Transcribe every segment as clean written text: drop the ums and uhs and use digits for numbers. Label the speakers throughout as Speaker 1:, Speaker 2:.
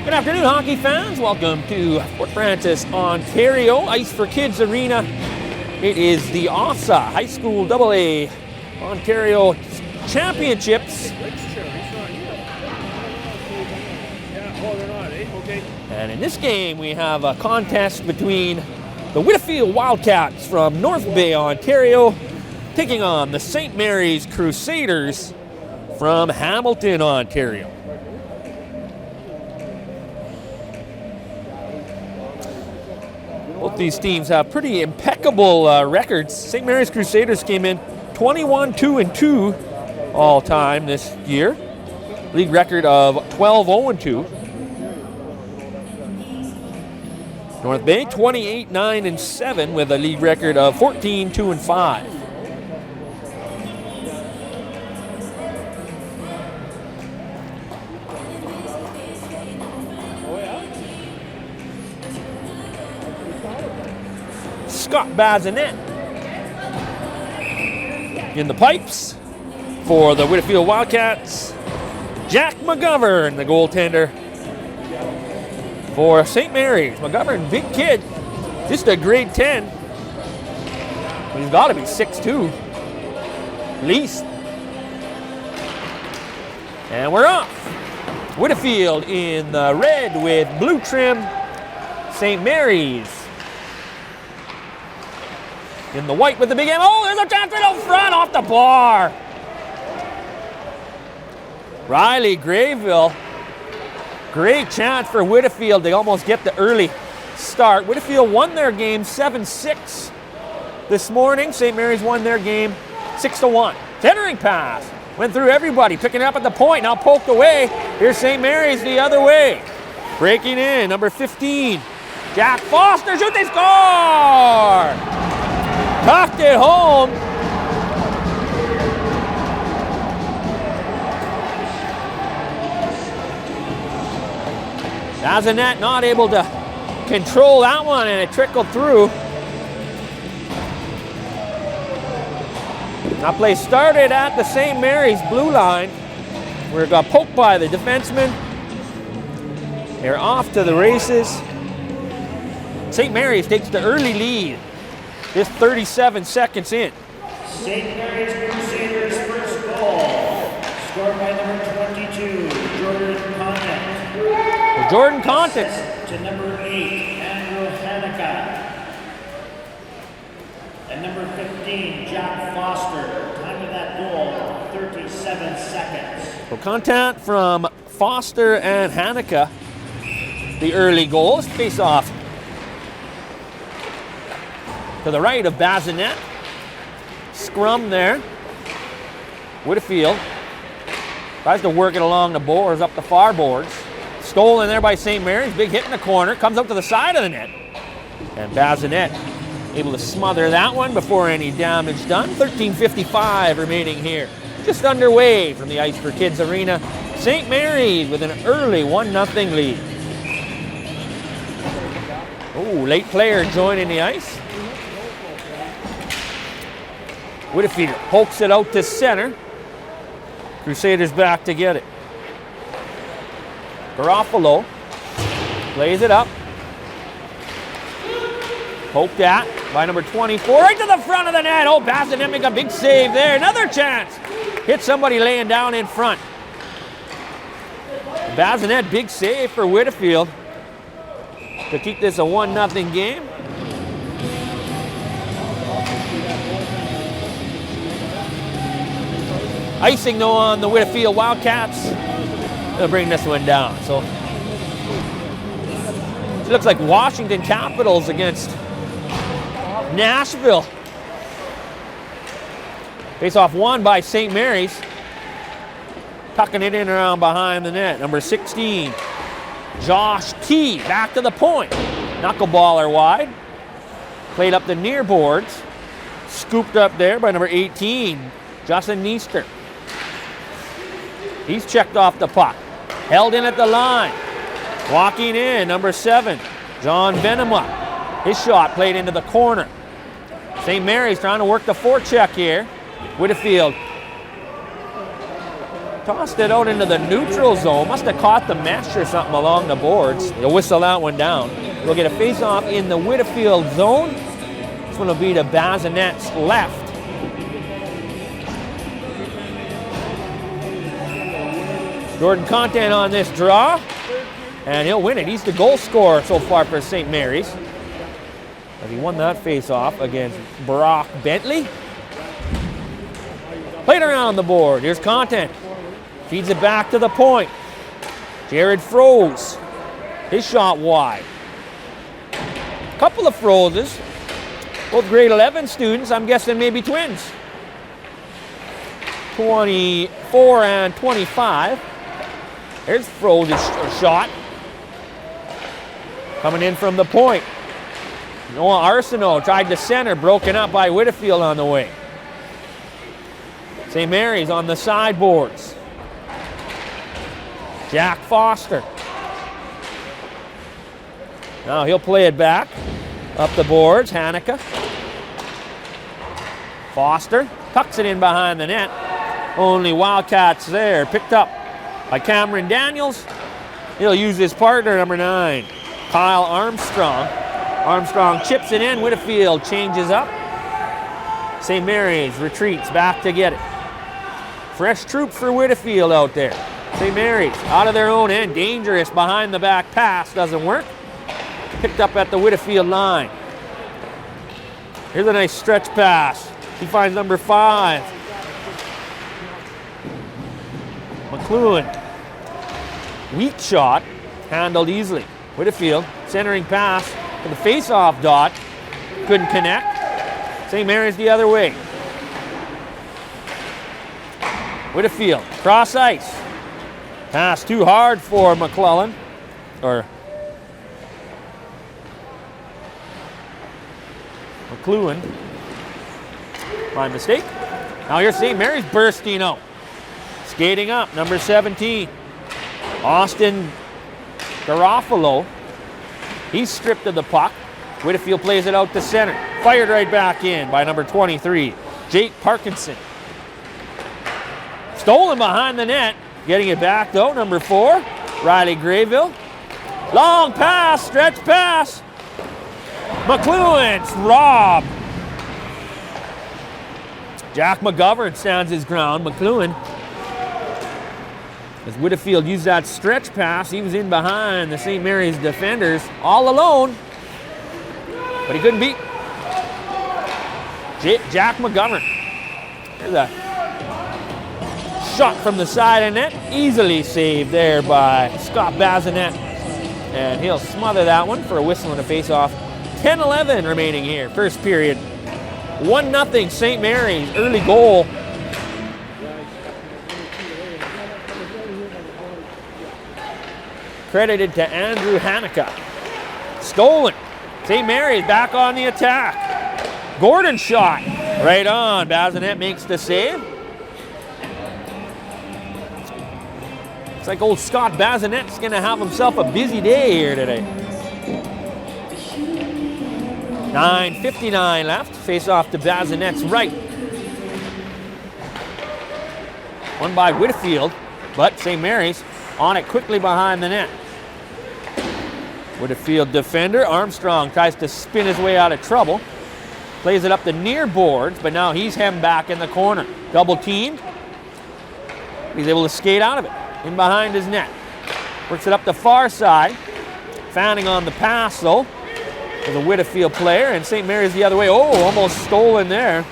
Speaker 1: Good afternoon, hockey fans. Welcome to Fort Francis, Ontario, Ice for Kids Arena. It is the Ofsaa High School AA Ontario Championships. And in this game, we have a contest between the Whitfield Wildcats from North Bay, Ontario, taking on the St. Mary's Crusaders from Hamilton, Ontario. Both these teams have pretty impeccable records. St. Mary's Crusaders came in 21-2-2 all time this year. League record of 12-0-2. North Bay 28-9-7 with a league record of 14-2-5. Scott Bazinet in the pipes for the Whitfield Wildcats. Jack McGovern, the goaltender for St. Mary's. McGovern, big kid, just a grade 10. He's got to be 6'2", at least. And we're off. Whitfield in the red with blue trim. St. Mary's in the white with the big M. Oh, there's a chance right out front off the bar. Riley Grayville. Great chance for Whitfield. They almost get the early start. Whitfield won their game 7-6 this morning. St. Mary's won their game 6-1. Centering pass. Went through everybody, picking it up at the point. Now poked away. Here's St. Mary's the other way. Breaking in, number 15. Jack Foster shoots, they score! Tucked it home. Bazinet not able to control that one, and it trickled through. That play started at the St. Mary's blue line, where it got poked by the defenseman. They're off to the races. St. Mary's takes the early lead. Just 37 seconds in.
Speaker 2: St. Mary's Crusaders' first goal, scored by number 22, Jordan Content.
Speaker 1: Jordan Content.
Speaker 2: To number 8, Andrew Hanukkah. And number 15, Jack Foster. Time of that goal, 37 seconds.
Speaker 1: So Content from Foster and Hanukkah. The early goals. Face off to the right of Bazinet. Scrum there. Whitfield tries to work it along the boards, up the far boards. Stolen there by St. Mary's. Big hit in the corner. Comes up to the side of the net. And Bazinet able to smother that one before any damage done. 13:55 remaining here. Just underway from the Ice for Kids Arena. St. Mary's with an early 1-0 lead. Oh, late player joining the ice. Whitfield pokes it out to center. Crusaders back to get it. Garofalo plays it up. Poked at by number 24, right to the front of the net. Oh, Bazinet make a big save there. Another chance. Hit somebody laying down in front. Bazinet, big save for Whitfield to keep this a 1-0 game. Icing though on the Whitfield Wildcats. They'll bring this one down. So it looks like Washington Capitals against Nashville. Face off won by St. Mary's. Tucking it in around behind the net. Number 16, Josh T. Back to the point. Knuckleballer wide. Played up the near boards. Scooped up there by number 18, Justin Neester. He's checked off the puck. Held in at the line. Walking in, number 7, John Venema. His shot played into the corner. St. Mary's trying to work the forecheck here. Whitfield Tossed it out into the neutral zone. Must have caught the mesh or something along the boards. He'll whistle that one down. We'll get a face-off in the Whitfield zone. This one will be to Bazinet's left. Jordan Content on this draw, and he'll win it. He's the goal scorer so far for St. Mary's, as he won that face-off against Brock Bentley. Played around the board. Here's Content. Feeds it back to the point. Jared froze. His shot wide. Couple of frozes. Both grade 11 students, I'm guessing maybe twins. 24 and 25. There's Froze's shot. Coming in from the point. Noah Arsenault tried to center, broken up by Whitfield on the way. St. Mary's on the sideboards. Jack Foster. Now he'll play it back. Up the boards, Hanukkah. Foster tucks it in behind the net. Only Wildcats there. Picked up by Cameron Daniels. He'll use his partner, number 9, Kyle Armstrong. Armstrong chips it in. Whitfield changes up. St. Mary's retreats back to get it. Fresh troops for Whitfield out there. St. Mary's out of their own end. Dangerous behind the back pass. Doesn't work. Picked up at the Whitfield line. Here's a nice stretch pass. He finds number 5. McLuhan. Weak shot. Handled easily. Whitfield centering pass to the face-off dot. Couldn't connect. St. Mary's the other way. Whitfield, cross ice. Pass too hard for McClellan. Or McLuhan. My mistake. Now here's St. Mary's bursting out. Skating up, number 17. Austin Garofalo. He's stripped of the puck. Whitfield plays it out to center. Fired right back in by number 23, Jake Parkinson. Stolen behind the net. Getting it back though, number 4, Riley Grayville. Long pass, stretch pass. McLuhan's robbed. Jack McGovern stands his ground. McLuhan, as Whitfield used that stretch pass, he was in behind the St. Mary's defenders all alone, but he couldn't beat Jack McGovern. Here's a shot from the side of net, easily saved there by Scott Bazinet, and he'll smother that one for a whistle and a face-off. 10-11 remaining here, first period. 1-0 St. Mary's, early goal. Credited to Andrew Hanukkah. Stolen. St. Mary's back on the attack. Gordon shot. Right on. Bazinet makes the save. It's like old Scott Bazinet's going to have himself a busy day here today. 9:59 left. Face off to Bazinet's right. Won by Whitfield, but St. Mary's on it quickly behind the net. Whitfield defender. Armstrong tries to spin his way out of trouble. Plays it up the near boards, but now he's hemmed back in the corner. Double teamed. He's able to skate out of it. In behind his net. Works it up the far side. Fanning on the pass though. With a Whitfield player, and St. Mary's the other way. Oh, almost stolen there.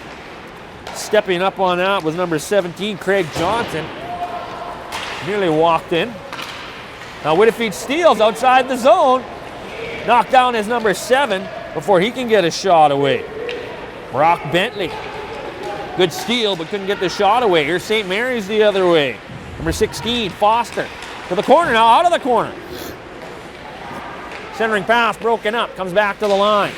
Speaker 1: Stepping up on that was number 17, Craig Johnson. Nearly walked in. Now Whitfield steals outside the zone. Knocked down his number 7 before he can get a shot away. Brock Bentley. Good steal, but couldn't get the shot away. Here's St. Mary's the other way. Number 16, Foster. To the corner now, out of the corner. Centering pass broken up, comes back to the line.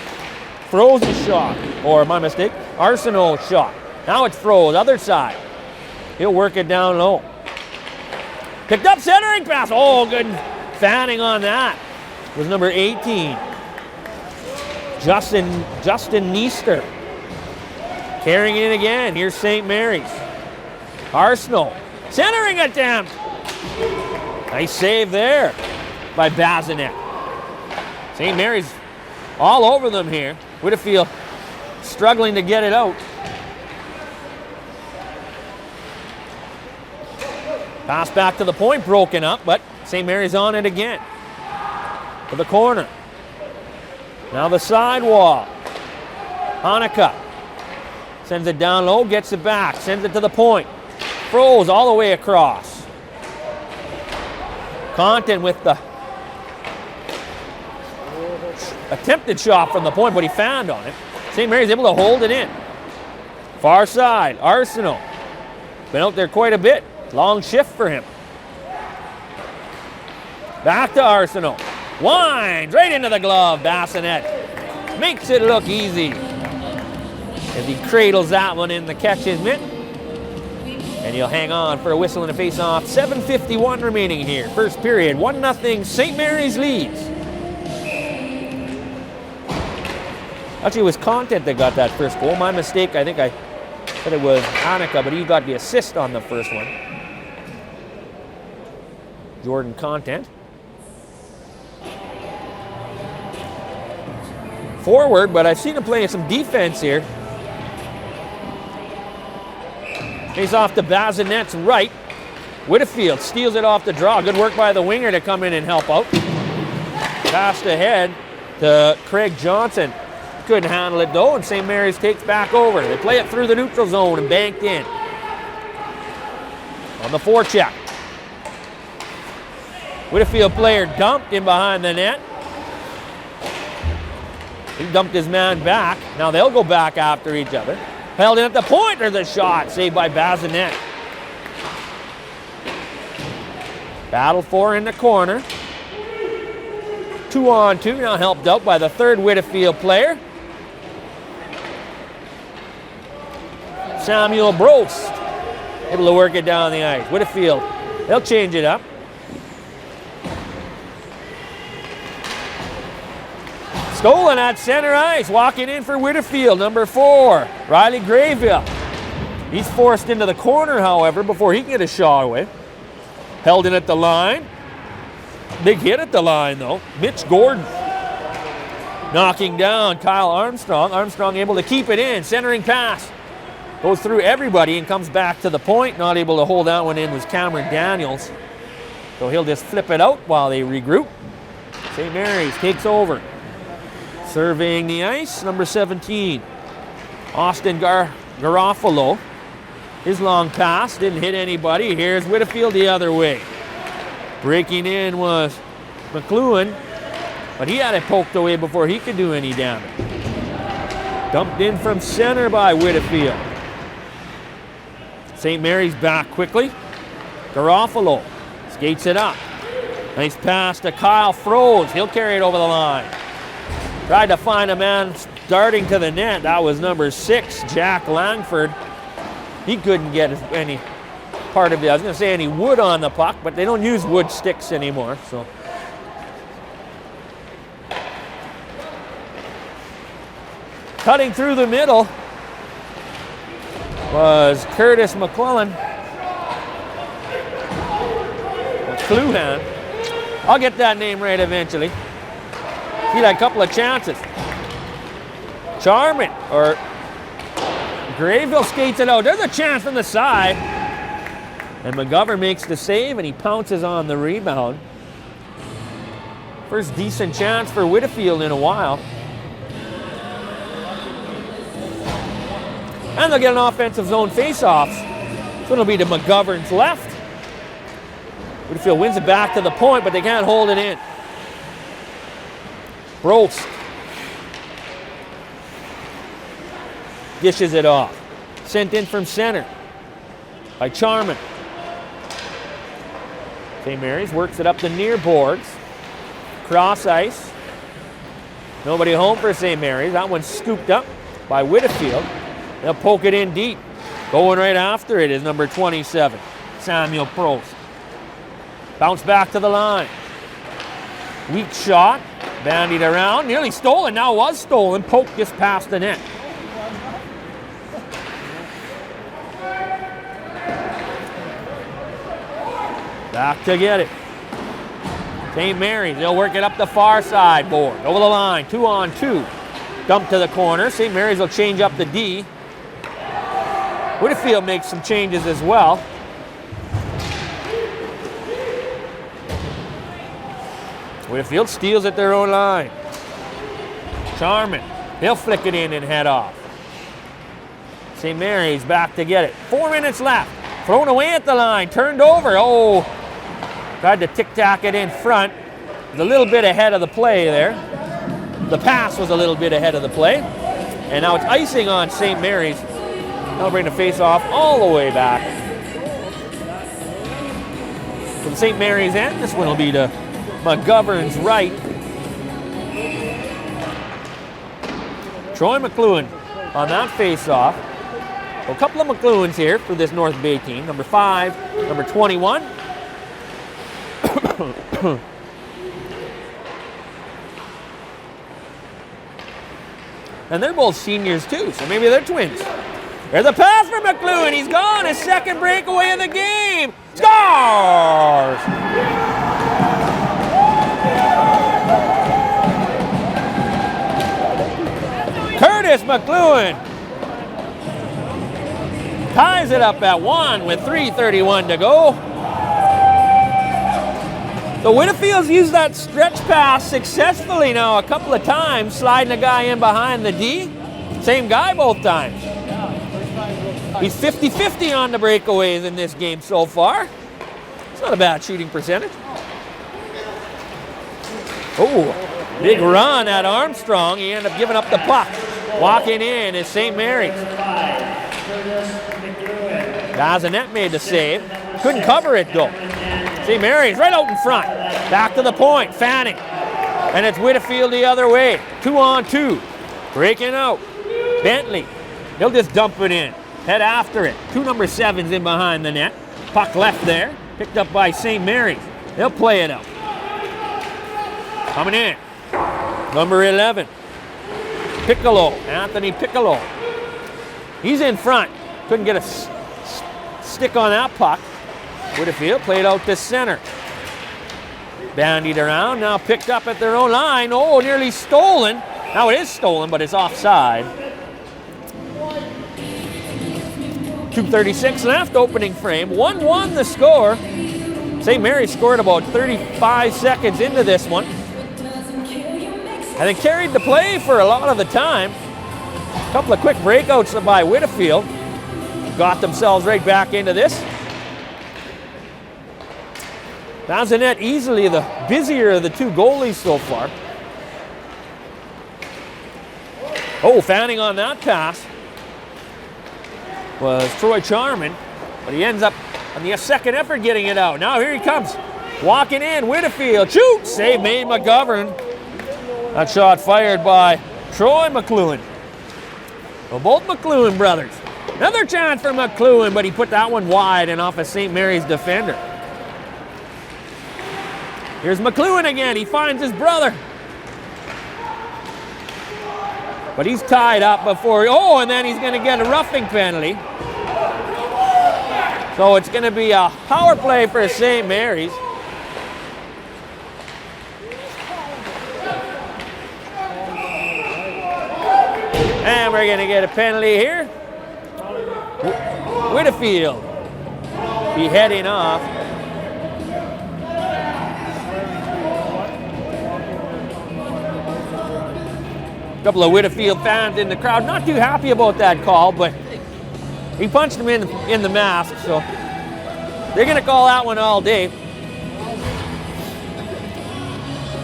Speaker 1: Froze's shot, or my mistake, Arsenault's shot. Now it's Froze, other side. He'll work it down low. Picked up centering pass. Oh, good fanning on that. Was number 18, Justin Neester. Carrying it in again. Here's St. Mary's. Arsenault Centering attempt. Nice save there by Bazinet. St. Mary's all over them here. Whitfield struggling to get it out. Pass back to the point, broken up, but St. Mary's on it again. To the corner. Now the sidewall. Hanukkah sends it down low, gets it back, sends it to the point. Froze all the way across. Content with the attempted shot from the point, but he found on it. St. Mary's able to hold it in. Far side, Arsenault. Been out there quite a bit. Long shift for him. Back to Arsenault. Winds right into the glove. Bassinet makes it look easy as he cradles that one in the catcher's mitt. And he'll hang on for a whistle and a face-off. 7:51 remaining here. First period, 1-0 St. Mary's leads. Actually, it was Content that got that first goal. My mistake, I think I said it was Hanukkah, but he got the assist on the first one. Jordan Content. Forward, but I've seen him playing some defense here. He's off to Bazinet's right. Whitfield steals it off the draw. Good work by the winger to come in and help out. Passed ahead to Craig Johnson. Couldn't handle it though, and St. Mary's takes back over. They play it through the neutral zone and banked in. On the forecheck. Whitfield player dumped in behind the net. He dumped his man back. Now they'll go back after each other. Held in at the point. There's a shot saved by Bazinet. Battle for in the corner. 2-on-2, now helped out by the third Whitfield player. Samuel Brost able to work it down the ice. Whitfield, they'll change it up. Stolen at center ice, walking in for Whitfield, number 4, Riley Grayville. He's forced into the corner, however, before he can get a shot away. Held in at the line. Big hit at the line, though. Mitch Gordon knocking down Kyle Armstrong. Armstrong able to keep it in. Centering pass. Goes through everybody and comes back to the point. Not able to hold that one in was Cameron Daniels. So he'll just flip it out while they regroup. St. Mary's takes over. Surveying the ice, number 17. Austin Garofalo. His long pass didn't hit anybody. Here's Whitfield the other way. Breaking in was McLuhan, but he had it poked away before he could do any damage. Dumped in from center by Whitfield. St. Mary's back quickly. Garofalo skates it up. Nice pass to Kyle Froze. He'll carry it over the line. Tried to find a man darting to the net. That was number 6, Jack Langford. He couldn't get any part of it. I was going to say any wood on the puck, but they don't use wood sticks anymore. So cutting through the middle was Curtis McCluhan. I'll get that name right eventually. He had a couple of chances. Charmant or Grayville skates it out. There's a chance from the side. And McGovern makes the save and he pounces on the rebound. First decent chance for Whitfield in a while. And they'll get an offensive zone face-off. So it'll be to McGovern's left. Whitfield wins it back to the point, but they can't hold it in. Brost dishes it off. Sent in from center by Charman. St. Mary's works it up the near boards. Cross ice. Nobody home for St. Mary's. That one's scooped up by Whitfield. They'll poke it in deep. Going right after it is number 27, Samuel Prost. Bounce back to the line. Weak shot. Bandied around. Nearly stolen. Now was stolen. Poked just past the net. Back to get it. St. Mary's, they'll work it up the far side board. Over the line, 2-on-2. Dump to the corner. St. Mary's will change up the D. Whitfield makes some changes as well. Whitfield steals at their own line. Charman, he'll flick it in and head off. St. Mary's back to get it. 4 minutes left. Thrown away at the line, turned over. Oh, tried to tic-tac it in front. Was a little bit ahead of the play there. The pass was a little bit ahead of the play. And now it's icing on St. Mary's. They'll bring the face-off all the way back. From St. Mary's end, this one will be to McGovern's right. Troy McLuhan on that face-off. So a couple of McLuhans here for this North Bay team. Number 5, number 21. And they're both seniors too, so maybe they're twins. There's a pass for McLuhan. He's gone. His second breakaway of the game. Scores! Curtis McLuhan ties it up at 1 with 3:31 to go. So Whitfield's used that stretch pass successfully now a couple of times, sliding a guy in behind the D. Same guy both times. He's 50-50 on the breakaways in this game so far. It's not a bad shooting percentage. Oh, big run at Armstrong. He ended up giving up the puck. Walking in is St. Mary's. Bazinet made the save. Couldn't cover it though. St. Mary's right out in front. Back to the point, Fanning. And it's Whitfield the other way. 2-on-2. Breaking out. Bentley. He'll just dump it in. Head after it. 2 number 7s in behind the net. Puck left there. Picked up by St. Mary's. They'll play it out. Coming in. Number 11. Piccolo. Anthony Piccolo. He's in front. Couldn't get a stick on that puck. Whitfield played out to center. Bandied around, now picked up at their own line. Oh, nearly stolen. Now it is stolen, but it's offside. 2:36 left, opening frame. 1-1 the score. St. Mary's scored about 35 seconds into this one. And they carried the play for a lot of the time. A couple of quick breakouts by Whitfield. Got themselves right back into this. Bazinet easily the busier of the 2 goalies so far. Oh, Fanning on that pass was Troy Charman, but he ends up on the second effort getting it out. Now here he comes, walking in, Whitfield, shoot! Save made McGovern. That shot fired by Troy McLuhan. Well, both McLuhan brothers. Another chance for McLuhan, but he put that one wide and off a St. Mary's defender. Here's McLuhan again. He finds his brother. But he's tied up before. Oh, and then he's going to get a roughing penalty. So it's going to be a power play for St. Mary's. And we're going to get a penalty here. Whitfield be heading off. A couple of Whitfield fans in the crowd, not too happy about that call, but he punched him in the mask, so they're going to call that one all day.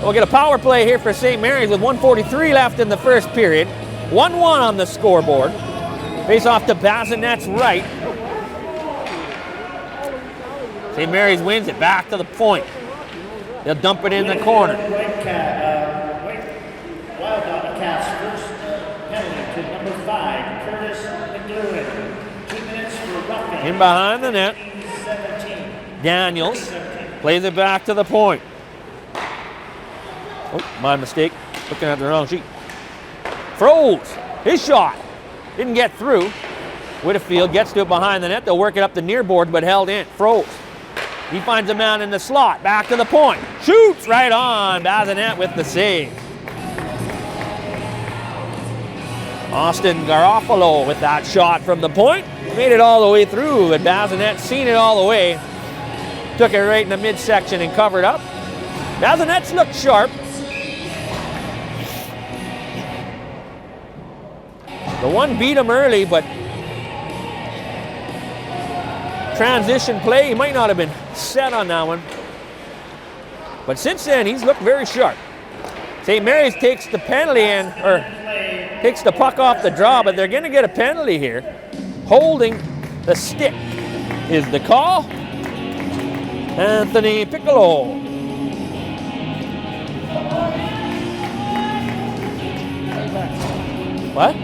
Speaker 1: We'll get a power play here for St. Mary's with 1:43 left in the first period. 1-1 on the scoreboard. Face off to Bazinet's right. St. Mary's wins it back to the point. They'll dump it in the corner.
Speaker 2: Wildcats first penalty to number 5, Curtis McLuhan. 2 minutes for roughing.
Speaker 1: In behind the net.
Speaker 2: 17.
Speaker 1: Daniels plays it back to the point. Oh, my mistake. Looking at the wrong sheet. Froze. His shot. Didn't get through. Whitfield gets to it behind the net. They'll work it up the near board, but held in. Froze. He finds a man in the slot. Back to the point. Shoots right on. Bazinet with the save. Austin Garofalo with that shot from the point. Made it all the way through, but Bazinet seen it all the way. Took it right in the midsection and covered up. Bazinet's looked sharp. The one beat him early, but transition play, he might not have been set on that one. But since then, he's looked very sharp. St. Mary's takes the penalty or takes the puck off the draw, but they're going to get a penalty here. Holding the stick is the call. Anthony Piccolo. What?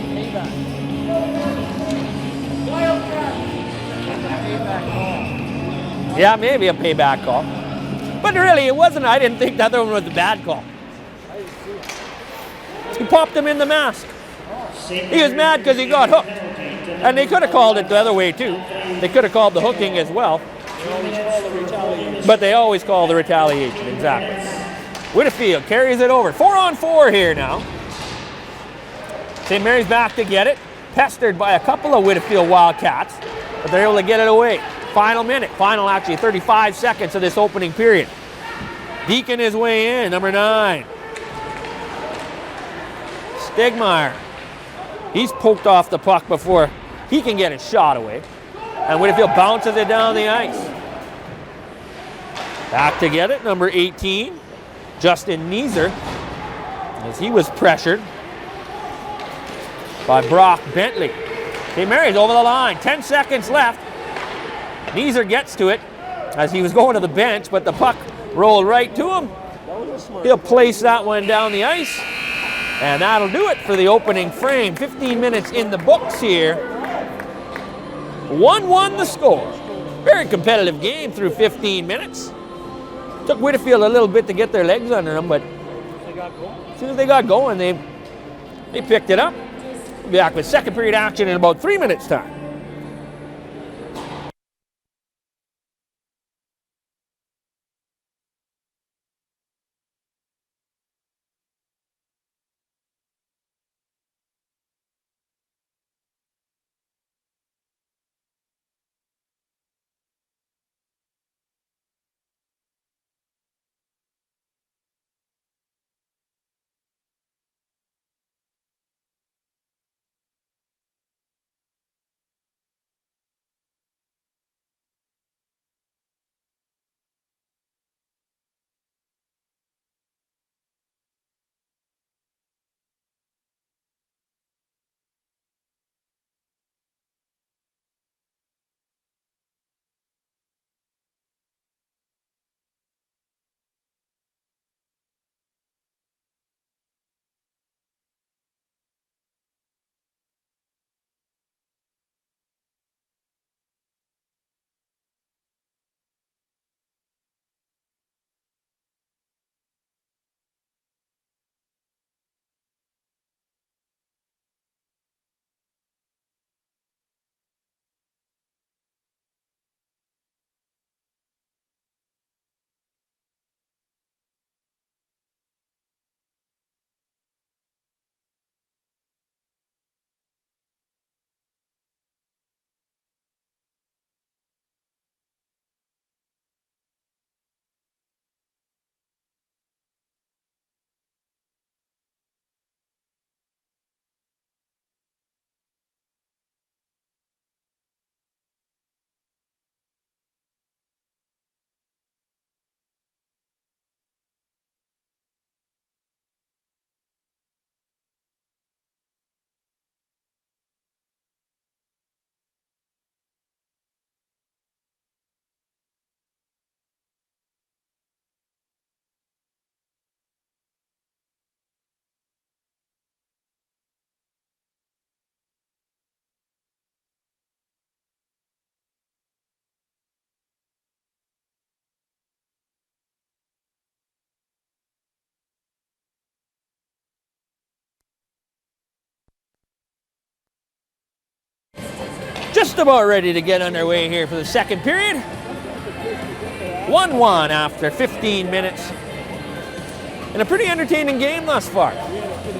Speaker 1: Yeah, maybe a payback call. But really, it wasn't. I didn't think that one was a bad call. He popped him in the mask. He was mad because he got hooked. And they could have called it the other way, too. They could have called the hooking as well. But they always call the retaliation, exactly. Whitfield carries it over. 4-on-4 here now. St. Mary's back to get it. Pestered by a couple of Whitfield Wildcats. But they're able to get it away. Final minute. Final, actually, 35 seconds of this opening period. Deacon his way in, number 9. Stegmeyer. He's poked off the puck before he can get his shot away. And Whitfield bounces it down the ice. Back to get it, number 18. Justin Neeser. As he was pressured by Brock Bentley. St. Mary's over the line. 10 seconds left. Neeser gets to it as he was going to the bench, but the puck rolled right to him. He'll place that one down the ice. And that'll do it for the opening frame. 15 minutes in the books here. 1-1 the score. Very competitive game through 15 minutes. Took Whitfield a little bit to get their legs under them, but as soon as they got going, they picked it up. We'll be back with second period action in about 3 minutes' time. Just about ready to get underway here for the second period. 1-1 after 15 minutes. And a pretty entertaining game thus far.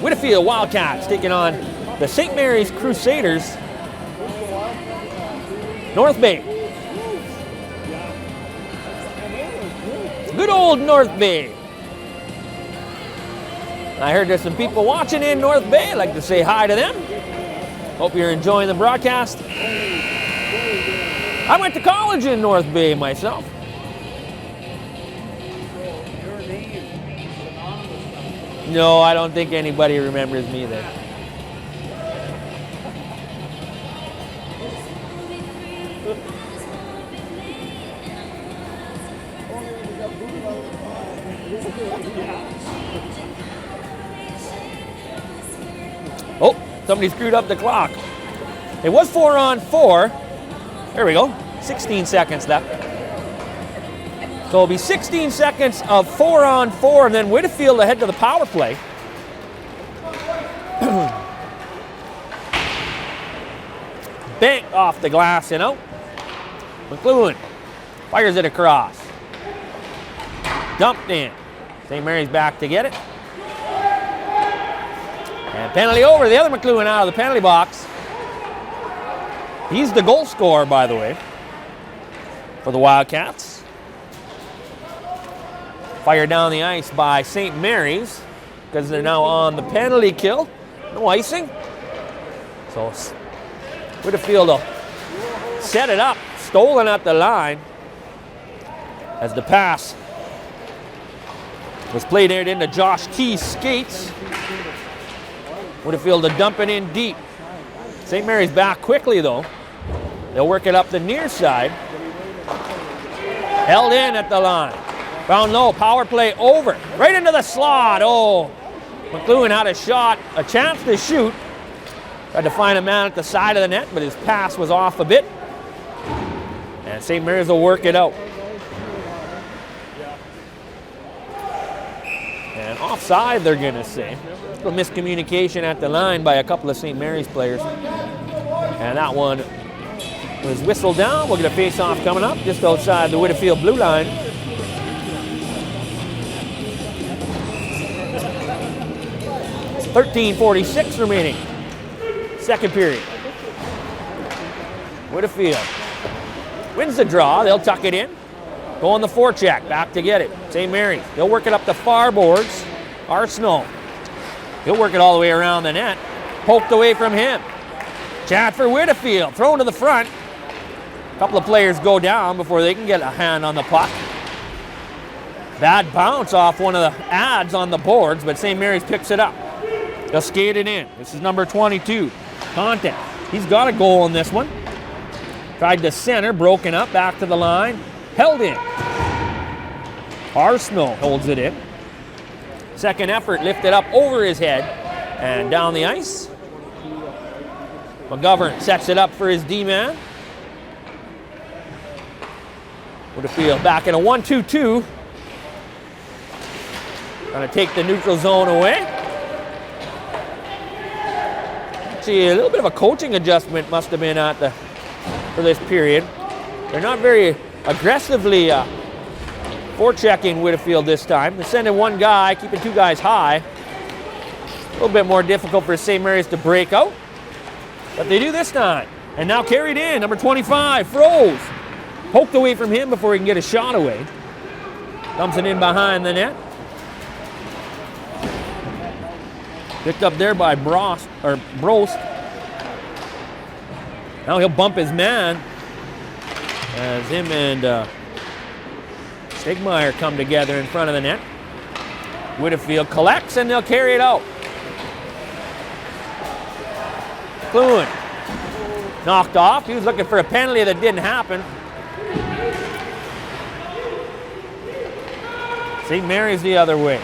Speaker 1: Whitefield Wildcats taking on the St. Mary's Crusaders. North Bay. Good old North Bay. I heard there's some people watching in North Bay. I'd like to say hi to them. Hope you're enjoying the broadcast. I went to college in North Bay myself. No, I don't think anybody remembers me there. Oh, somebody screwed up the clock. It was 4-on-4. There we go. 16 seconds left. So it'll be 16 seconds of 4-on-4, and then Whitefield ahead to the power play. Banked off the glass and out. McLuhan fires it across. Dumped in. St. Mary's back to get it. And penalty over. The other McLuhan out of the penalty box. He's the goal scorer, by the way, for the Wildcats. Fired down the ice by St. Mary's because they're now on the penalty kill. No icing. So Whitefield will set it up. Stolen at the line as the pass was played into Josh Key's skates. Whitefield to dump it in deep. St. Mary's back quickly though. They'll work it up the near side. Held in at the line. Found low, power play over. Right into the slot. Oh, McLuhan had a shot, a chance to shoot. Tried to find a man at the side of the net, but his pass was off a bit. And St. Mary's will work it out. And offside, they're going to say. A little miscommunication at the line by a couple of St. Mary's players. And that one was whistled down. We'll get a face-off coming up just outside the Whitefield blue line. 13:46 remaining. Second period. Whitefield wins the draw. They'll tuck it in. Go on the forecheck. Back to get it. St. Mary's. They'll work it up the far boards. Arsenal. He'll work it all the way around the net. Poked away from him. Chance for Whitefield. Thrown to the front. A couple of players go down before they can get a hand on the puck. Bad bounce off one of the ads on the boards, but St. Mary's picks it up. They'll skate it in. This is number 22. Conte. He's got a goal in this one. Tried to center, broken up, back to the line. Held in. Arsenal holds it in. Second effort, lifted up over his head and down the ice. McGovern sets it up for his D-man. Whitefield back in a 1-2-2. Gonna take the neutral zone away. Actually, a little bit of a coaching adjustment must have been for this period. They're not very aggressively forechecking Whitefield this time. They're sending one guy, keeping two guys high. A little bit more difficult for St. Mary's to break out. But they do this time. And now carried in, number 25, Froze. Poked away from him before he can get a shot away. Dumps it in behind the net. Picked up there by Brost. Now he'll bump his man as him and Stegmeyer come together in front of the net. Whitefield collects and they'll carry it out. McLuhan knocked off. He was looking for a penalty that didn't happen. St. Mary's the other way.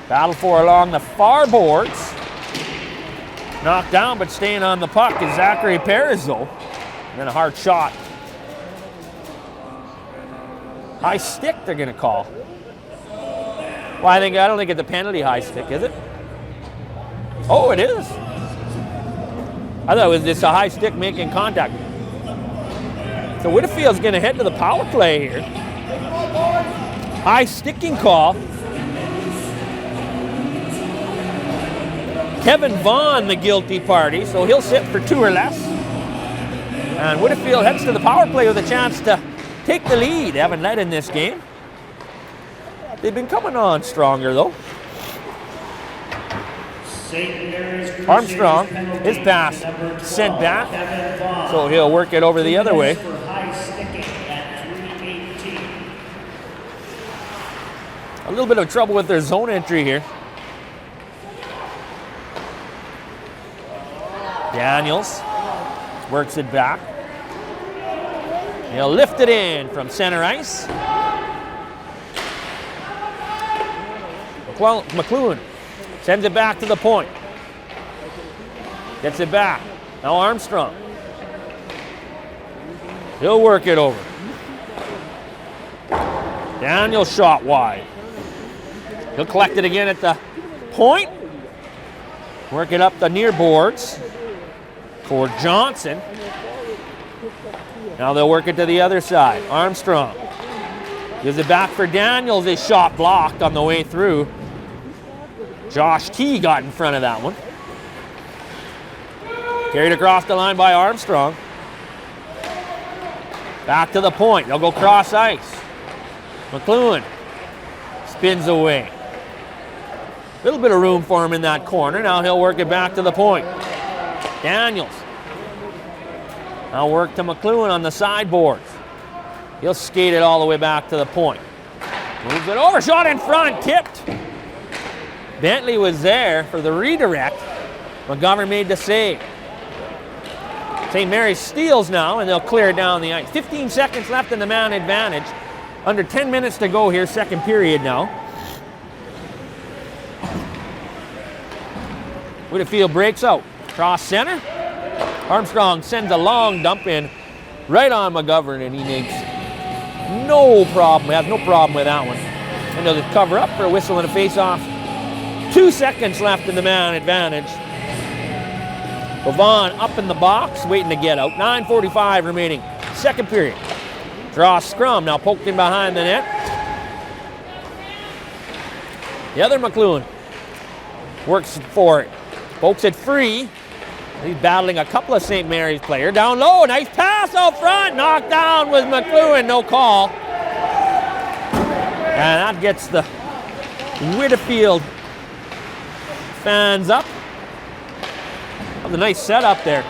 Speaker 1: Battle for along the far boards. Knocked down, but staying on the puck is Zachary Perizzo. And then a hard shot. High stick, they're going to call. Well, I don't think it's a penalty high stick, is it? Oh, it is. I thought it was just a high stick making contact. So Whitefield's going to head to the power play here. High sticking call. Kevin Vaughn, the guilty party, so he'll sit for 2 or less. And Whitefield heads to the power play with a chance to take the lead. They haven't led in this game. They've been coming on stronger, though. Armstrong, his pass sent back, so he'll work it over the other way. A little bit of trouble with their zone entry here. Daniels works it back. He'll lift it in from center ice. McLuhan sends it back to the point. Gets it back. Now Armstrong. He'll work it over. Daniels shot wide. He'll collect it again at the point. Work it up the near boards for Johnson. Now they'll work it to the other side. Armstrong gives it back for Daniels. His shot blocked on the way through. Josh T got in front of that one. Carried across the line by Armstrong. Back to the point. They'll go cross ice. McLuhan spins away. A little bit of room for him in that corner. Now he'll work it back to the point. Daniels. Now work to McLuhan on the sideboards. He'll skate it all the way back to the point. Moves it over. Shot in front. Tipped. Bentley was there for the redirect. McGovern made the save. St. Mary's steals now, and they'll clear down the ice. 15 seconds left in the man advantage. Under 10 minutes to go here, second period now. Whitefield breaks out. Cross center. Armstrong sends a long dump in right on McGovern, and he makes no problem, has no problem with that one. And they'll just cover up for a whistle and a face-off. 2 seconds left in the man advantage. Vaughn up in the box, waiting to get out. 9:45 remaining, second period. Draw scrum, now poked in behind the net. The other McLuhan works for it. Pokes it free. He's battling a couple of St. Mary's players. Down low, nice pass out front. Knocked down with McLuhan, no call. And that gets the Whitefield fans up. That was a nice setup there.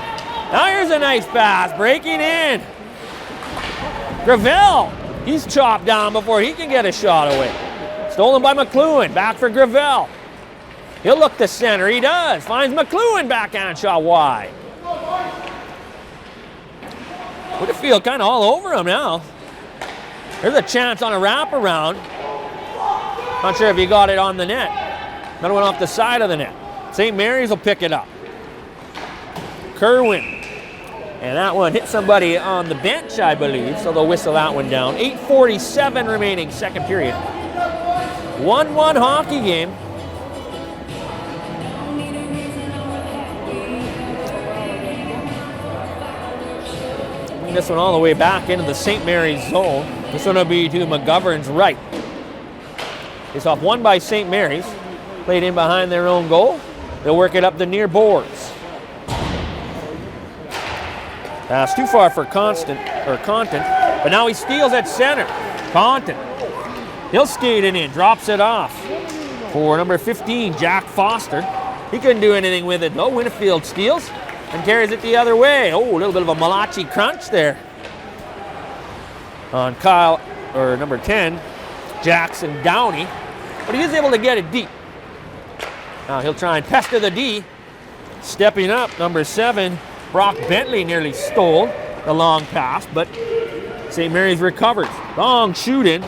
Speaker 1: Now here's a nice pass, breaking in. Gravel, he's chopped down before he can get a shot away. Stolen by McLuhan, back for Gravel. He'll look to center, he does. Finds McLuhan, backhand shot wide. Whitefield kind of all over him now. There's a chance on a wraparound. Not sure if he got it on the net. Another one off the side of the net. St. Mary's will pick it up. Kerwin. And that one hit somebody on the bench, I believe, so they'll whistle that one down. 8:47 remaining, second period. 1-1 hockey game. Bring this one all the way back into the St. Mary's zone. This one will be to McGovern's right. It's off one by St. Mary's. Played in behind their own goal. They'll work it up the near boards. Pass too far for Compton, but now he steals at center. Compton. He'll skate it in, drops it off for number 15, Jack Foster. He couldn't do anything with it though. Whitefield steals and carries it the other way. Oh, a little bit of a Malachi crunch there on Kyle, or number 10, Jackson Downey. But he is able to get it deep. Now he'll try and pester the D. Stepping up, number 7, Brock Bentley nearly stole the long pass, but St. Mary's recovers. Long shooting.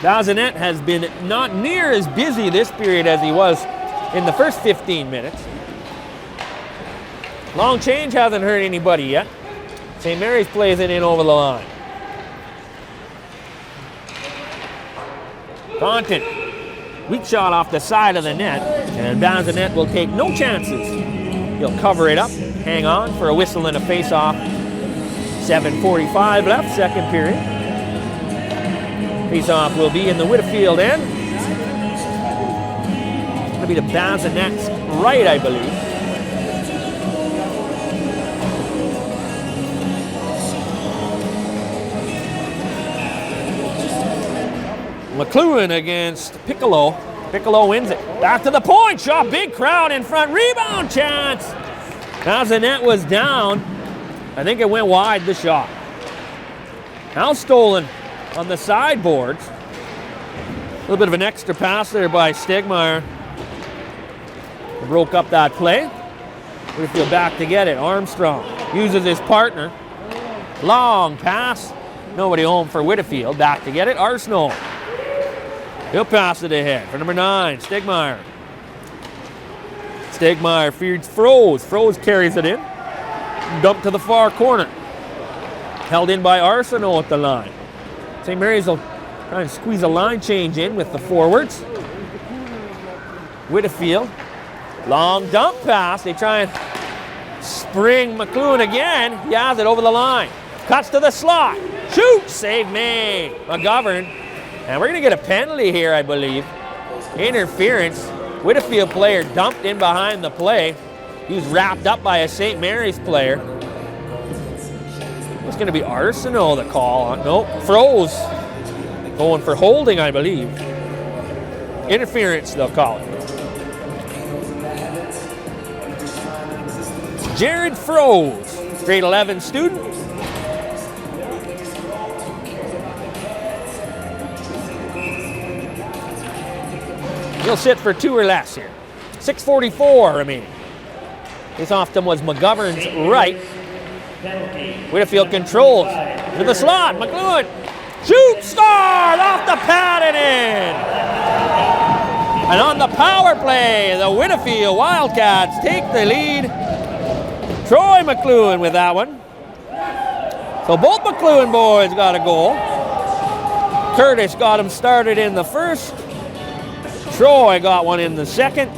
Speaker 1: Bazinet has been not near as busy this period as he was in the first 15 minutes. Long change hasn't hurt anybody yet. St. Mary's plays it in over the line. Compton. Weak shot off the side of the net, and Bazinet will take no chances. He'll cover it up, hang on for a whistle and a face-off. 7:45 left, second period. Face-off will be in the Whitfield end. It'll be to Bazinet's right, I believe. McLuhan against Piccolo. Piccolo wins it. Back to the point. Shot. Big crowd in front. Rebound chance. Bazinet was down. I think it went wide, the shot. Now stolen on the sideboards. A little bit of an extra pass there by Stegmeyer. Broke up that play. Whitfield back to get it. Armstrong uses his partner. Long pass. Nobody home for Whitfield. Back to get it. Arsenault. He'll pass it ahead for number 9, Stegmeyer. Stegmeyer feeds Froze. Froze carries it in. Dumped to the far corner. Held in by Arsenault at the line. St. Mary's will try and squeeze a line change in with the forwards. Whitfield. Long dump pass. They try and spring McLuhan again. He has it over the line. Cuts to the slot. Shoot! Save made. McGovern. And we're going to get a penalty here, I believe. Interference. Whitfield player dumped in behind the play. He was wrapped up by a St. Mary's player. It's going to be Arsenault the call. Nope, Froze. Going for holding, I believe. Interference, they'll call it. Jared Froze, grade 11 student. He'll sit for 2 or less here. 6:44 remaining. This often was McGovern's right. Whitfield controls to the slot. McLuhan. Shoot! Score! Off the pad and in! And on the power play, the Whitfield Wildcats take the lead. Troy McLuhan with that one. So both McLuhan boys got a goal. Curtis got him started in the first. Troy got one in the second.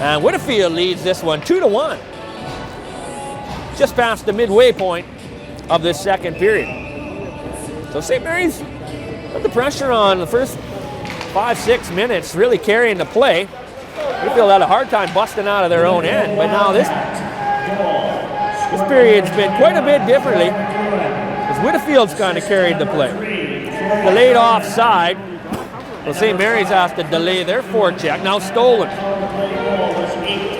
Speaker 1: And Whitfield leads this one 2-1. Just past the midway point of this second period. So St. Mary's put the pressure on the first 5-6 minutes, really carrying the play. Whitfield had a hard time busting out of their own end, but now this period's been quite a bit differently because Whitfield's kind of carried the play. Delayed offside. So St. Mary's has to delay their forecheck. Now stolen.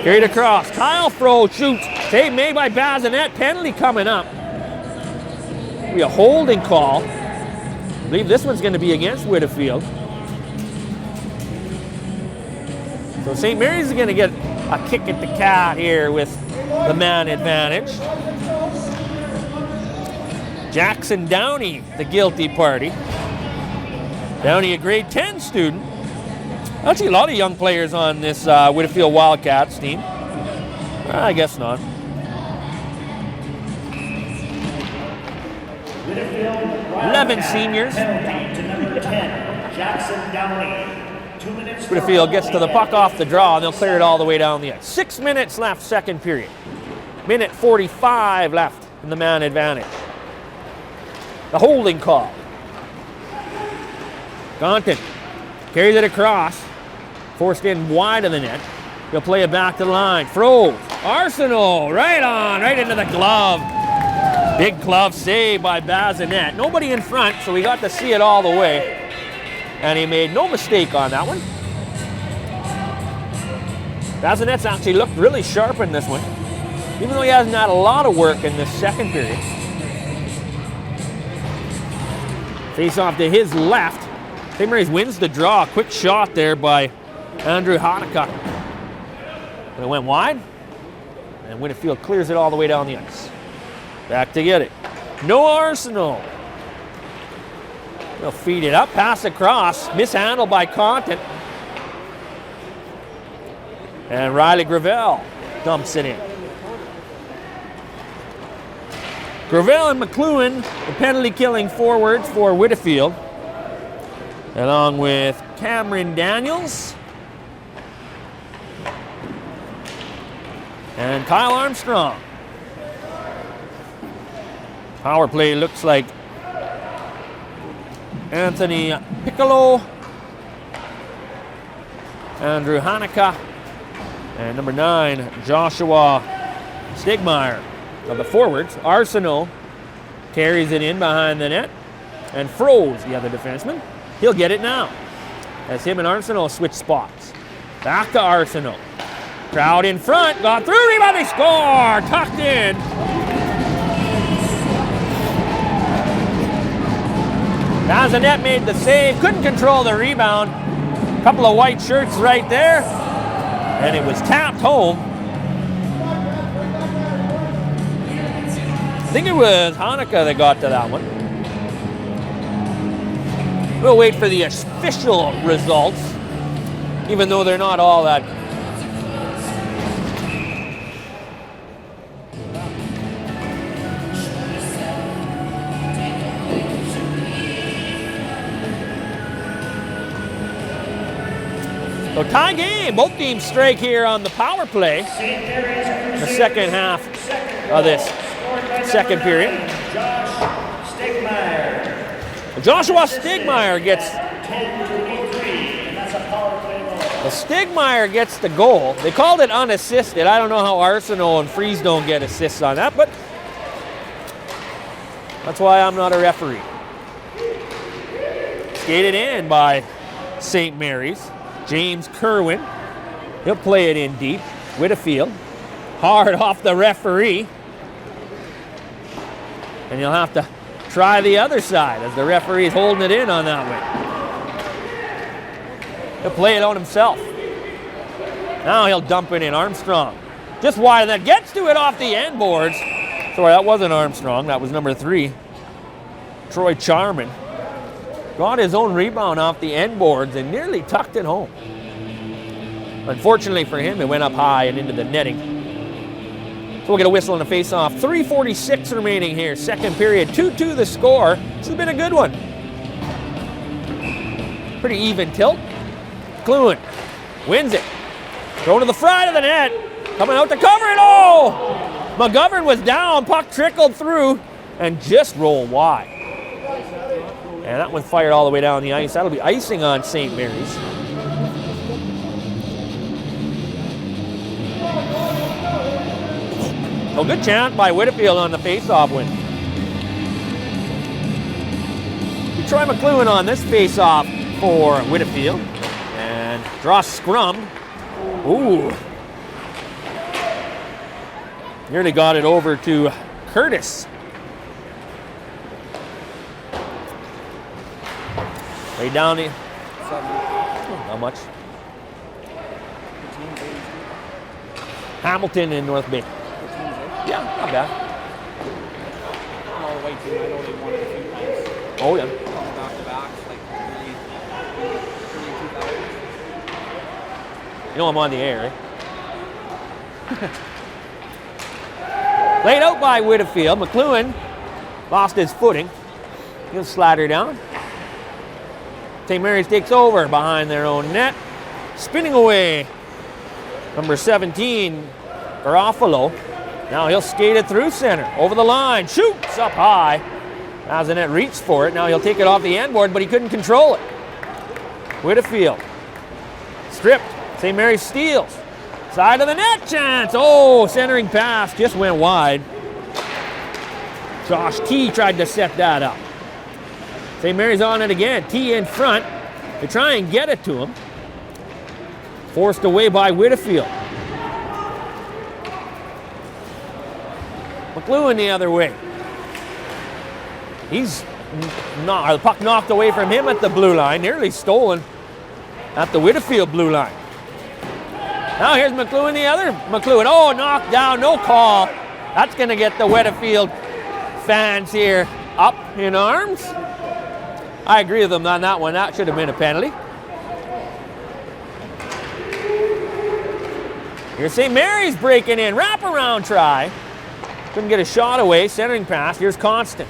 Speaker 1: Carried across. Kyle Froze shoots. Save made by Bazinet. Penalty coming up. Be a holding call. I believe this one's going to be against Whitfield. So St. Mary's is going to get a kick at the cat here with the man advantage. Jackson Downey, the guilty party. Downey, a grade 10 student. Actually, a lot of young players on this Whitfield Wildcats team. I guess not. 11 seniors. Whitfield gets to the puck off the draw, and they'll clear it all the way down the ice. 6 minutes left, second period. Minute 45 left in the man advantage. The holding call. Gonton carries it across. Forced in wide of the net. He'll play it back to the line. Froze. Arsenault right on, right into the glove. Big glove save by Bazinet. Nobody in front, so we got to see it all the way. And he made no mistake on that one. Bazinet's actually looked really sharp in this one, even though he hasn't had a lot of work in this second period. Face off to his left. St. Mary's wins the draw. Quick shot there by Andrew Honeycutt. But it went wide, and Whitfield clears it all the way down the ice. Back to get it. No Arsenault. They'll feed it up, pass across, mishandled by Content. And Riley Gravel dumps it in. Gravel and McLuhan, the penalty-killing forwards for Whitfield, along with Cameron Daniels and Kyle Armstrong. Power play looks like Anthony Piccolo, Andrew Hanukkah, and number 9, Joshua Stegmeyer. Of the forwards, Arsenault carries it in behind the net, and Froze, the other defenseman, he'll get it now. As him and Arsenault switch spots. Back to Arsenault. Crowd in front, got through, rebound, they score! Tucked in. Bazinet made the save, couldn't control the rebound. Couple of white shirts right there, and it was tapped home. I think it was Hanukkah that got to that one. We'll wait for the official results, even though they're not all that. So tie game, both teams strike here on the power play. The second half of this second period. Joshua Stegmeyer gets the goal. They called it unassisted. I don't know how Arsenault and Freeze don't get assists on that, but that's why I'm not a referee. Skated in by St. Mary's. James Kerwin. He'll play it in deep. Whitfield. Hard off the referee. And you'll have to try the other side as the referee's holding it in on that way. He'll play it on himself. Now he'll dump it in. Armstrong. Just wide, and that gets to it off the end boards. Sorry, that wasn't Armstrong. That was number 3. Troy Charman. Got his own rebound off the end boards and nearly tucked it home. Unfortunately for him, it went up high and into the netting. So we'll get a whistle and a face-off. 3:46 remaining here. Second period, 2-2 the score. This has been a good one. Pretty even tilt. McLuhan wins it. Throw to the front of the net. Coming out to cover it. Oh! McGovern was down. Puck trickled through and just rolled wide. And that one fired all the way down the ice. That'll be icing on St. Mary's. A good chance by Whitfield on the face-off win. We try McLuhan on this face-off for Whitfield. And draw scrum. Ooh. Nearly got it over to Curtis. Way down the... Not much. Hamilton in North Bay. Yeah, not bad. Oh, yeah. You know I'm on the air, right? Laid out by Whitfield. McLuhan lost his footing. He'll slide her down. St. Mary's takes over behind their own net. Spinning away. Number 17, Garofalo. Now he'll skate it through center. Over the line. Shoots up high. Bazinet reached for it. Now he'll take it off the end board, but he couldn't control it. Whitfield. Stripped. St. Mary's steals. Side of the net chance. Oh, centering pass just went wide. Josh T tried to set that up. St. Mary's on it again. T in front. They try and get it to him. Forced away by Whitfield. McLuhan the other way. He's not, the puck knocked away from him at the blue line. Nearly stolen at the Whitfield blue line. Now here's McLuhan the other. McLuhan, oh, knocked down, no call. That's going to get the Whitfield fans here up in arms. I agree with them on that one. That should have been a penalty. Here's St. Mary's breaking in. Wraparound try. Couldn't get a shot away. Centering pass. Here's Content.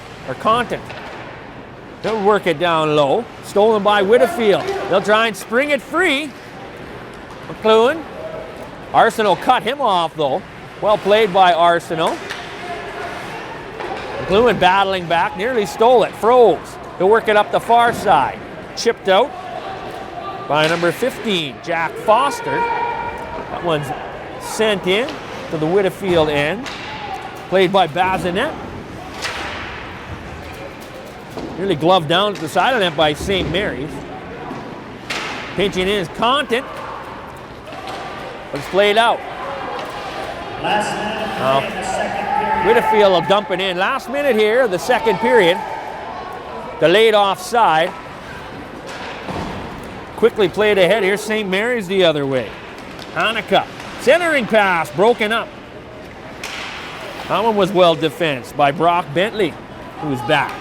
Speaker 1: They'll work it down low. Stolen by Whitfield. They'll try and spring it free. McLuhan. Arsenault cut him off, though. Well played by Arsenault. McLuhan battling back, nearly stole it, froze. He'll work it up the far side. Chipped out by number 15, Jack Foster. That one's sent in to the Whitfield end. Played by Bazinet. Nearly gloved down at the side of net by St. Mary's. Pinching in is Content. But it's played out.
Speaker 2: Last minute of play in the second period.
Speaker 1: Whitfield will dump it in. Last minute here, the second period. Delayed offside. Quickly played ahead. Here's St. Mary's the other way. Hanukkah. Centering pass broken up. That one was well defensed by Brock Bentley, who's back.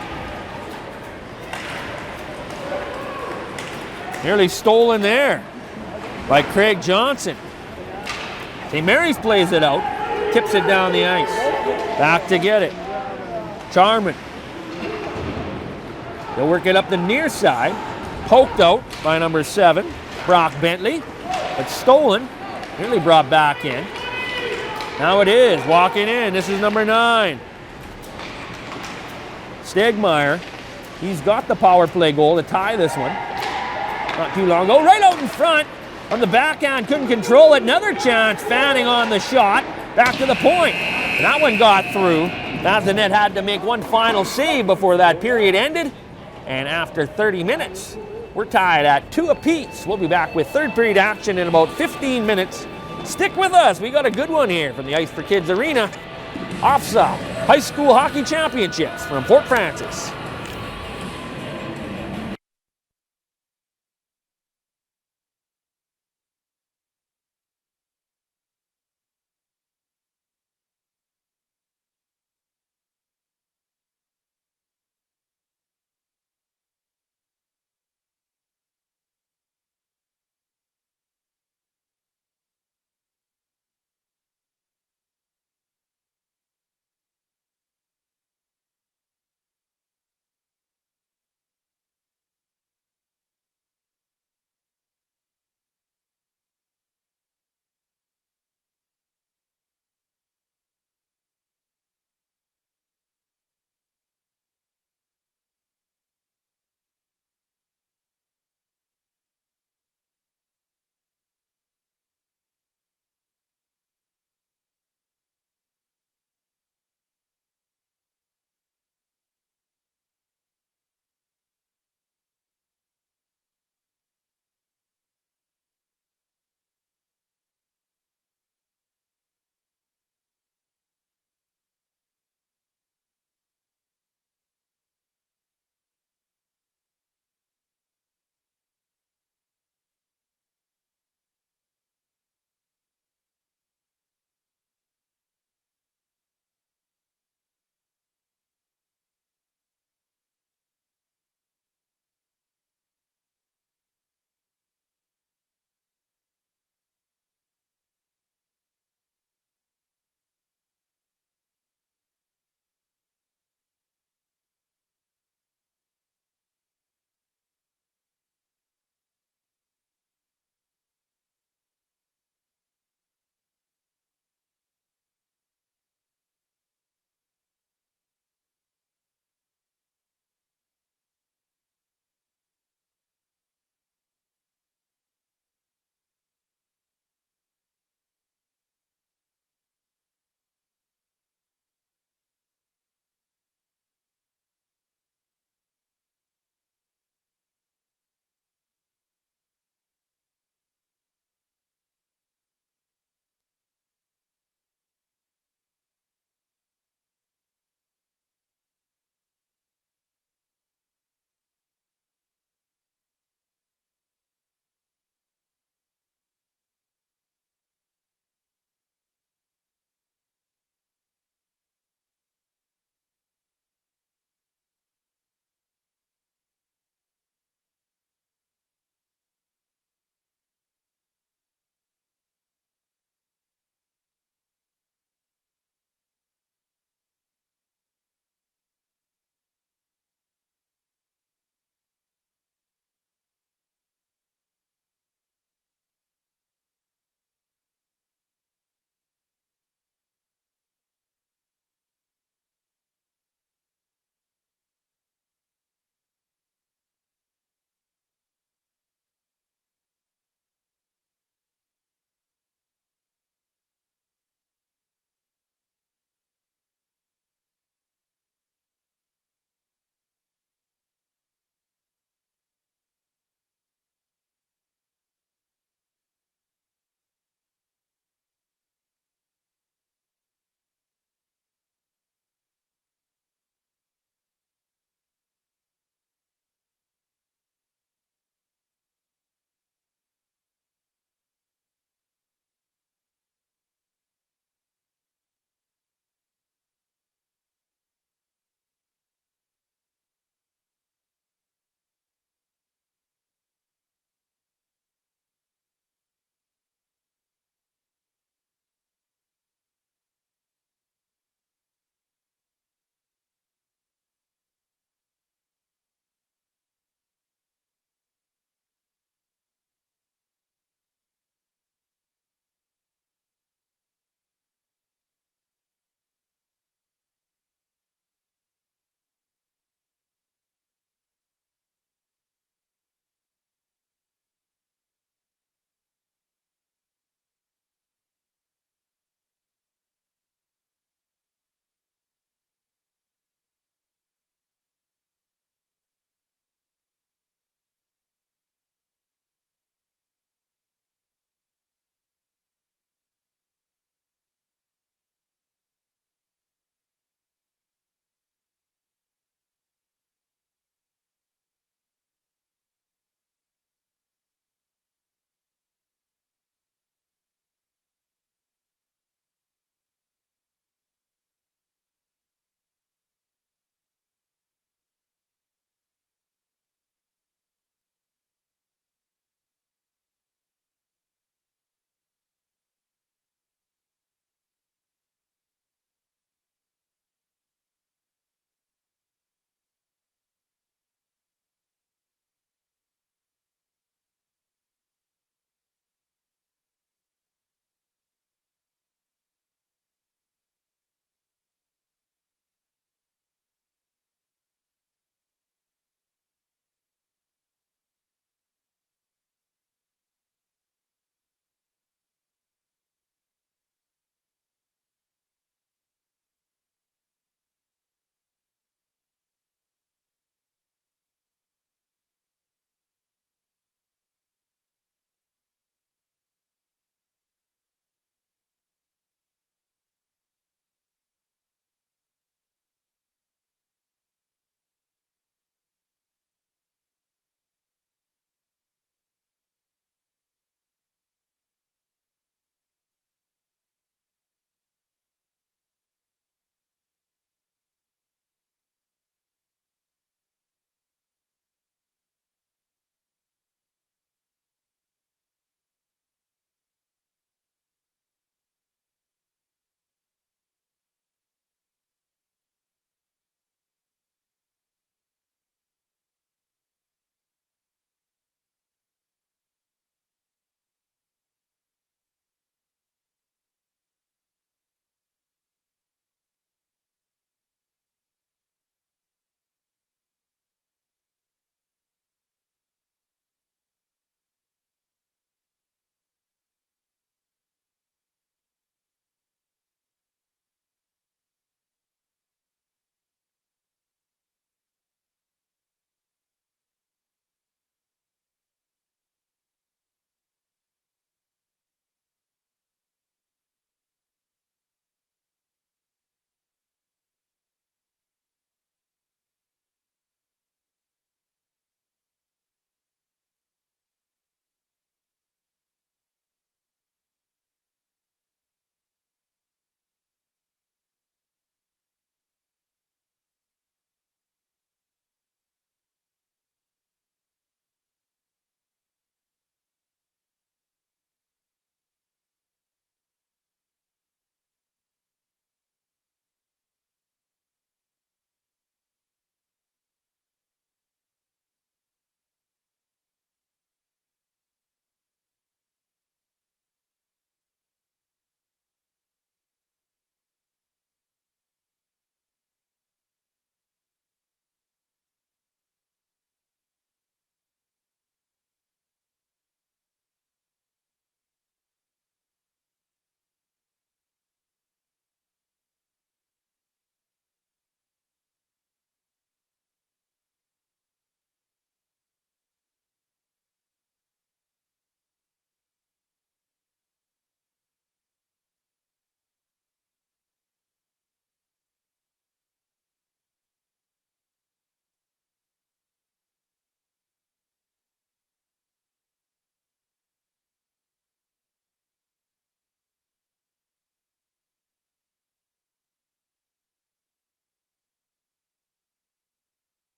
Speaker 1: Nearly stolen there by Craig Johnson. St. Mary's plays it out, tips it down the ice. Back to get it. Charman. They'll work it up the near side. Poked out by number 7, Brock Bentley. But stolen. Nearly brought back in. Now it is. Walking in. This is number 9. Stegmeyer. He's got the power play goal to tie this one. Not too long ago. Right out in front. On the backhand. Couldn't control it. Another chance. Fanning on the shot. Back to the point. And that one got through. Bazinet had to make one final save before that period ended. And after 30 minutes, we're tied at 2 apiece. We'll be back with third period action in about 15 minutes. Stick with us. We got a good one here from the Ice for Kids Arena. Ofsaa High School Hockey Championships from Port Francis.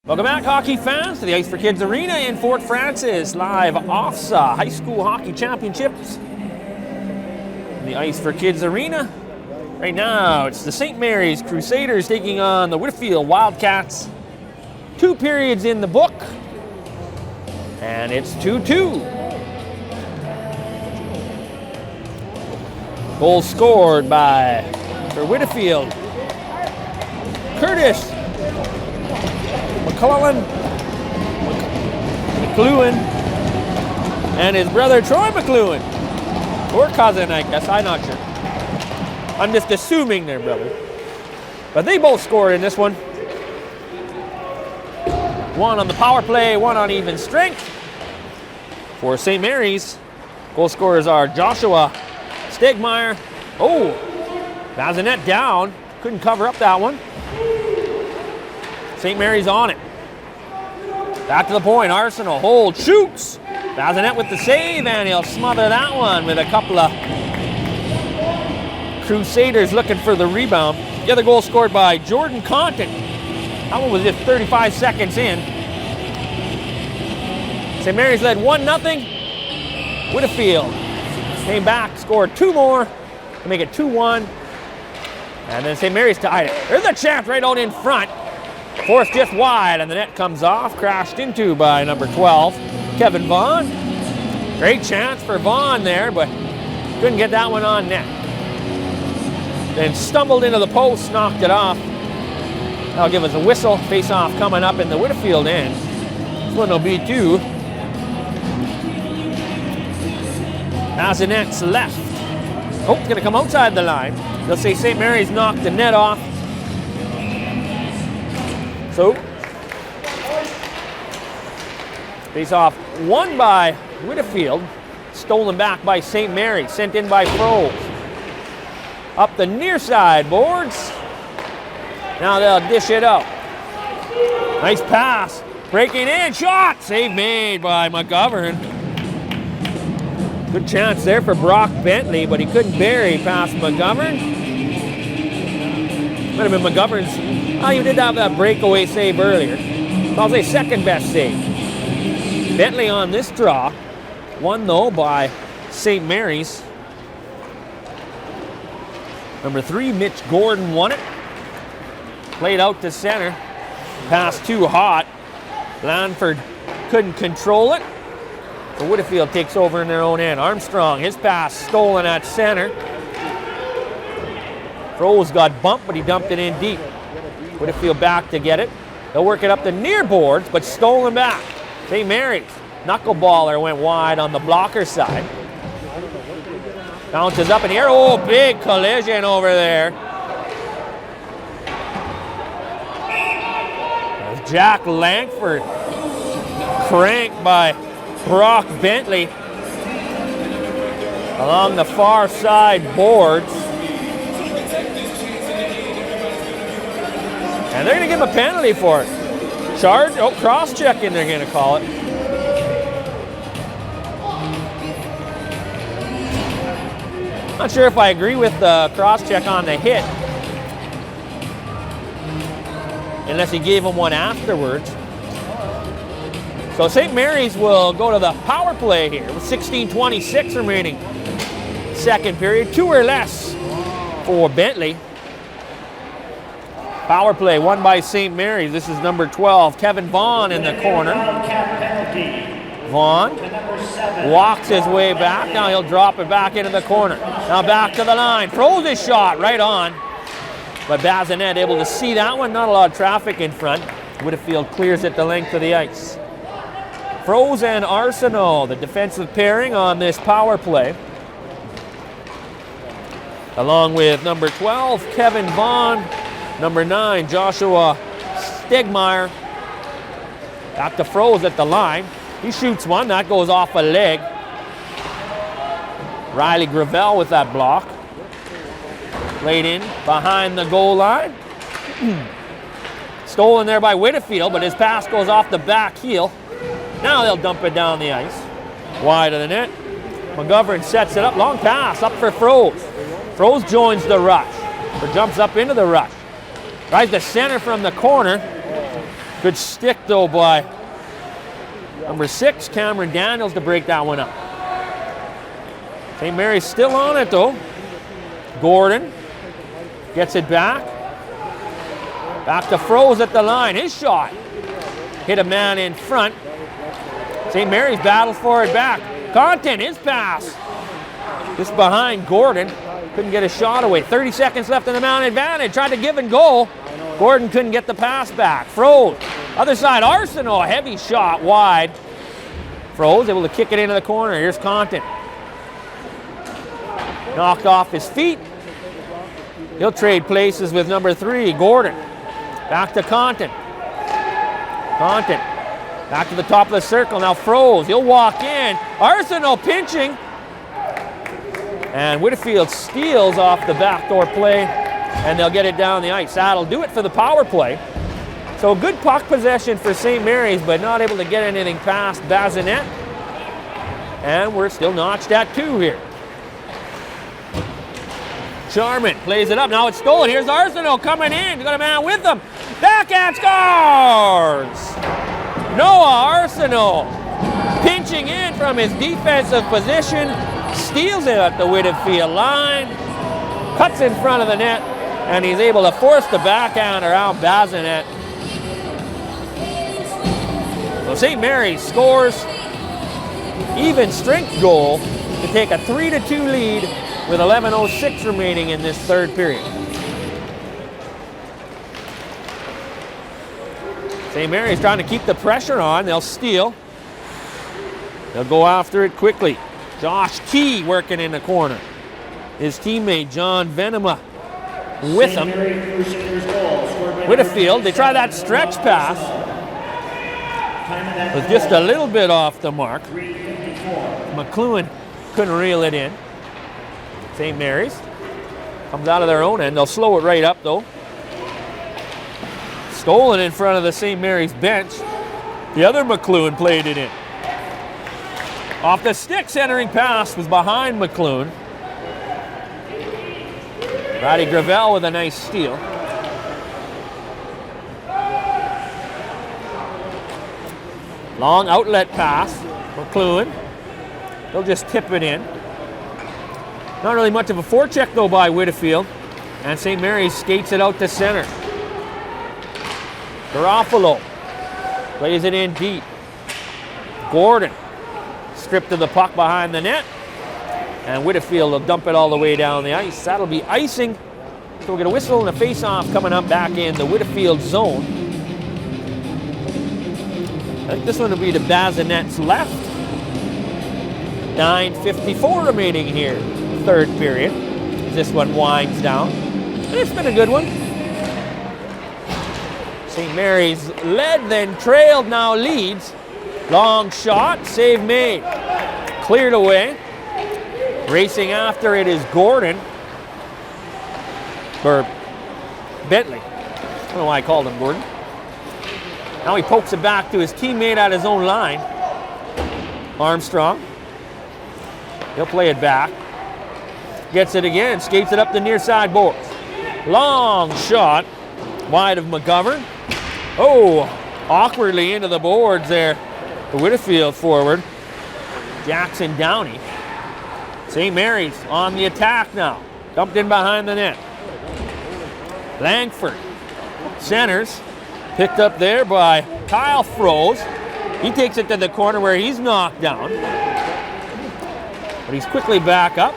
Speaker 1: Welcome back, hockey fans, to the Ice for Kids Arena in Fort Francis. Live Ofsaa High School Hockey Championships. The Ice for Kids Arena. Right now, it's the St. Mary's Crusaders taking on the Whitfield Wildcats. 2 periods in the book. And it's 2-2. Goal scored for Whitfield. Curtis McClellan, McLuhan, and his brother Troy McLuhan. Or cousin, I guess, I'm not sure. I'm just assuming they're brothers. But they both scored in this one. 1 on the power play, 1 on even strength. For St. Mary's, goal scorers are Joshua Stegmeyer. Oh, Bazinet down. Couldn't cover up that one. St. Mary's on it. Back to the point, Arsenal, hold, shoots. Bazinet with the save, and he'll smother that one with a couple of Crusaders looking for the rebound. The other goal scored by Jordan Compton. That one was just 35 seconds in. St. Mary's led 1-0. Whitfield came back, scored 2 more to make it 2-1. And then St. Mary's tied it. There's a chance right out in front. Forced just wide, and the net comes off. Crashed into by number 12, Kevin Vaughn. Great chance for Vaughn there, but couldn't get that one on net. Then stumbled into the post, knocked it off. That'll give us a whistle. Face-off coming up in the Whitfield end. This one will be 2. Bazinet's left. Oh, it's going to come outside the line. They'll say St. Mary's knocked the net off. So, face-off won by Whitfield, stolen back by St. Mary's, sent in by Froze. Up the near side boards. Now they'll dish it out. Nice pass, breaking in, shot, save made by McGovern. Good chance there for Brock Bentley, but he couldn't bury past McGovern. Might have been McGovern's. Oh, you did have that breakaway save earlier. So I'll say second best save. Bentley on this draw. Won though by St. Mary's. Number 3, Mitch Gordon won it. Played out to center. Pass too hot. Lanford couldn't control it. So Whitfield takes over in their own end. Armstrong, his pass stolen at center. Froze got bumped, but he dumped it in deep. Whitfield back to get it. They'll work it up the near boards, but stolen back. St. Mary's knuckleballer went wide on the blocker side. Bounces up in the air. Oh, big collision over there. As Jack Langford cranked by Brock Bentley along the far side boards. And they're going to give him a penalty for it. Charge, cross-checking they're going to call it. Not sure if I agree with the cross-check on the hit. Unless he gave him one afterwards. So St. Mary's will go to the power play here with 16:26 remaining. Second period, 2 or less for Bentley. Power play won by St. Mary's. This is number 12, Kevin Vaughn in the corner. Vaughn walks his way back. Now he'll drop it back into the corner. Now back to the line. Throws his shot right on. But Bazinet able to see that one. Not a lot of traffic in front. Whitfield clears it the length of the ice. Froze and Arsenault, the defensive pairing on this power play. Along with number 12, Kevin Vaughn. Number 9, Joshua Stegmeyer. Back to Froze at the line. He shoots one. That goes off a leg. Riley Gravel with that block. Played in behind the goal line. Stolen there by Whitfield, but his pass goes off the back heel. Now they'll dump it down the ice. Wide of the net. McGovern sets it up. Long pass up for Froze. Froze joins the rush. Or jumps up into the rush. Tries to center from the corner. Good stick, though, by number 6, Cameron Daniels, to break that one up. St. Mary's still on it, though. Gordon gets it back. Back to Froze at the line. His shot hit a man in front. St. Mary's battles for it back. Content, his pass. Just behind Gordon. Couldn't get a shot away. 30 seconds left in the Mount advantage. Tried to give and go. Gordon couldn't get the pass back. Froze. Other side, Arsenault. Heavy shot wide. Froze able to kick it into the corner. Here's Content. Knocked off his feet. He'll trade places with number 3, Gordon. Back to Content. Content. Back to the top of the circle. Now Froze. He'll walk in. Arsenault pinching. And Whitfield steals off the backdoor play. And they'll get it down the ice. That'll do it for the power play. So good puck possession for St. Mary's, but not able to get anything past Bazinet. And we're still notched at 2 here. Charman plays it up. Now it's stolen. Here's Arsenault coming in. Got a man with him. Backhand scores! Noah Arsenault pinching in from his defensive position. Steals it at the Whitfield line. Cuts in front of the net. And he's able to force the backhand around Bazinet. So St. Mary's scores even strength goal to take a 3-2 lead with 11:06 remaining in this third period. St. Mary's trying to keep the pressure on. They'll steal. They'll go after it quickly. Josh Key working in the corner. His teammate John Venema with him. Whitfield, they try that stretch pass. It was just a little bit off the mark. McLuhan couldn't reel it in. St. Mary's comes out of their own end. They'll slow it right up, though. Stolen in front of the St. Mary's bench. The other McLuhan played it in. Off the stick, centering pass was behind McLuhan. Roddy Gravel with a nice steal. Long outlet pass. McLuhan. They'll just tip it in. Not really much of a forecheck, though, by Whitfield. And St. Mary's skates it out to center. Garofalo plays it in deep. Gordon stripped of the puck behind the net. And Whitfield will dump it all the way down the ice. That'll be icing. So we'll get a whistle and a face-off coming up back in the Whitfield zone. I think this one will be to Bazinet's left. 9:54 remaining here, third period. This one winds down. And it's been a good one. St. Mary's led, then trailed, now leads. Long shot, save made. Cleared away. Racing after it is Gordon. Or Bentley. I don't know why I called him Gordon. Now he pokes it back to his teammate at his own line. Armstrong. He'll play it back. Gets it again. Skates it up the near side boards. Long shot. Wide of McGovern. Oh, awkwardly into the boards there. The Whitfield forward. Jackson Downey. St. Mary's on the attack now. Dumped in behind the net. Langford centers. Picked up there by Kyle Froze. He takes it to the corner where he's knocked down. But he's quickly back up.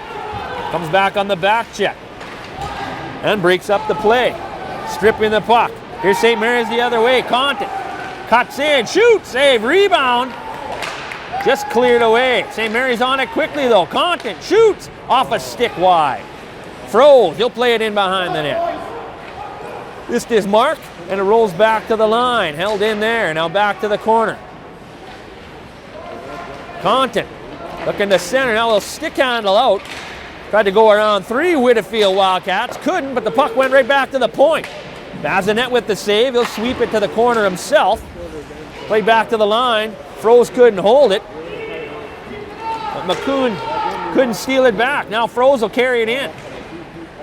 Speaker 1: Comes back on the back check. And breaks up the play. Stripping the puck. Here's St. Mary's the other way. Content. Cuts in. Shoots. Save. Rebound. Just cleared away. St. Mary's on it quickly, though. Content shoots off a stick wide. Froze. He'll play it in behind the net. This is Mark, and it rolls back to the line. Held in there. Now back to the corner. Content looking to center. Now they'll stick handle out. Tried to go around 3 Whitfield Wildcats. Couldn't, but the puck went right back to the point. Bazinet with the save. He'll sweep it to the corner himself. Played back to the line. Froze couldn't hold it. But McCoon couldn't steal it back. Now Froze will carry it in.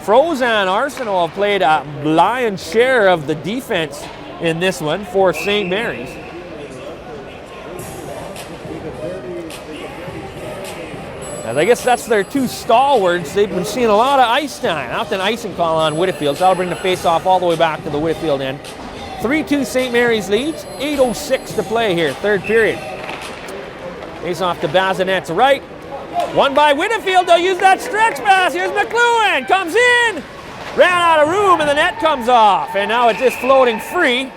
Speaker 1: Froze and Arsenault have played a lion's share of the defense in this one for St. Mary's. And I guess that's their two stalwarts. They've been seeing a lot of ice time. Out an icing call on Whitfield, so that'll bring the face-off all the way back to the Whitfield end. 3-2 St. Mary's leads, 8:06 to play here, third period. Face-off to Bazinet's right. Won by Whitfield, they'll use that stretch pass. Here's McLuhan, comes in. Ran out of room and the net comes off. And now it's just floating free.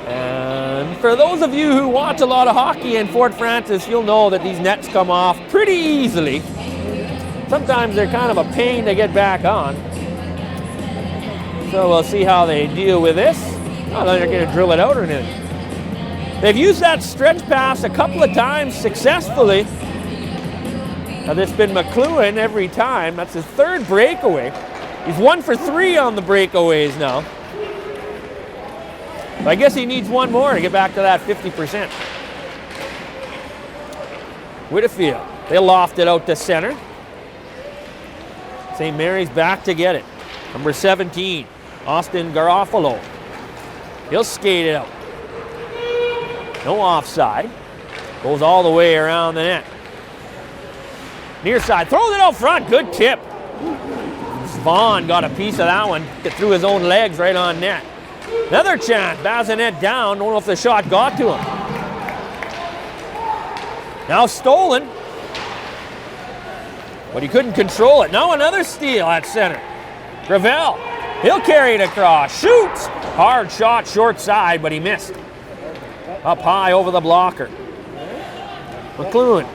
Speaker 1: And for those of you who watch a lot of hockey in Fort Frances, you'll know that these nets come off pretty easily. Sometimes they're kind of a pain to get back on. So we'll see how they deal with this. I don't know if they're going to drill it out or anything. They've used that stretch pass a couple of times successfully. Now it's been McLuhan every time. That's his third breakaway. He's 1 for 3 on the breakaways now. But I guess he needs one more to get back to that 50%. Whitfield, they'll loft it out to center. St. Mary's back to get it. Number 17, Austin Garofalo. He'll skate it out. No offside. Goes all the way around the net. Near side, throws it out front, good tip. Vaughn got a piece of that one. Get through his own legs right on net. Another chance, Bazinet down. Don't know if the shot got to him. Now stolen. But he couldn't control it. Now another steal at center. Gravel, he'll carry it across. Shoots! Hard shot, short side, but he missed. Up high over the blocker. McLuhan.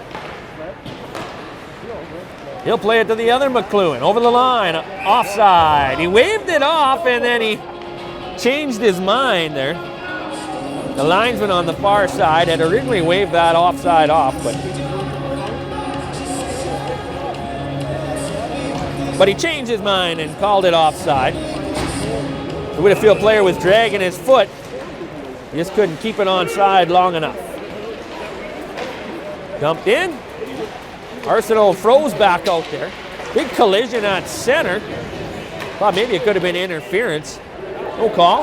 Speaker 1: He'll play it to the other McLuhan. Over the line, offside. He waved it off and then he changed his mind there. The linesman on the far side had originally waved that offside off, but he changed his mind and called it offside. The Whitfield player was dragging his foot. He just couldn't keep it onside long enough. Dumped in. Arsenault froze back out there. Big collision at center. Thought maybe it could have been interference. No call.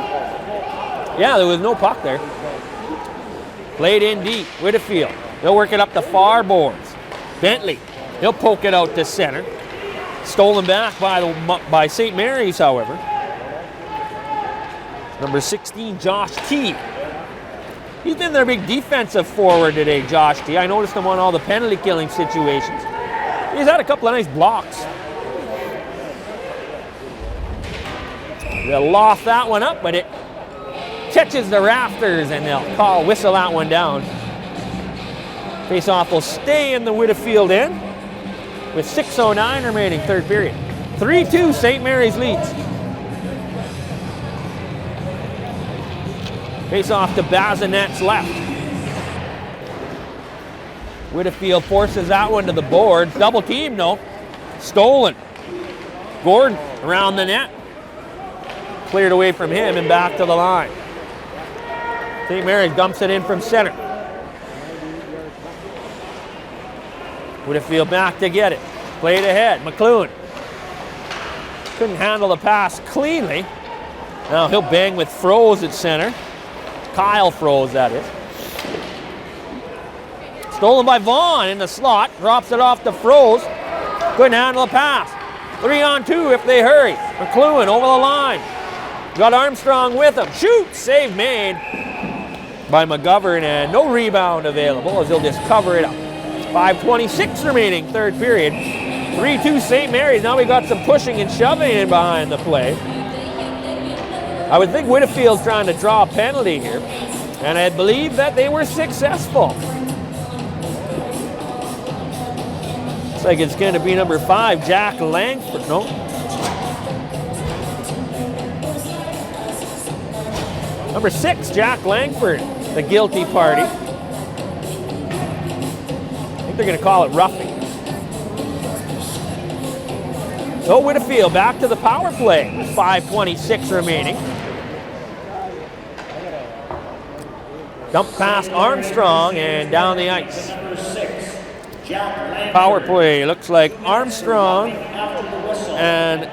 Speaker 1: Yeah, there was no puck there. Played in deep. Whitfield. They'll work it up the far boards. Bentley. He'll poke it out to center. Stolen back by St. Mary's, however. Number 16, Josh T. He's been their big defensive forward today, Josh T. I noticed him on all the penalty killing situations. He's had a couple of nice blocks. They'll loft that one up, but it catches the rafters and they'll whistle that one down. Face-off will stay in the Whitfield end with 6:09 remaining, third period. 3-2, St. Mary's leads. Face-off to Bazinet's left. Whitfield forces that one to the boards. Double team, no. Stolen. Gordon around the net. Cleared away from him and back to the line. St. Mary's dumps it in from center. Whitfield back to get it. Played ahead. McLuhan. Couldn't handle the pass cleanly. Now he'll bang with Froze at center. Kyle Froze, that is. Stolen by Vaughn in the slot. Drops it off to Froze. Couldn't handle the pass. 3-on-2 if they hurry. McLuhan over the line. Got Armstrong with him. Shoot! Save made by McGovern and no rebound available as he'll just cover it up. 5:26 remaining, third period. 3-2 St. Mary's. Now we got some pushing and shoving in behind the play. I would think Whitfield's trying to draw a penalty here, and I believe that they were successful. Looks like it's going to be number 5, Jack Langford. No. Number 6, Jack Langford, the guilty party. I think they're going to call it roughing. So Whitfield back to the power play with 5:26 remaining. Dump past Armstrong and down the ice. Power play looks like Armstrong and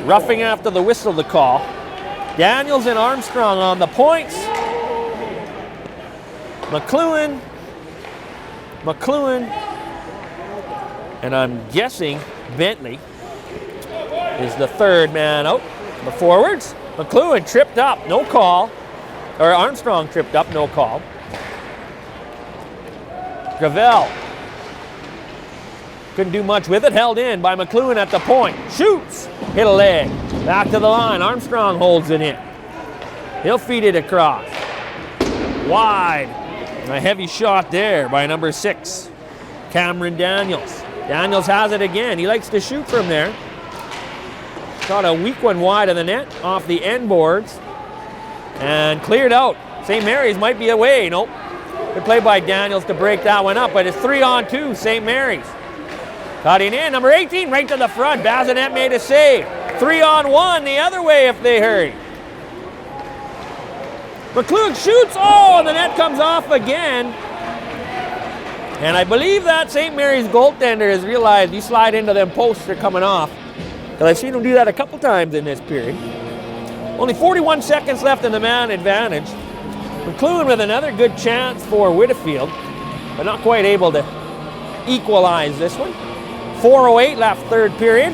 Speaker 1: Roughing after the whistle to call. Daniels and Armstrong on the points. McLuhan, and I'm guessing Bentley is the third man out. The forwards. McLuhan tripped up, no call. Or Armstrong tripped up, no call. Gravel couldn't do much with it, held in by McLuhan at the point. Shoots, hit a leg. Back to the line, Armstrong holds it in. He'll feed it across. Wide. A heavy shot there by number 6, Cameron Daniels. Daniels has it again. He likes to shoot from there. Got a weak one wide of the net, off the end boards. And cleared out. St. Mary's might be away. Nope. Good play by Daniels to break that one up, but it's 3-on-2, St. Mary's. Cutting in, number 18, right to the front. Bazinet made a save. 3-on-1 the other way if they hurry. McLuhan shoots, oh, and the net comes off again. And I believe that St. Mary's goaltender has realized you slide into them posts, they're coming off. Because I've seen him do that a couple times in this period. Only 41 seconds left in the man advantage. McLuhan with another good chance for Whitfield, but not quite able to equalize this one. 4:08 left third period.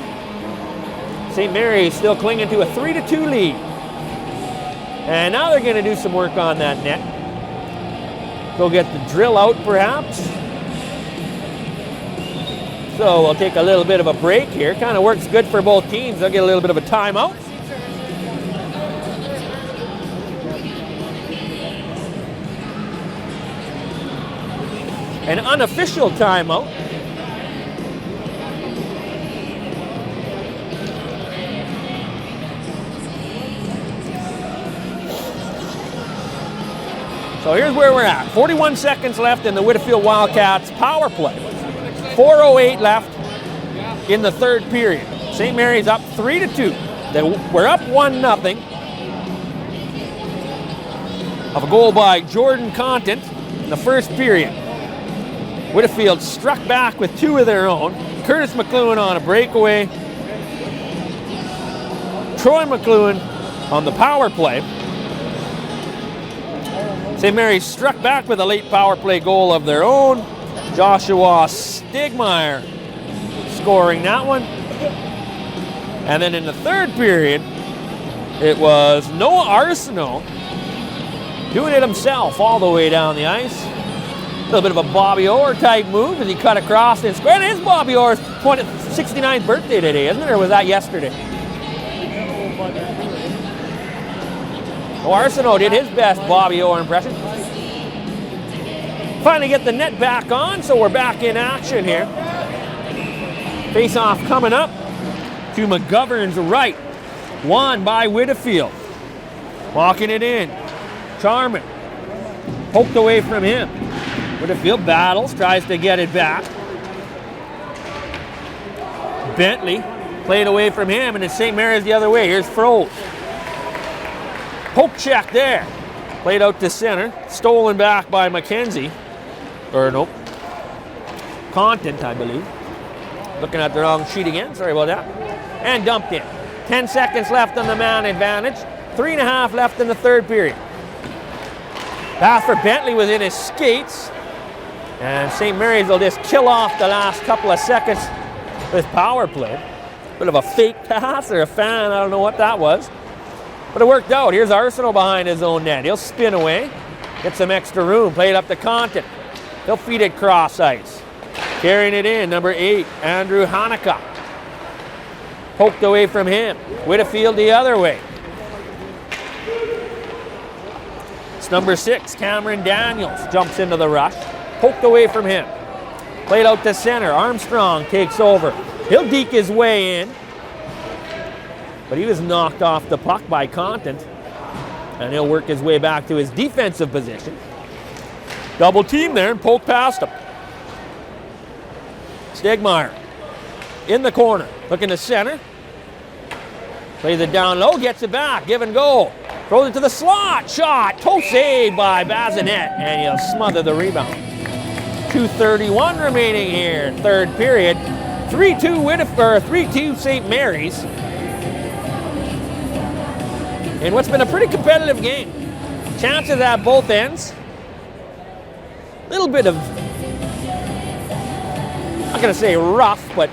Speaker 1: St. Mary's still clinging to a 3-2 lead. And now they're going to do some work on that net. Go get the drill out perhaps. So we'll take a little bit of a break here. Kind of works good for both teams. They'll get a little bit of a timeout. An unofficial timeout. So here's where we're at. 41 seconds left in the Whitfield Wildcats power play. 4:08 left in the third period. St. Mary's up 3-2. We're up 1-0. Of a goal by Jordan Contant in the first period. Whitfield struck back with 2 of their own. Curtis McLuhan on a breakaway. Troy McLuhan on the power play. St. Mary's struck back with a late power play goal of their own. Joshua Stegmeyer scoring that one. And then in the third period, it was Noah Arsenault doing it himself all the way down the ice. A little bit of a Bobby Orr type move as he cut across and scored. And it's Bobby Orr's 69th birthday today, isn't it? Or was that yesterday? Oh, Arsenault did his best Bobby Orr impression. Finally get the net back on, so we're back in action here. Face-off coming up to McGovern's right. Won by Whitfield. Walking it in. Charman. Poked away from him. Whitfield battles, tries to get it back. Bentley played away from him, and it's St. Mary's the other way. Here's Froze. Poke check there. Played out to center. Stolen back by McKenzie. Or nope. Contant, I believe. Looking at the wrong sheet again. Sorry about that. And dumped in. 10 seconds left on the man advantage. 3.5 left in the third period. Pass for Bentley was in his skates. And St. Mary's will just kill off the last couple of seconds with power play. Bit of a fake pass or a fan. I don't know what that was. But it worked out. Here's Arsenault behind his own net. He'll spin away. Get some extra room. Play it up to Contant. He'll feed it cross ice. Carrying it in, number 8, Andrew Hanukkah. Poked away from him. Whitfield the other way. It's number 6, Cameron Daniels. Jumps into the rush. Poked away from him. Played out to center. Armstrong takes over. He'll deke his way in. But he was knocked off the puck by Contant. And he'll work his way back to his defensive position. Double team there and poke past him. Stegmeyer in the corner. Looking to center. Plays it down low, gets it back. Give and go. Throws it to the slot. Shot. Toe save by Bazinet. And he'll smother the rebound. 2:31 remaining here. Third period. 3-2 St. Mary's. in what's been a pretty competitive game. Chances at both ends. A little bit of, I'm not going to say rough, but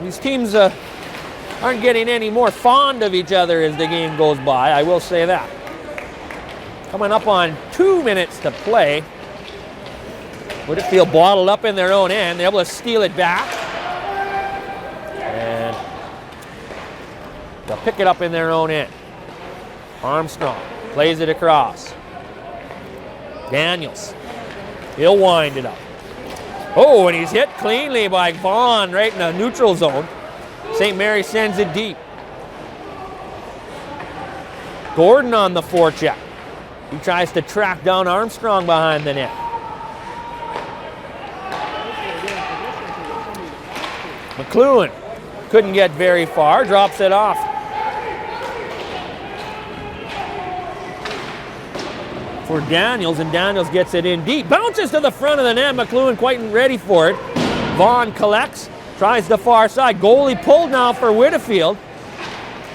Speaker 1: these teams aren't getting any more fond of each other as the game goes by, I will say that. Coming up on 2 minutes to play. Whitefield bottled up in their own end. They're able to steal it back. And they'll pick it up in their own end. Armstrong plays it across. Daniels. He'll wind it up. Oh, and he's hit cleanly by Vaughn right in the neutral zone. St. Mary sends it deep. Gordon on the forecheck. He tries to track down Armstrong behind the net. McLuhan couldn't get very far, drops it off. For Daniels, and Daniels gets it in deep. Bounces to the front of the net. McLuhan quite ready for it. Vaughn collects, tries the far side. Goalie pulled now for Whitefield.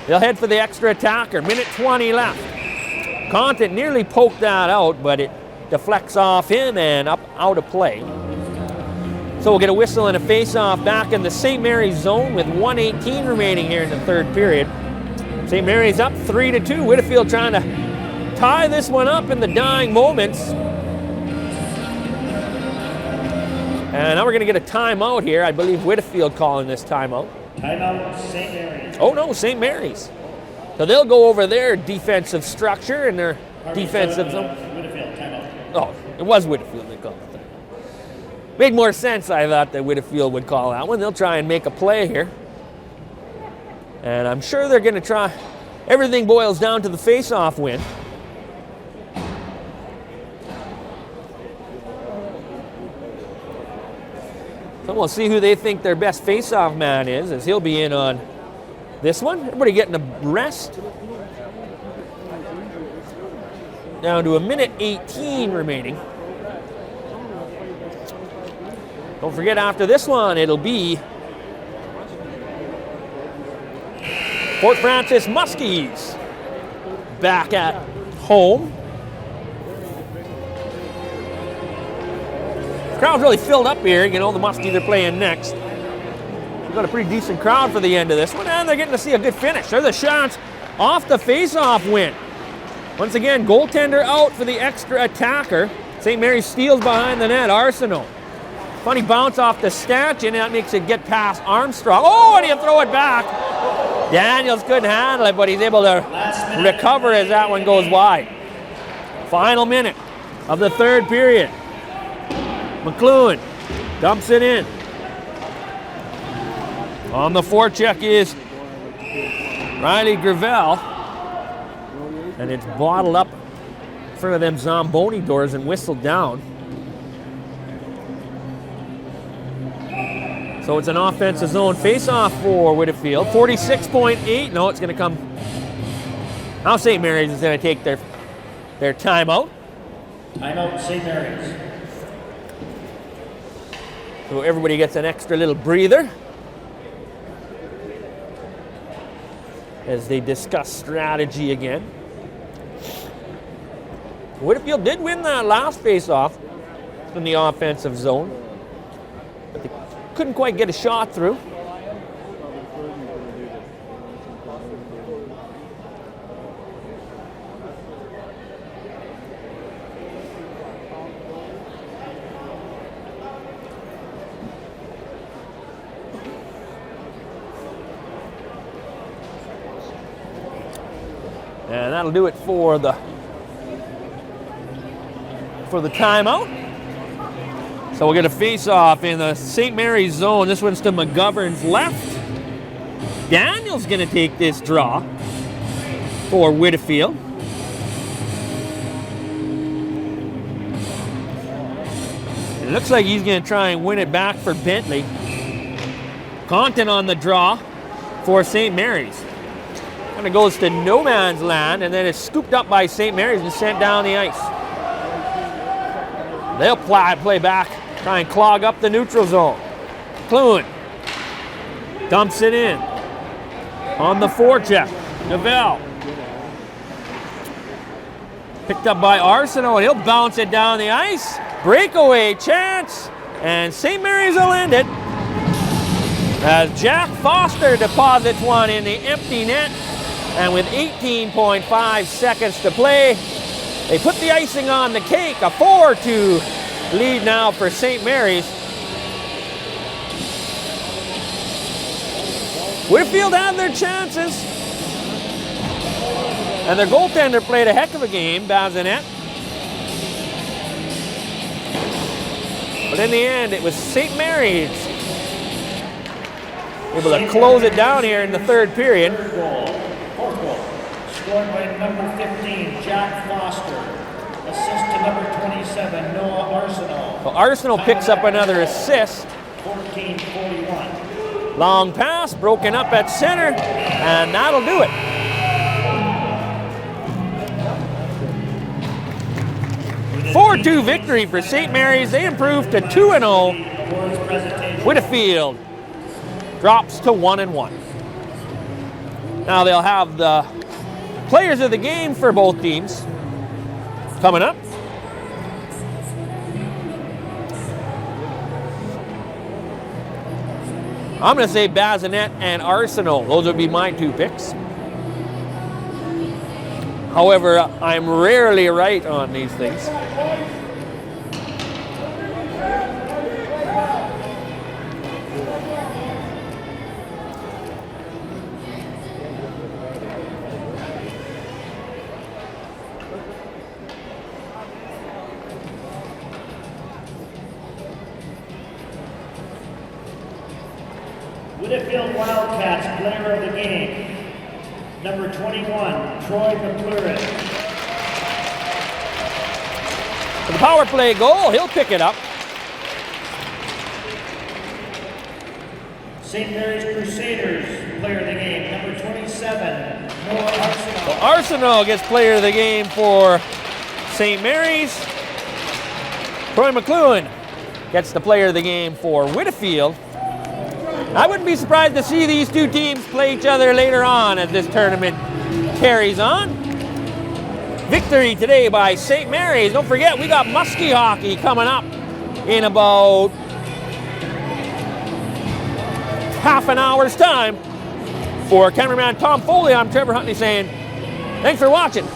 Speaker 1: They'll head for the extra attacker. Minute 20 left. Content nearly poked that out, but it deflects off him and up out of play. So we'll get a whistle and a face-off back in the St. Mary's zone with 1:18 remaining here in the third period. St. Mary's up 3-2. Whitefield trying to tie this one up in the dying moments. And now we're going to get a timeout here. I believe Whitefield calling this timeout.
Speaker 2: Timeout, St. Mary's.
Speaker 1: Oh no, St. Mary's. So they'll go over their defensive structure and their defensive zone.
Speaker 2: Whitefield, timeout.
Speaker 1: Oh, it was Whitefield they called it. Made more sense, I thought, that Whitefield would call that one. They'll try and make a play here. And I'm sure they're going to try. Everything boils down to the face-off win. So we'll see who they think their best face-off man is, as he'll be in on this one. Everybody getting a rest. Down to a minute 18 remaining. Don't forget, after this one, it'll be Fort Francis Muskies back at home. The crowd's really filled up here. You know, the Muskies are playing next. We've got a pretty decent crowd for the end of this one, and they're getting to see a good finish. There's the shots off the face-off win. Once again, goaltender out for the extra attacker. St. Mary's steals behind the net. Arsenault. Funny bounce off the stanchion, and that makes it get past Armstrong. Oh, and he'll throw it back. Daniels couldn't handle it, but he's able to recover as that one goes wide. Final minute of the third period. McLuhan dumps it in. On the forecheck is Riley Gravel. And it's bottled up in front of them Zamboni doors and whistled down. So it's an offensive zone face-off for Whitefield. 46.8. No, it's going to come. Now St. Mary's is going to take their timeout.
Speaker 2: Timeout, St. Mary's.
Speaker 1: So everybody gets an extra little breather as they discuss strategy again. Whitefield did win that last face-off in the offensive zone, but they couldn't quite get a shot through. And that'll do it for the timeout. So we'll get a face-off in the St. Mary's zone. This one's to McGovern's left. Daniel's going to take this draw for Whitefield. It looks like he's going to try and win it back for Bentley. Content on the draw for St. Mary's. Kind of goes to no man's land, and then it's scooped up by St. Mary's and sent down the ice. They'll play back, try and clog up the neutral zone. McLuhan Dumps it in. On the forecheck. Neville. Picked up by Arsenault. He'll bounce it down the ice. Breakaway chance. And St. Mary's will end it. As Jack Foster deposits one in the empty net. And with 18.5 seconds to play, they put the icing on the cake. A 4-2 lead now for St. Mary's. Whitfield had their chances. And their goaltender played a heck of a game, Bazinet. But in the end, it was St. Mary's able to close it down here in the third period.
Speaker 2: Fourth goal, scored by number 15, Jack Foster. Assist to number 27, Noah Arsenault.
Speaker 1: Well, Arsenal picks up another assist.
Speaker 2: 14:41.
Speaker 1: Long pass, broken up at center, and that'll do it. A 4-2 victory for St. Mary's. They improve to 2-0.
Speaker 2: Awards presentation.
Speaker 1: Whitfield drops to 1-1. Now they'll have the players of the game for both teams coming up. I'm going to say Bazinet and Arsenault. Those would be my two picks. However, I'm rarely right on these things.
Speaker 2: Whitfield Wildcats player of the game, number 21, Troy McClure.
Speaker 1: For the power play goal, he'll pick it up.
Speaker 2: St. Mary's Crusaders player of the game, number 27, Noah Arsenault.
Speaker 1: So Arsenault gets player of the game for St. Mary's. Troy McClure gets the player of the game for Whitfield. I wouldn't be surprised to see these two teams play each other later on as this tournament carries on. Victory today by St. Mary's. Don't forget, we got Muskie hockey coming up in about half an hour's time. For cameraman Tom Foley, I'm Trevor Huntley saying, thanks for watching.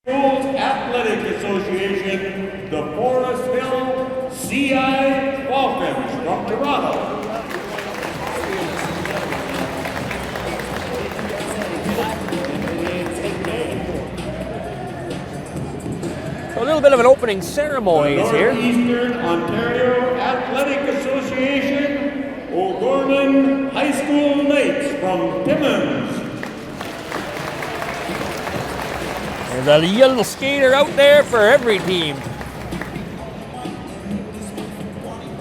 Speaker 3: Schools Athletic Association, the Forest Hill CI Falcons from Toronto.
Speaker 1: So a little bit of an opening ceremony here.
Speaker 3: Northeastern Ontario Athletic Association, O'Gorman High School Knights from Timmins.
Speaker 1: There's a yellow skater out there for every team.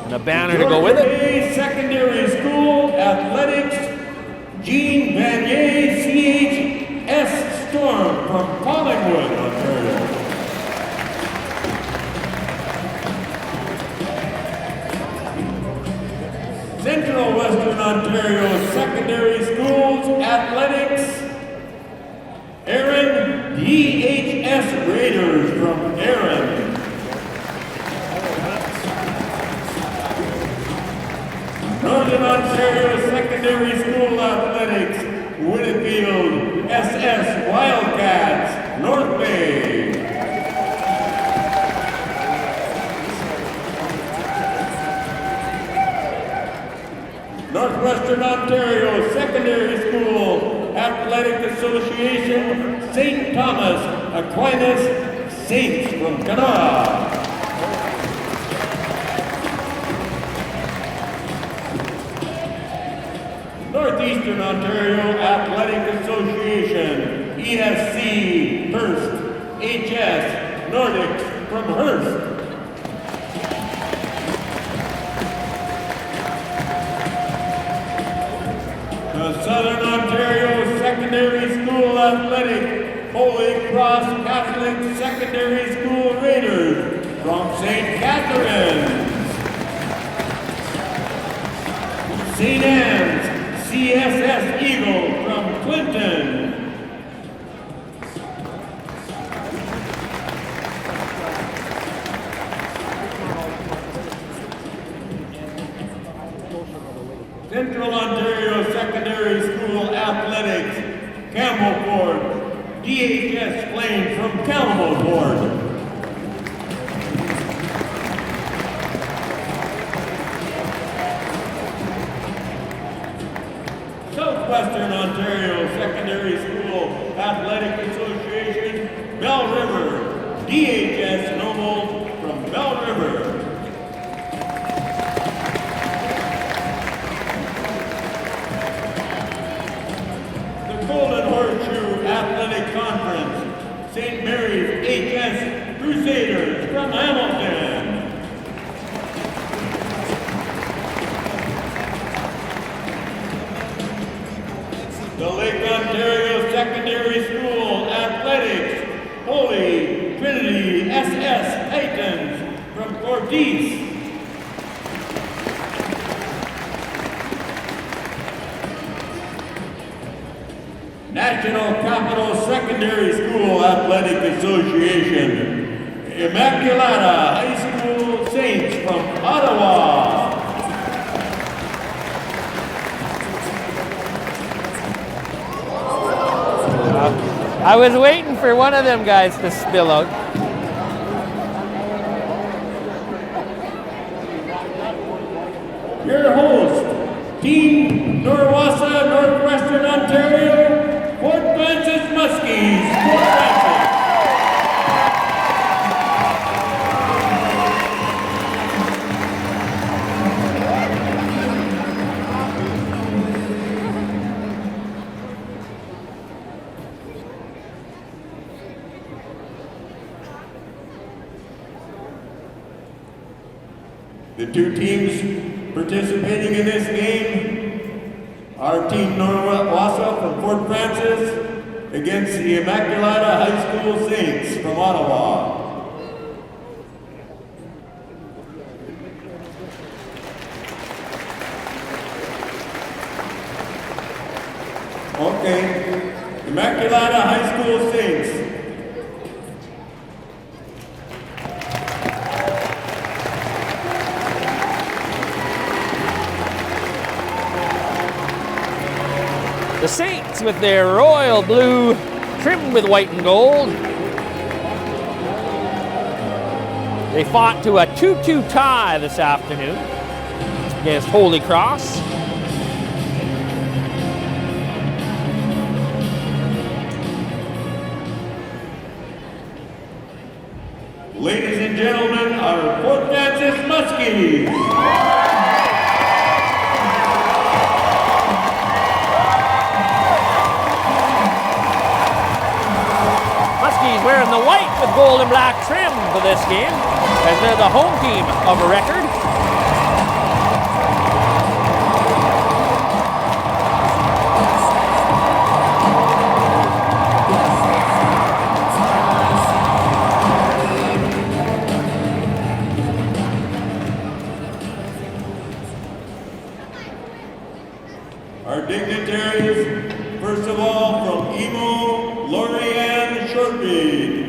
Speaker 1: And a banner to go with it.
Speaker 3: Secondary School Athletics, Jean Vanier CHS Storm from Collingwood, Ontario. Central Western Ontario Secondary Schools Athletics, Aaron DHS Raiders from Aaron. Northern Ontario Secondary School Athletics, Winnefield SS Wildcats, North Bay. Northwestern Ontario Secondary School Athletic Association, St. Thomas Aquinas Saints from Canada. Northeastern Ontario Athletic Association, ESC Hearst, HS Nordics from Hearst. The Southern Ontario Secondary School Athletic, Holy Cross Catholic Secondary School Raiders from St. Catharines. St. Anne's CSS Eagle from Clinton. Central Ontario Secondary School Athletics, Campbellport, DHS Flames from Campbellport. Southwestern Ontario Secondary School Athletic Association, Bell River, DHS Noble from Bell River. Golden Horseshoe Athletic Conference, St. Mary's HS Crusaders from Hamilton. The Lake Ontario Secondary School Athletics, Holy Trinity SS Titans from Fortis. National Capital Secondary School Athletic Association, Immacula High School Saints from Ottawa.
Speaker 1: I was waiting for one of them guys to spill out.
Speaker 3: Your host, Team Norwassa, Northwestern Ontario, Fort Francis Muskies, Fort Francis. The two teams participating in this game are Team Norwassa from Fort Francis against the Immacula High School Saints from Ottawa. Okay, Immacula High School Saints.
Speaker 1: The Saints with their royal blue trimmed with white and gold. They fought to a 2-2 tie this afternoon against Holy Cross.
Speaker 3: Ladies and gentlemen, our Fort Frances Muskies.
Speaker 1: Muskies wearing the white with gold and black trim for this game, as they're the home team of a record.
Speaker 3: Our dignitaries, first of all, from Emo, Lorianne Shortreed.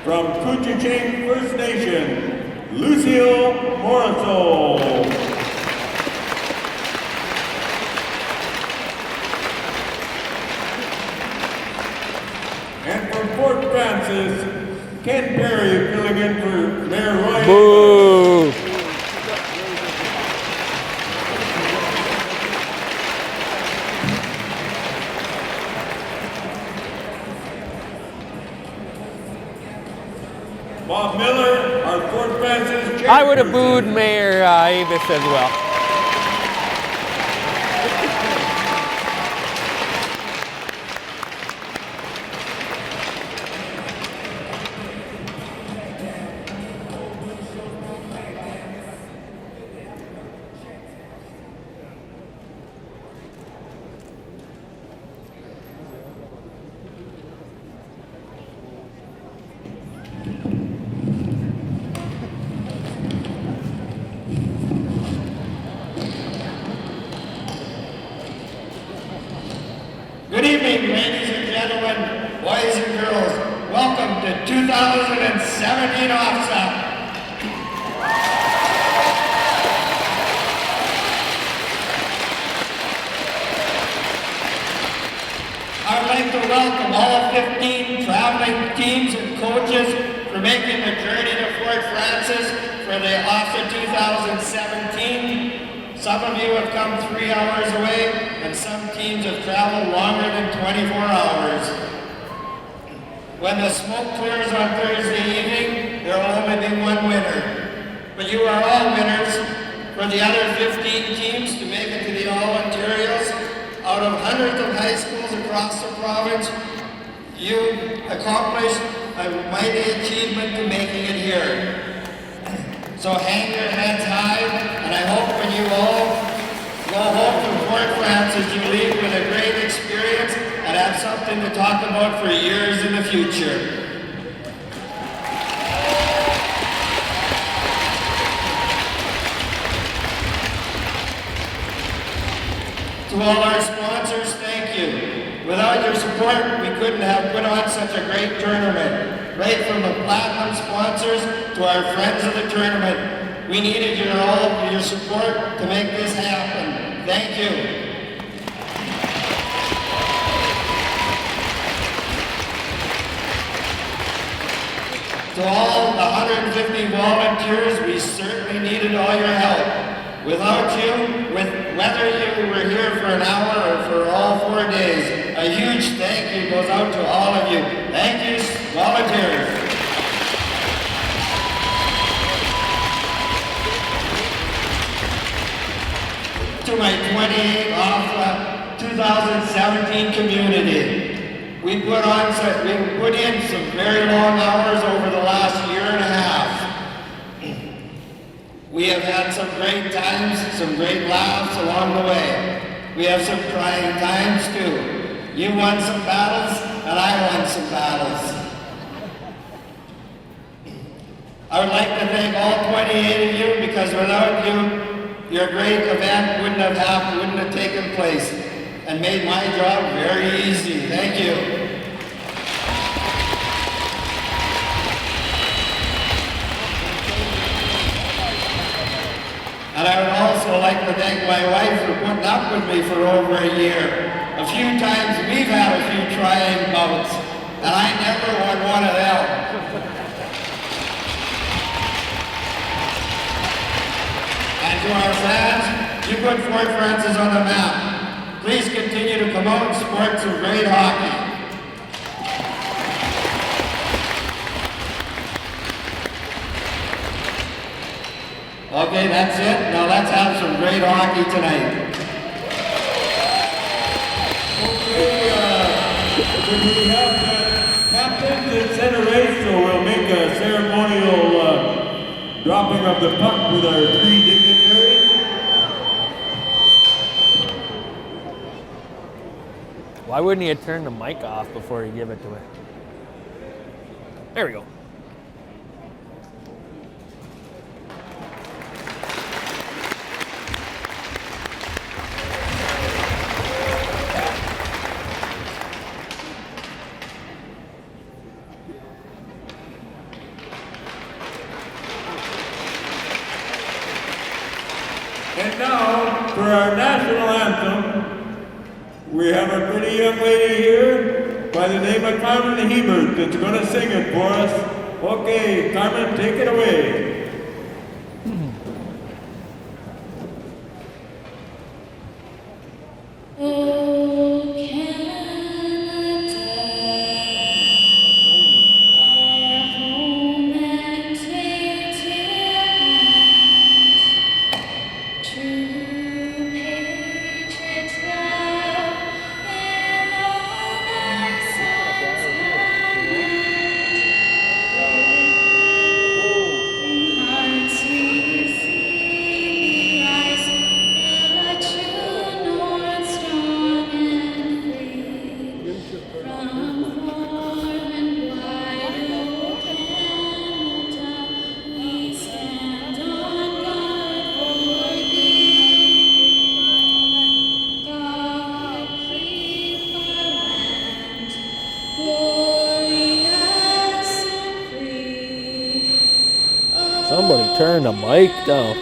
Speaker 3: From Couchiching First Nation, Lucille Morisol. And from Fort Frances, Ken Perry filling in for Mayor Roy.
Speaker 1: Boo!
Speaker 3: Bob Miller, our Fort Frances chairperson.
Speaker 1: I would have booed Mayor Avis as well.
Speaker 2: Good evening, ladies and gentlemen, boys and girls. Welcome to 2017 Ofsaa. I'd like to welcome all 15 traveling teams and coaches for making the journey to Fort Frances for the Ofsaa 2017. Some of you have come 3 hours away, and some teams have traveled longer than 24 hours. When the smoke clears on Thursday evening, there will only be one winner. But you are all winners. For the other 15 teams to make it to the All-Ontarios, out of hundreds of high schools across the province, you accomplished a mighty achievement to making it here. So hang your heads high, and I hope when you all go home from Fort Frances, you leave with a great experience and have something to talk about for years in the future. To all our sponsors, thank you. Without your support, we couldn't have put on such a great tournament. Right from the platinum sponsors to our friends of the tournament. We needed all of your support to make this happen. Thank you. To all the 150 volunteers, we certainly needed all your help. Without you, whether you were here for an hour or for all 4 days, a huge thank you goes out to all of you. Thank you, volunteers. To my 28th Ofsaa 2017 community, we put in some very long hours over the last year and a half. We have had some great times, some great laughs along the way. We have some trying times too. You won some battles, and I won some battles. I would like to thank all 28 of you, because without you, your great event wouldn't have happened, wouldn't have taken place, and made my job very easy. Thank you. And I would also like to to thank my wife for putting up with me for over a year. A few times we've had a few trying bouts, and I never won one of them. And to our fans, you put Fort Frances on the map. Please continue to come out and support some great hockey. Okay, that's it. Now let's have some great hockey tonight.
Speaker 3: Could we have the captains in center race, so we'll make a ceremonial dropping of the puck with our 3 dignitaries?
Speaker 1: Why wouldn't you turn the mic off before you give it to her? There we go.
Speaker 3: And now, for our national anthem, we have a pretty young lady here by the name of Carmen Hebert that's going to sing it for us. Okay, Carmen, take it away.
Speaker 1: Somebody turn the mic down.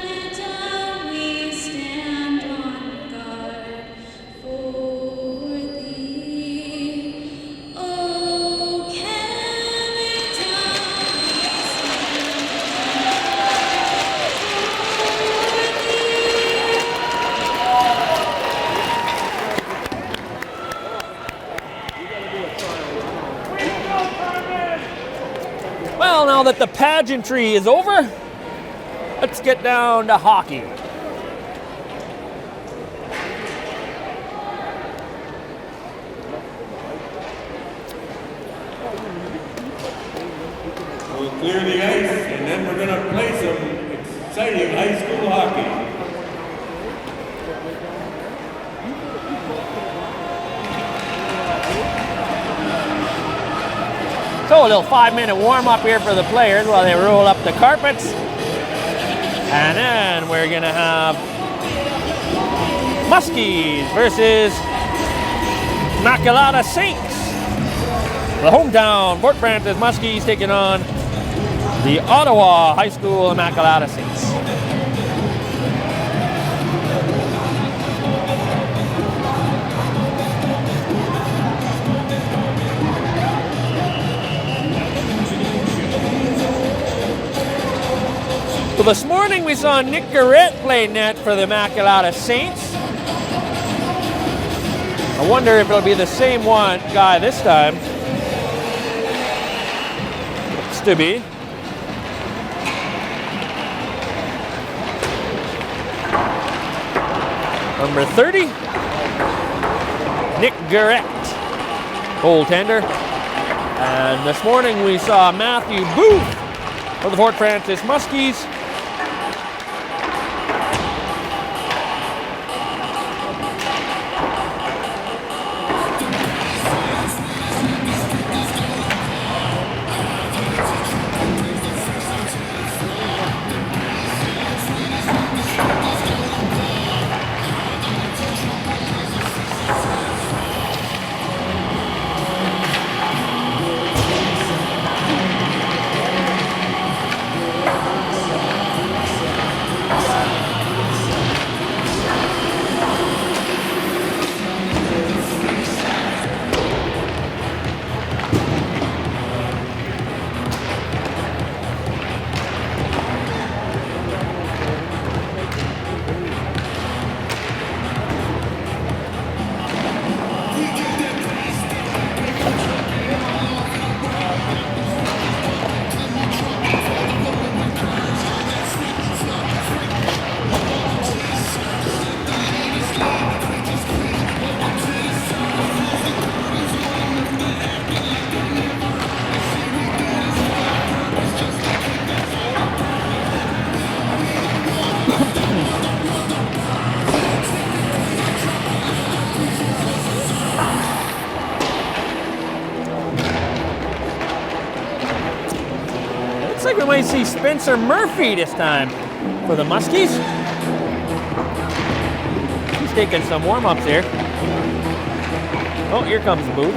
Speaker 1: Well, now that the pageantry is over, let's get down to hockey.
Speaker 3: We'll clear the ice, and then we're going to play some exciting high school hockey.
Speaker 1: So a little 5-minute warm-up here for the players while they roll up the carpets. And then we're gonna have Muskies versus Immacula Saints. The hometown Fort Frances Muskies taking on the Ottawa High School Immacula Saints. So this morning we saw Nick Garrett play net for the Immacula Saints. I wonder if it'll be the same one guy this time. Looks to be. Number 30, Nick Garrett, goaltender. And this morning we saw Matthew Booth for the Fort Frances Muskies. Looks like we might see Spencer Murphy this time for the Muskies. He's taking some warm-ups here. Oh, here comes the boot.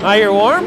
Speaker 1: Now you're warm?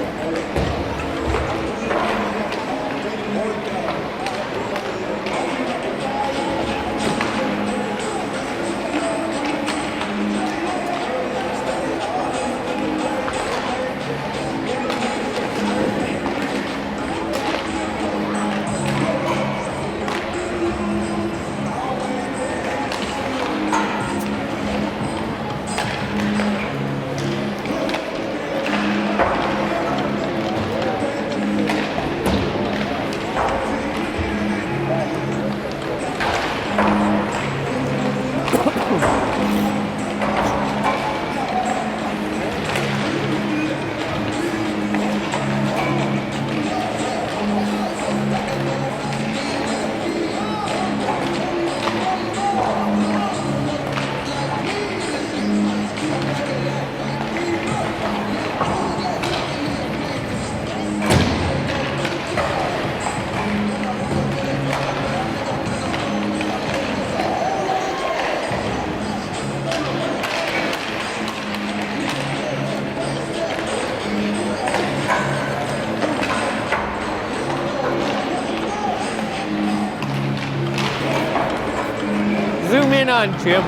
Speaker 1: Zoom in on Jim.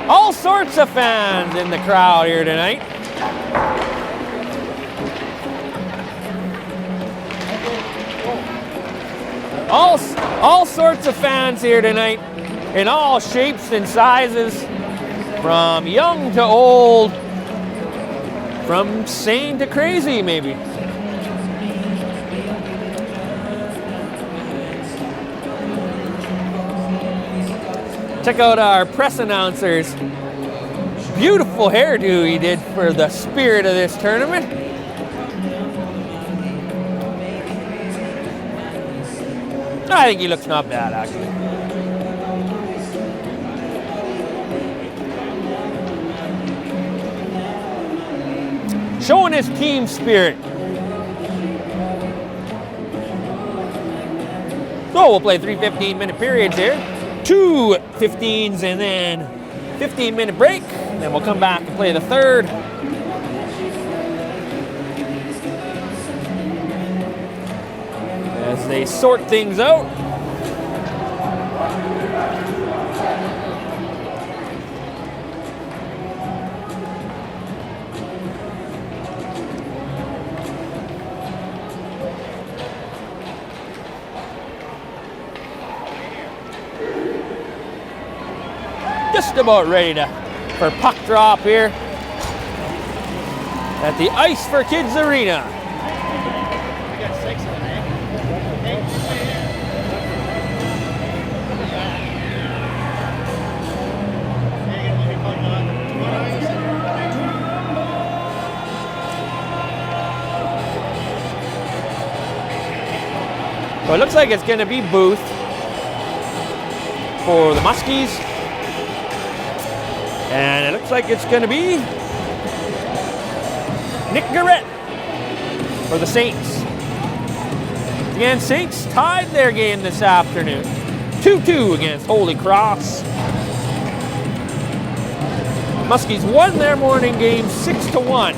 Speaker 1: All sorts of fans in the crowd here tonight. All sorts of fans here tonight in all shapes and sizes, from young to old, from sane to crazy maybe. Check out our press announcer's beautiful hairdo he did for the spirit of this tournament. I think he looks not bad, actually. Showing his team spirit. So we'll play 3 15-minute periods here. 2 15s and then 15-minute break. And then we'll come back and play the third. As they sort things out. just about ready for puck drop here at the Ice for Kids Arena. So it looks like it's going to be Booth for the Muskies. And it looks like it's going to be Nick Garrett for the Saints. Again, Saints tied their game this afternoon. 2-2 against Holy Cross. Muskies won their morning game 6-1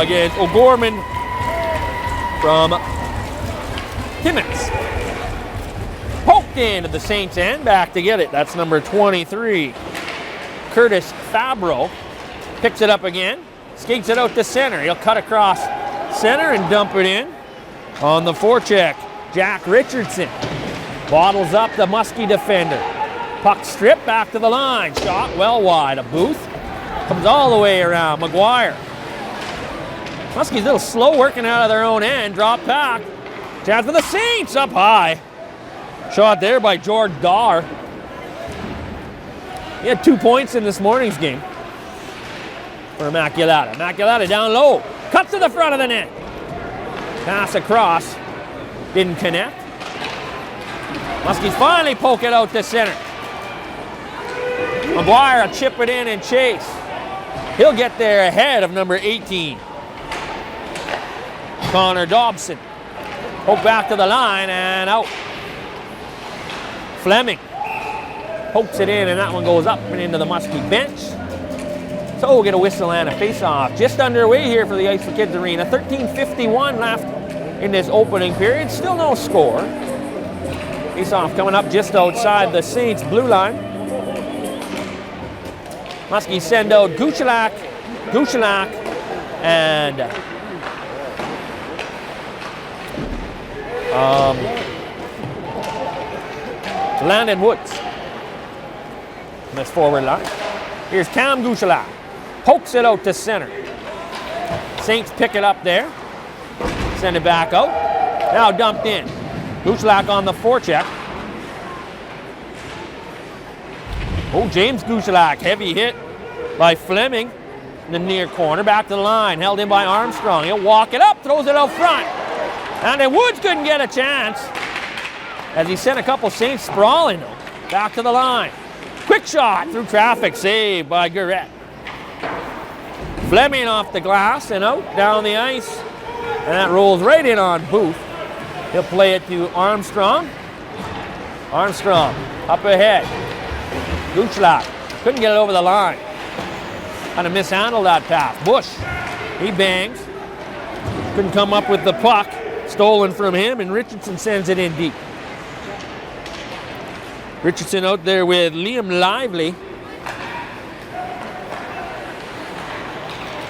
Speaker 1: against O'Gorman from Timmins. Poked in at the Saints end, back to get it. That's number 23. Curtis Fabro picks it up again, skates it out to center. He'll cut across center and dump it in on the forecheck. Jack Richardson bottles up the Muskie defender. Puck strip back to the line. Shot well wide. A Booth comes all the way around. McGuire. Muskies a little slow working out of their own end. Drop back. Chance for the Saints up high. Shot there by George Dahr. He had 2 points in this morning's game for Immacula. Immacula down low. Cuts to the front of the net. Pass across. Didn't connect. Muskies finally poke it out to center. McGuire will chip it in and chase. He'll get there ahead of number 18. Connor Dobson. Poke back to the line and out. Fleming pokes it in and that one goes up and into the Muskie bench. So we'll get a whistle and a face-off. Just underway here for the Ice for Kids Arena. 13:51 left in this opening period. Still no score. Face-off coming up just outside the Saints blue line. Muskies send out Guchelak, and Landon Woods in this forward line. Here's Cam Guchelak. Pokes it out to center. Saints pick it up there. Send it back out. Now dumped in. Guchelak on the forecheck. Oh, James Guchelak. Heavy hit by Fleming in the near corner. Back to the line. Held in by Armstrong. He'll walk it up. Throws it out front. And then Woods couldn't get a chance as he sent a couple Saints sprawling. Back to the line. Quick shot through traffic. Saved by Garrett. Fleming off the glass and out down the ice. And that rolls right in on Booth. He'll play it to Armstrong. Armstrong up ahead. Guchelak couldn't get it over the line. Kind of mishandled that pass. Bush, he bangs. Couldn't come up with the puck. Stolen from him, and Richardson sends it in deep. Richardson out there with Liam Lively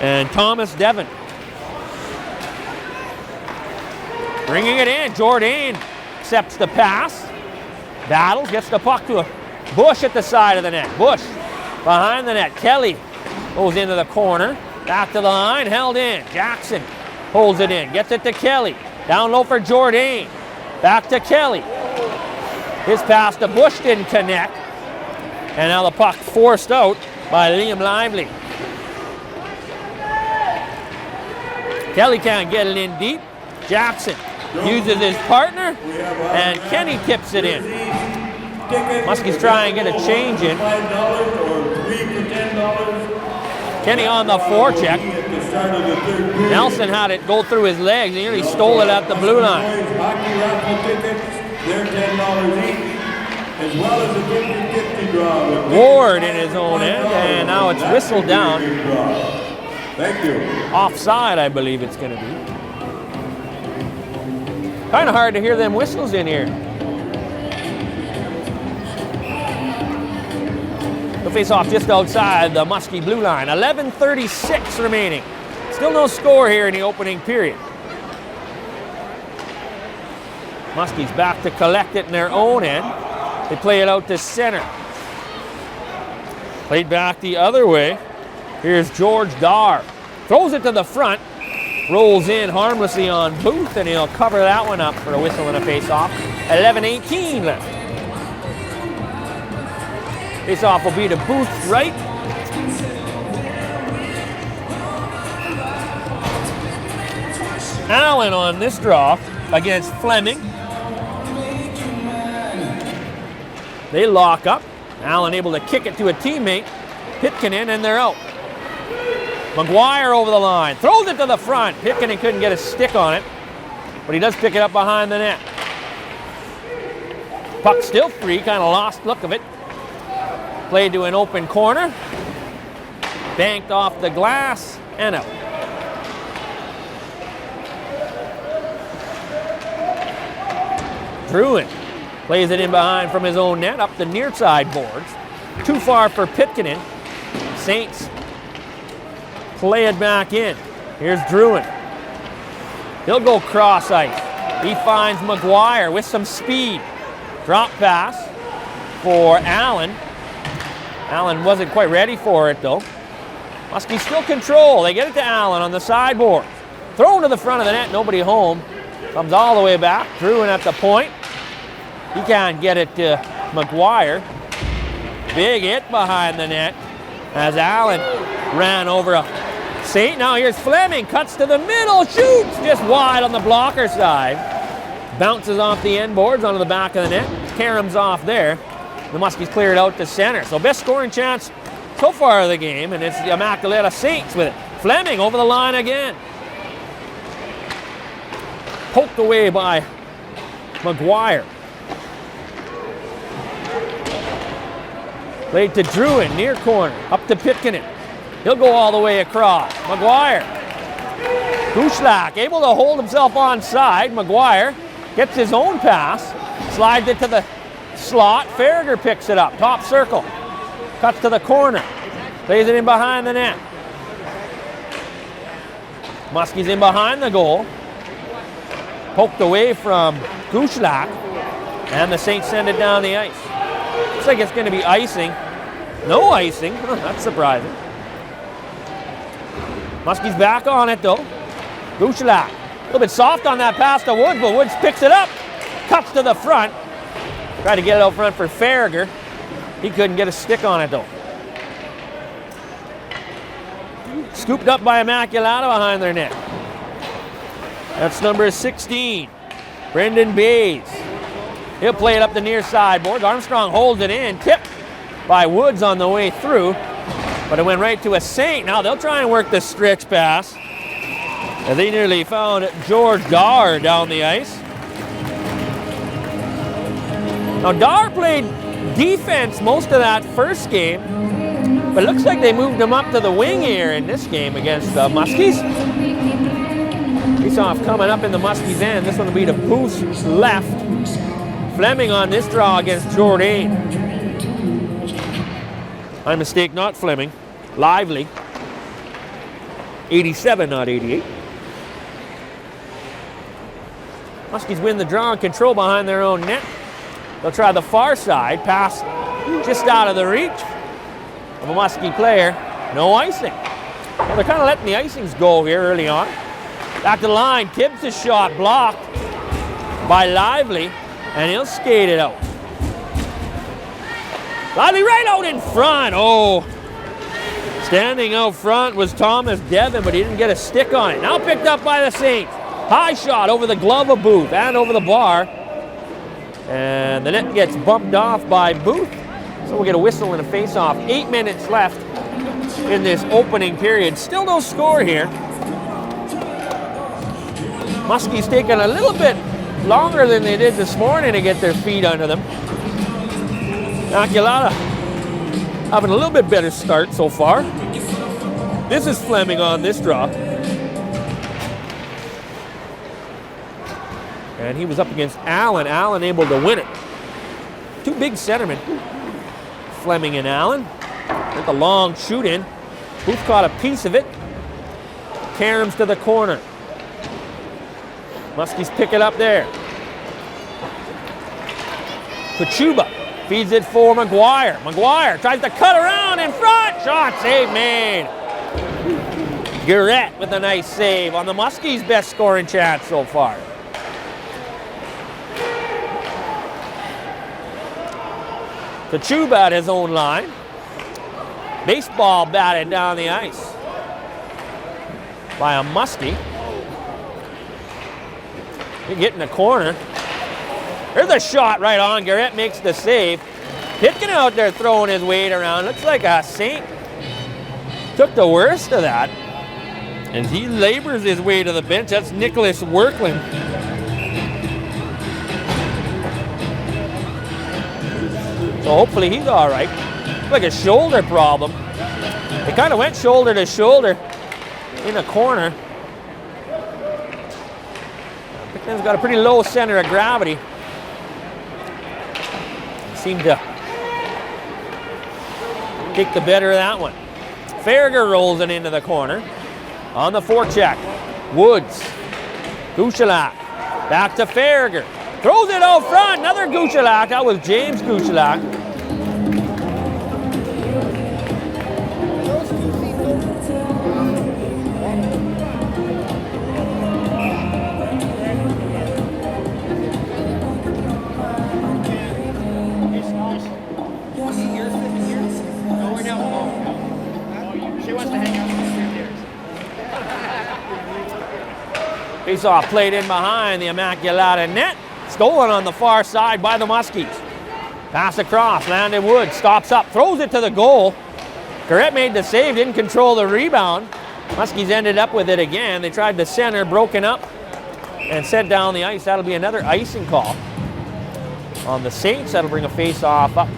Speaker 1: and Thomas Devon. Bringing it in. Jourdain accepts the pass. Battles, gets the puck to a Bush at the side of the net. Bush behind the net. Kelly goes into the corner. Back to the line, held in. Jackson holds it in, gets it to Kelly. Down low for Jourdain. Back to Kelly. His pass to Bush didn't connect. And now the puck forced out by Liam Lively. Kelly can't get it in deep. Jackson uses his partner, and Kenny tips it in. Muskies try and get a change in. Kenny on the forecheck. Nelson had it go through his legs. He nearly stole it at the blue line. Ward in his own end, and now it's whistled down.
Speaker 3: Thank you.
Speaker 1: Offside, I believe it's going to be. Kind of hard to hear them whistles in here. The face-off just outside the Muskie blue line. 11:36 remaining. Still no score here in the opening period. Muskies back to collect it in their own end. They play it out to center. Played back the other way. Here's George Dar. Throws it to the front. Rolls in harmlessly on Booth, and he'll cover that one up for a whistle and a face-off. 11:18 left. Face-off will be to Booth's right. Allen on this draw against Fleming. They lock up. Allen able to kick it to a teammate. Pitkinen, and they're out. McGuire over the line. Throws it to the front. Pitkinen couldn't get a stick on it, but he does pick it up behind the net. Puck still free, kind of lost look of it. Played to an open corner. Banked off the glass and out. Druin plays it in behind from his own net, up the near side boards. Too far for Pitkinen. Saints play it back in. Here's Druin. He'll go cross ice. He finds McGuire with some speed. Drop pass for Allen. Allen wasn't quite ready for it though. Muskies still control. They get it to Allen on the sideboard. Thrown to the front of the net, nobody home. Comes all the way back. Druin at the point. He can't get it to McGuire. Big hit behind the net as Allen ran over a Saint. Now here's Fleming. Cuts to the middle. Shoots just wide on the blocker side. Bounces off the end boards onto the back of the net. Karam's off there. The Muskies clear it out to center. So best scoring chance so far of the game, and it's the Immacula Saints with it. Fleming over the line again. Poked away by McGuire. Played to Druin, near corner, up to Pitkinen. He'll go all the way across. McGuire. Gushlak able to hold himself on side. McGuire gets his own pass, slides it to the slot. Farragher picks it up, top circle. Cuts to the corner, plays it in behind the net. Muskies in behind the goal. Poked away from Gushlak, and the Saints send it down the ice. Looks like it's going to be icing. No icing. That's surprising. Muskies back on it though. Gushlak. A little bit soft on that pass to Woods, but Woods picks it up. Cuts to the front. Tried to get it out front for Farragher. He couldn't get a stick on it though. Scooped up by Immacula behind their net. That's number 16. Brendan Bays. He'll play it up the near sideboard. Armstrong holds it in. Tipped by Woods on the way through. But it went right to a Saint. Now they'll try and work the stretch pass. And they nearly found George Dar down the ice. Now Dar played defense most of that first game. But it looks like they moved him up to the wing here in this game against the Muskies. Face-off coming up in the Muskies' end. This one will be to Booth's left. Fleming on this draw against Jourdain. My mistake, not Fleming. Lively. 87, not 88. Muskies win the draw and control behind their own net. They'll try the far side. Pass just out of the reach of a Muskie player. No icing. Well, they're kind of letting the icings go here early on. Back to the line. Tibbs' shot blocked by Lively, and he'll skate it out. Lively right out in front. Oh, standing out front was Thomas Devon, but he didn't get a stick on it. Now picked up by the Saints. High shot over the glove of Booth and over the bar. And the net gets bumped off by Booth. So we'll get a whistle and a face-off. 8 minutes left in this opening period. Still no score here. Muskies taking a little bit longer than they did this morning to get their feet under them. Immacula having a little bit better start so far. This is Fleming on this draw. And he was up against Allen. Allen able to win it. Two big centermen. Fleming and Allen. With a long shoot in. Booth caught a piece of it. Karam's to the corner. Muskies pick it up there. Kachuba Feeds it for McGuire. McGuire tries to cut around in front. Shot save made. Garrett with a nice save on the Muskies' best scoring chance so far. Kachuba at his own line. Baseball batted down the ice by a Muskie. They get in the corner. There's a shot right on. Garrett makes the save. Pitkin out there throwing his weight around. Looks like a Saint took the worst of that. And he labors his way to the bench. That's Nicholas Workland. So hopefully he's all right. Looks like a shoulder problem. They kind of went shoulder to shoulder in the corner. Pitkin's got a pretty low center of gravity. Seemed to take the better of that one. Farragher rolls it into the corner. On the forecheck, Woods. Guchelak. Back to Farragher. Throws it out front. Another Guchelak. That was James Guchelak. Face-off played in behind the Immaculata net. Stolen on the far side by the Muskies. Pass across, Landon Wood stops up, throws it to the goal. Garrett made the save, didn't control the rebound. Muskies ended up with it again. They tried the center, broken up, and sent down the ice. That'll be another icing call on the Saints. That'll bring a face-off up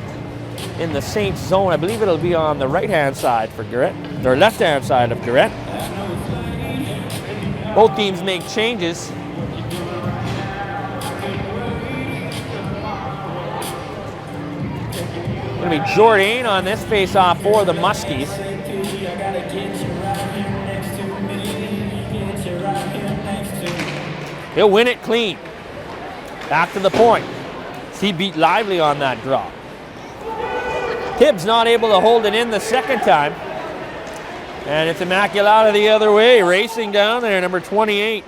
Speaker 1: in the Saints zone. I believe it'll be on the right-hand side for Garrett, or left-hand side of Garrett. Both teams make changes. Going to be Jourdain on this face-off for the Muskies. He'll win it clean. Back to the point. He beat Lively on that draw. Tibbs not able to hold it in the second time. And it's Immaculata the other way, racing down there, number 28.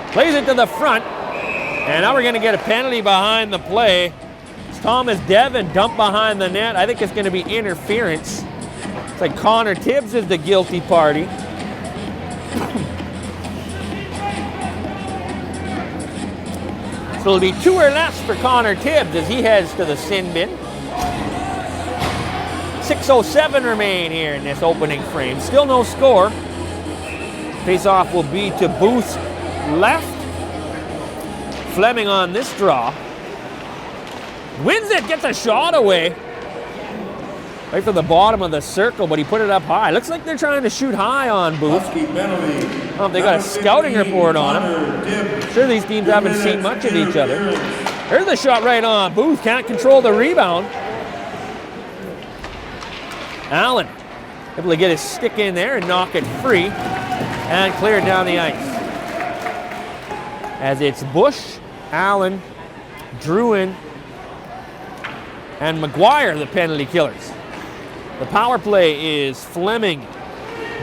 Speaker 1: Plays it to the front, and now we're going to get a penalty behind the play. It's Thomas Devon dumped behind the net. I think it's going to be interference. It's like Connor Tibbs is the guilty party. So it'll be 2 or less for Connor Tibbs as he heads to the sin bin. 6:07 remain here in this opening frame. Still no score. Face-off will be to Booth's left. Fleming on this draw. Wins it, gets a shot away. Right from the bottom of the circle, but he put it up high. Looks like they're trying to shoot high on Booth. Oh, they got a scouting report on him. Sure, these teams haven't seen much of each other. There's the shot right on. Booth can't control the rebound. Allen able to get his stick in there and knock it free and clear it down the ice. As it's Bush, Allen, Druin, and McGuire, the penalty killers. The power play is Fleming,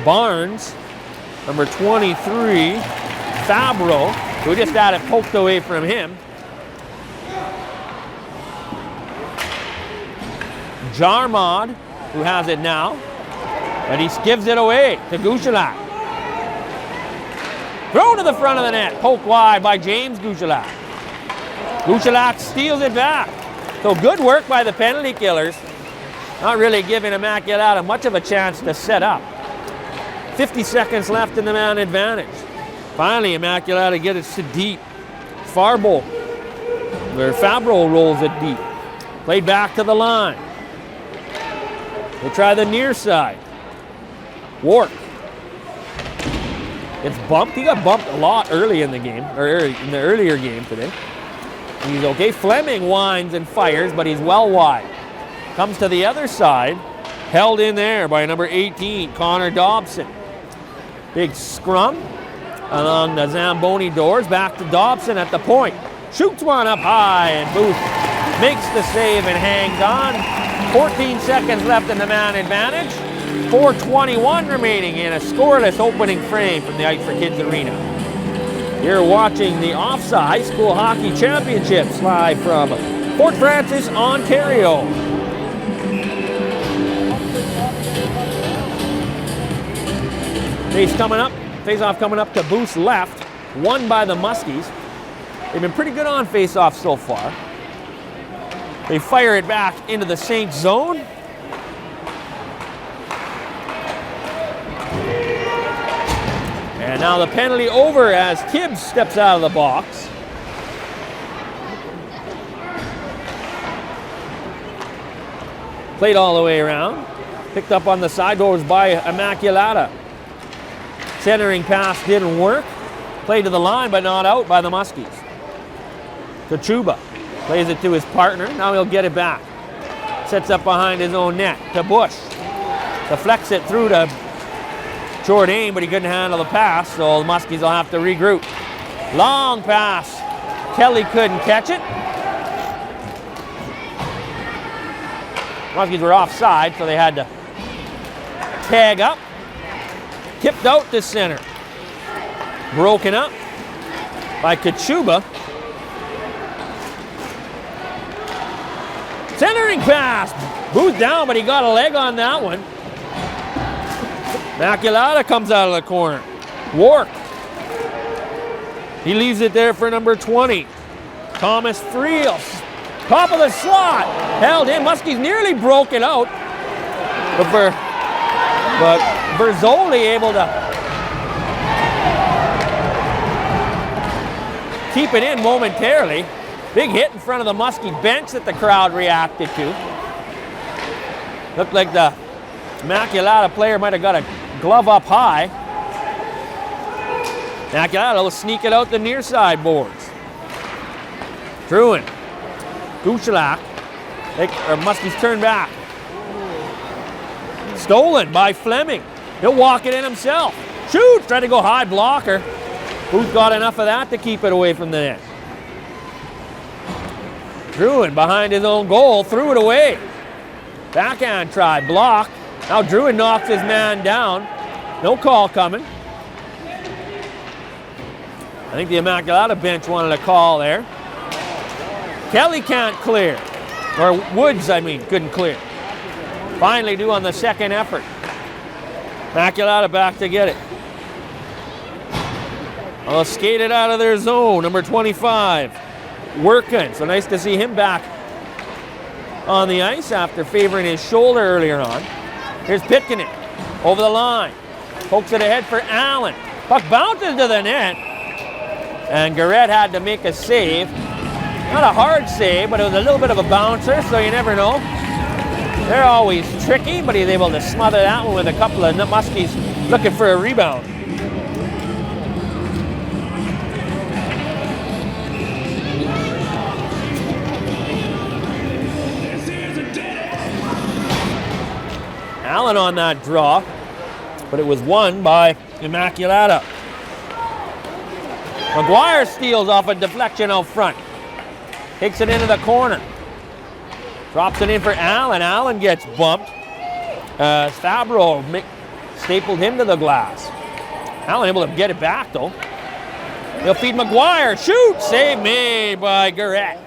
Speaker 1: Barnes, number 23, Fabro, who just had it poked away from him. Jarmod, who has it now, but he gives it away to Guchelak. Thrown to the front of the net, poked wide by James Guchelak. Guchelak steals it back. So good work by the penalty killers. Not really giving Immaculata much of a chance to set up. 50 seconds left in the man advantage. Finally, Immaculata gets it deep. Fabro rolls it deep. Played back to the line. They try the near side. Wark. It's bumped. He got bumped a lot early in the game, or in the earlier game today. He's okay. Fleming winds and fires, but he's well wide. Comes to the other side. Held in there by number 18, Connor Dobson. Big scrum along the Zamboni doors. Back to Dobson at the point. Shoots one up high, and Booth makes the save and hangs on. 14 seconds left in the man advantage. 4:21 remaining in a scoreless opening frame from the Ice for Kids Arena. You're watching the Ofsaa High School Hockey Championships live from Fort Frances, Ontario. Face-off coming up to Booth's left, won by the Muskies. They've been pretty good on face-off so far. They fire it back into the Saints zone. And now the penalty over as Tibbs steps out of the box. Played all the way around. Picked up on the side doors by Immacula. Centering pass didn't work. Played to the line, but not out by the Muskies. Kachuba plays it to his partner. Now he'll get it back. Sets up behind his own net to Bush. Deflects it through to Jourdain, but he couldn't handle the pass, so the Muskies will have to regroup. Long pass. Kelly couldn't catch it. Muskies were offside, so they had to tag up. Tipped out to center. Broken up by Kachuba. Centering pass. Booth down, but he got a leg on that one. Immacula comes out of the corner. Wark. He leaves it there for number 20. Thomas Friel. Top of the slot. Held in. Muskies nearly broke it out. But Verzoli able to keep it in momentarily. Big hit in front of the Muskie bench that the crowd reacted to. Looked like the Immacula player might have got a glove up high. Immacula will sneak it out the near side boards. Druin. Guchelak. Muskies turn back. Stolen by Fleming. He'll walk it in himself. Shoots. Tried to go high blocker. Booth got enough of that to keep it away from the net. Druin behind his own goal. Threw it away. Backhand try. Blocked. Now Druin knocks his man down. No call coming. I think the Immacula bench wanted a call there. Kelly can't clear. Or Woods, couldn't clear. Finally do on the second effort. Immacula back to get it. Well, skated out of their zone, number 25. Working, so nice to see him back on the ice after favoring his shoulder earlier on. Here's Pitkanen, over the line. Pokes it ahead for Allen. Puck bounces to the net. And Garrett had to make a save. Not a hard save, but it was a little bit of a bouncer, so you never know. They're always tricky, but he's able to smother that one with a couple of Muskies looking for a rebound. Allen on that draw, but it was won by Immacula. McGuire steals off a deflection out front. Takes it into the corner. Drops it in for Allen. Allen gets bumped. Fabro stapled him to the glass. Allen able to get it back though. He'll feed McGuire. Shoot! Save made by Garrett.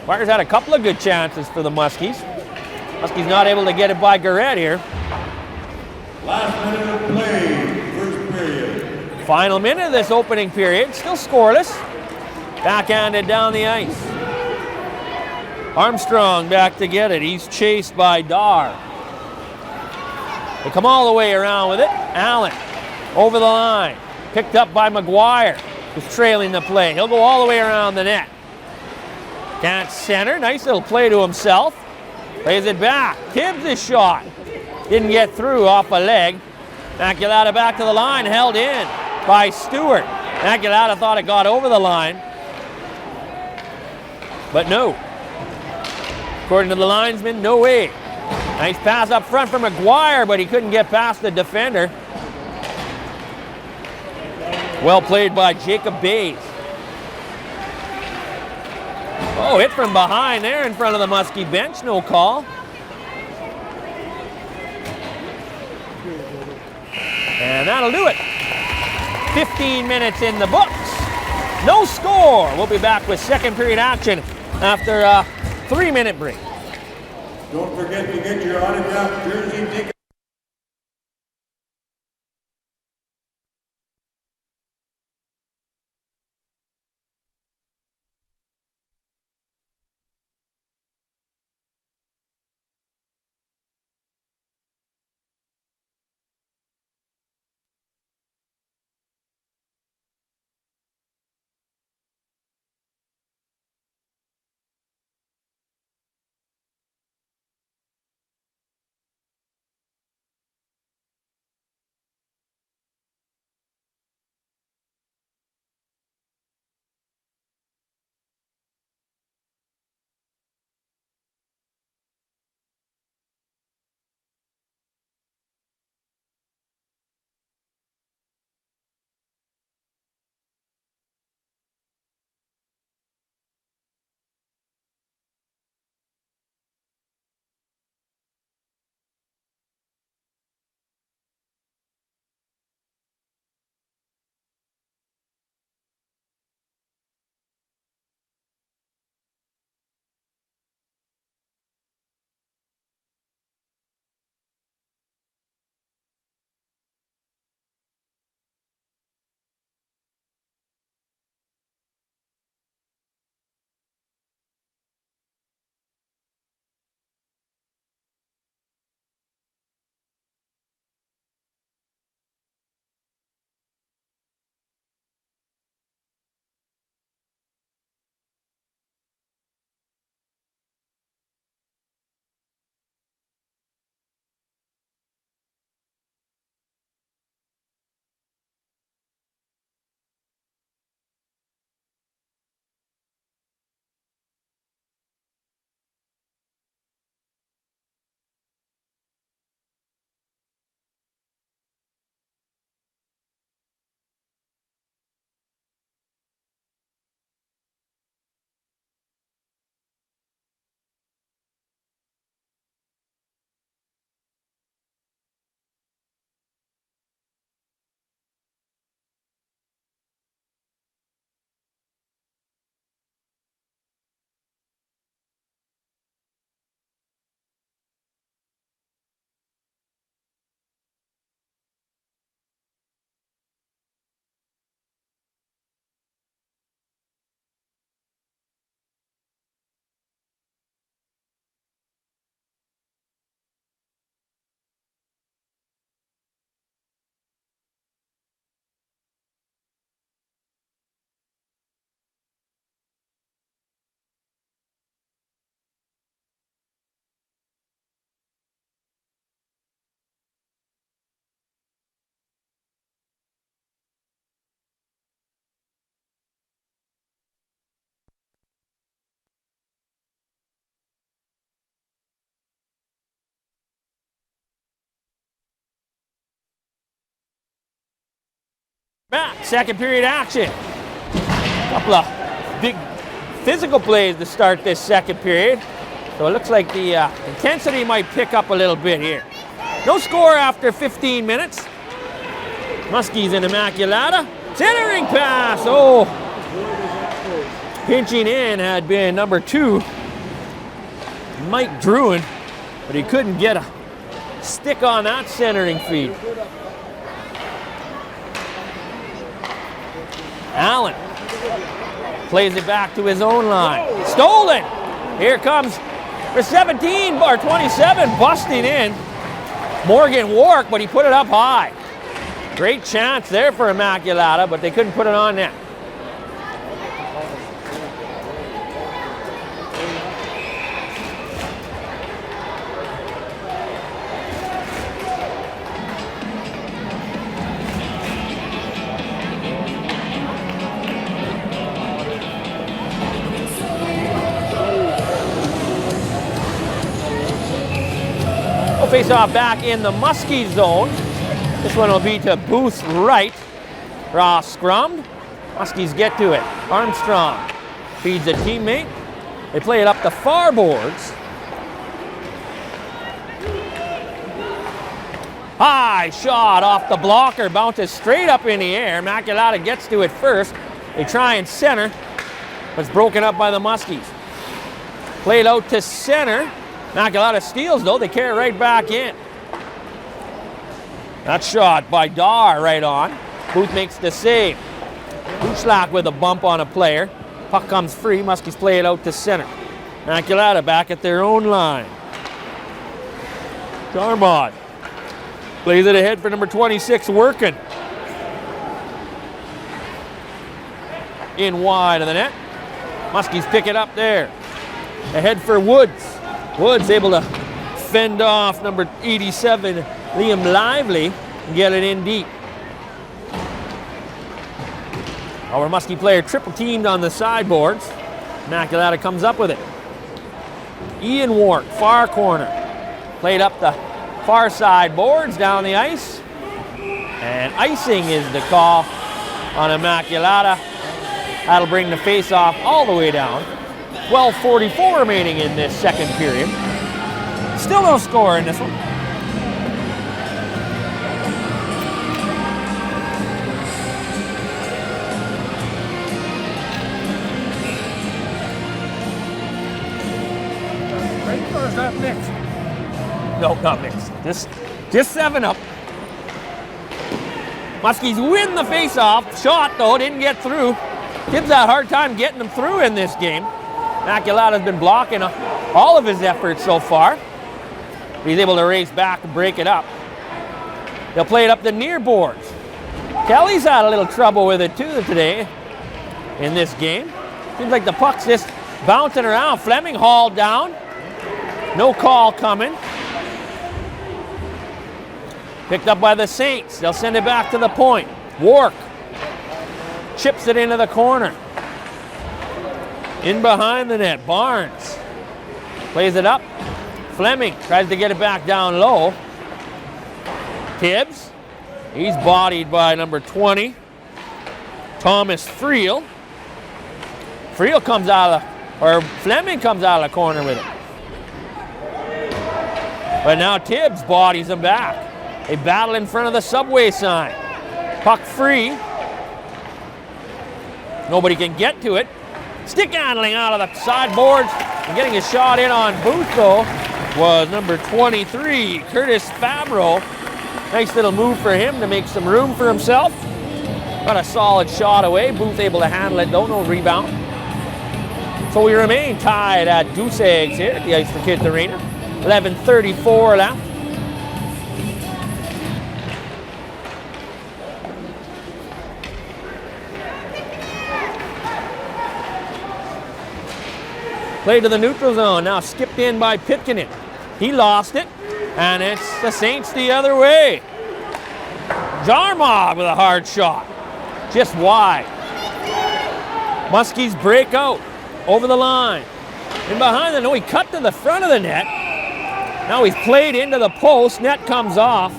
Speaker 1: McGuire's had a couple of good chances for the Muskies. Muskies not able to get it by Garrett here.
Speaker 3: Last minute of play, first period.
Speaker 1: Final minute of this opening period, still scoreless. Backhanded down the ice. Armstrong back to get it. He's chased by Dar. They come all the way around with it. Allen over the line. Picked up by McGuire, who's trailing the play. He'll go all the way around the net. Can't center. Nice little play to himself. Plays it back. Tibbs' shot. Didn't get through off a leg. Immacula back to the line. Held in by Stewart. Immacula thought it got over the line. But no. According to the linesman, no way. Nice pass up front from McGuire, but he couldn't get past the defender. Well played by Jacob Bays. Oh, hit from behind there in front of the Muskie bench. No call. And that'll do it. 15 minutes in the books. No score. We'll be back with second period action after a 3-minute break.
Speaker 3: Don't forget to get your autographed jersey ticket.
Speaker 1: Back, second period action. Couple of big physical plays to start this second period. So it looks like the intensity might pick up a little bit here. No score after 15 minutes. Muskies in Immacula. Centering pass. Oh, pinching in had been number 2, Mike Druin, but he couldn't get a stick on that centering feed. Allen plays it back to his own line. Stolen. Here comes for 17 or 27, busting in. Morgan Wark, but he put it up high. Great chance there for Immacula, but they couldn't put it on net. Face off back in the Muskie zone. This one will be to Booth's right. Ross scrummed. Muskies get to it. Armstrong feeds a teammate. They play it up the far boards. High shot off the blocker, bounces straight up in the air. Immacula gets to it first. They try and center, but it's broken up by the Muskies. Played out to center. Immacula steals though, they carry right back in. That shot by Dar right on. Booth makes the save. Uchlak with a bump on a player. Puck comes free, Muskies play it out to center. Immacula back at their own line. Darmod plays it ahead for number 26, working. In wide of the net. Muskies pick it up there. Ahead for Woods. Woods able to fend off number 87, Liam Lively, and get it in deep. Our Muskie player triple teamed on the sideboards. Immacula comes up with it. Ian Ward, far corner. Played up the far side boards down the ice. And icing is the call on Immacula. That'll bring the face-off all the way down. 12:44 remaining in this second period. Still no score in this one. Or is that mixed? No, not mixed. Just 7-up. Muskies win the face-off. Shot, though, didn't get through. Kids had a hard time getting them through in this game. Immacula's been blocking all of his efforts so far. He's able to race back and break it up. They'll play it up the near boards. Kelly's had a little trouble with it, too, today in this game. Seems like the puck's just bouncing around. Fleming hauled down. No call coming. Picked up by the Saints. They'll send it back to the point. Wark chips it into the corner. In behind the net, Barnes plays it up. Fleming tries to get it back down low. Tibbs, he's bodied by number 20, Thomas Friel. Friel comes out of, or Fleming comes out of the corner with it. But now Tibbs bodies him back. They battle in front of the subway sign. Puck free. Nobody can get to it. Stick handling out of the sideboards. And getting a shot in on Booth, though, was number 23, Curtis Fabro. Nice little move for him to make some room for himself. Got a solid shot away. Booth able to handle it, though, no rebound. So we remain tied at goose eggs here at the Ice for Kids Arena. 11:34 left. Play to the neutral zone, now skipped in by Pitkinen. He lost it, and it's the Saints the other way. Jarmog with a hard shot, just wide. Muskies break out, over the line. And behind the net, he cut to the front of the net. Now he's played into the post, net comes off.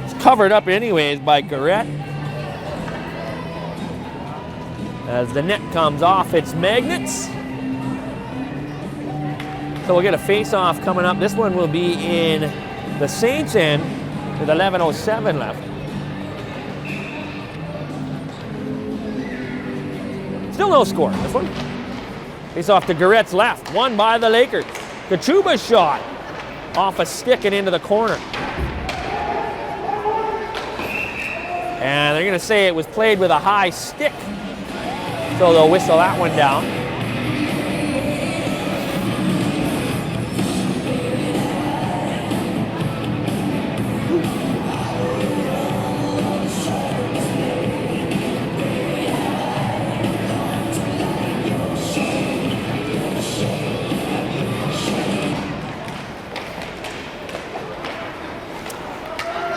Speaker 1: It's covered up anyways by Garrett. As the net comes off, it's Magnets. So we'll get a face-off coming up. This one will be in the Saints' end with 11:07 left. Still no score in this one. Face-off to Garrett's left, won by the Lakers. Kachuba's shot off a stick and into the corner. And they're going to say it was played with a high stick. So they'll whistle that one down.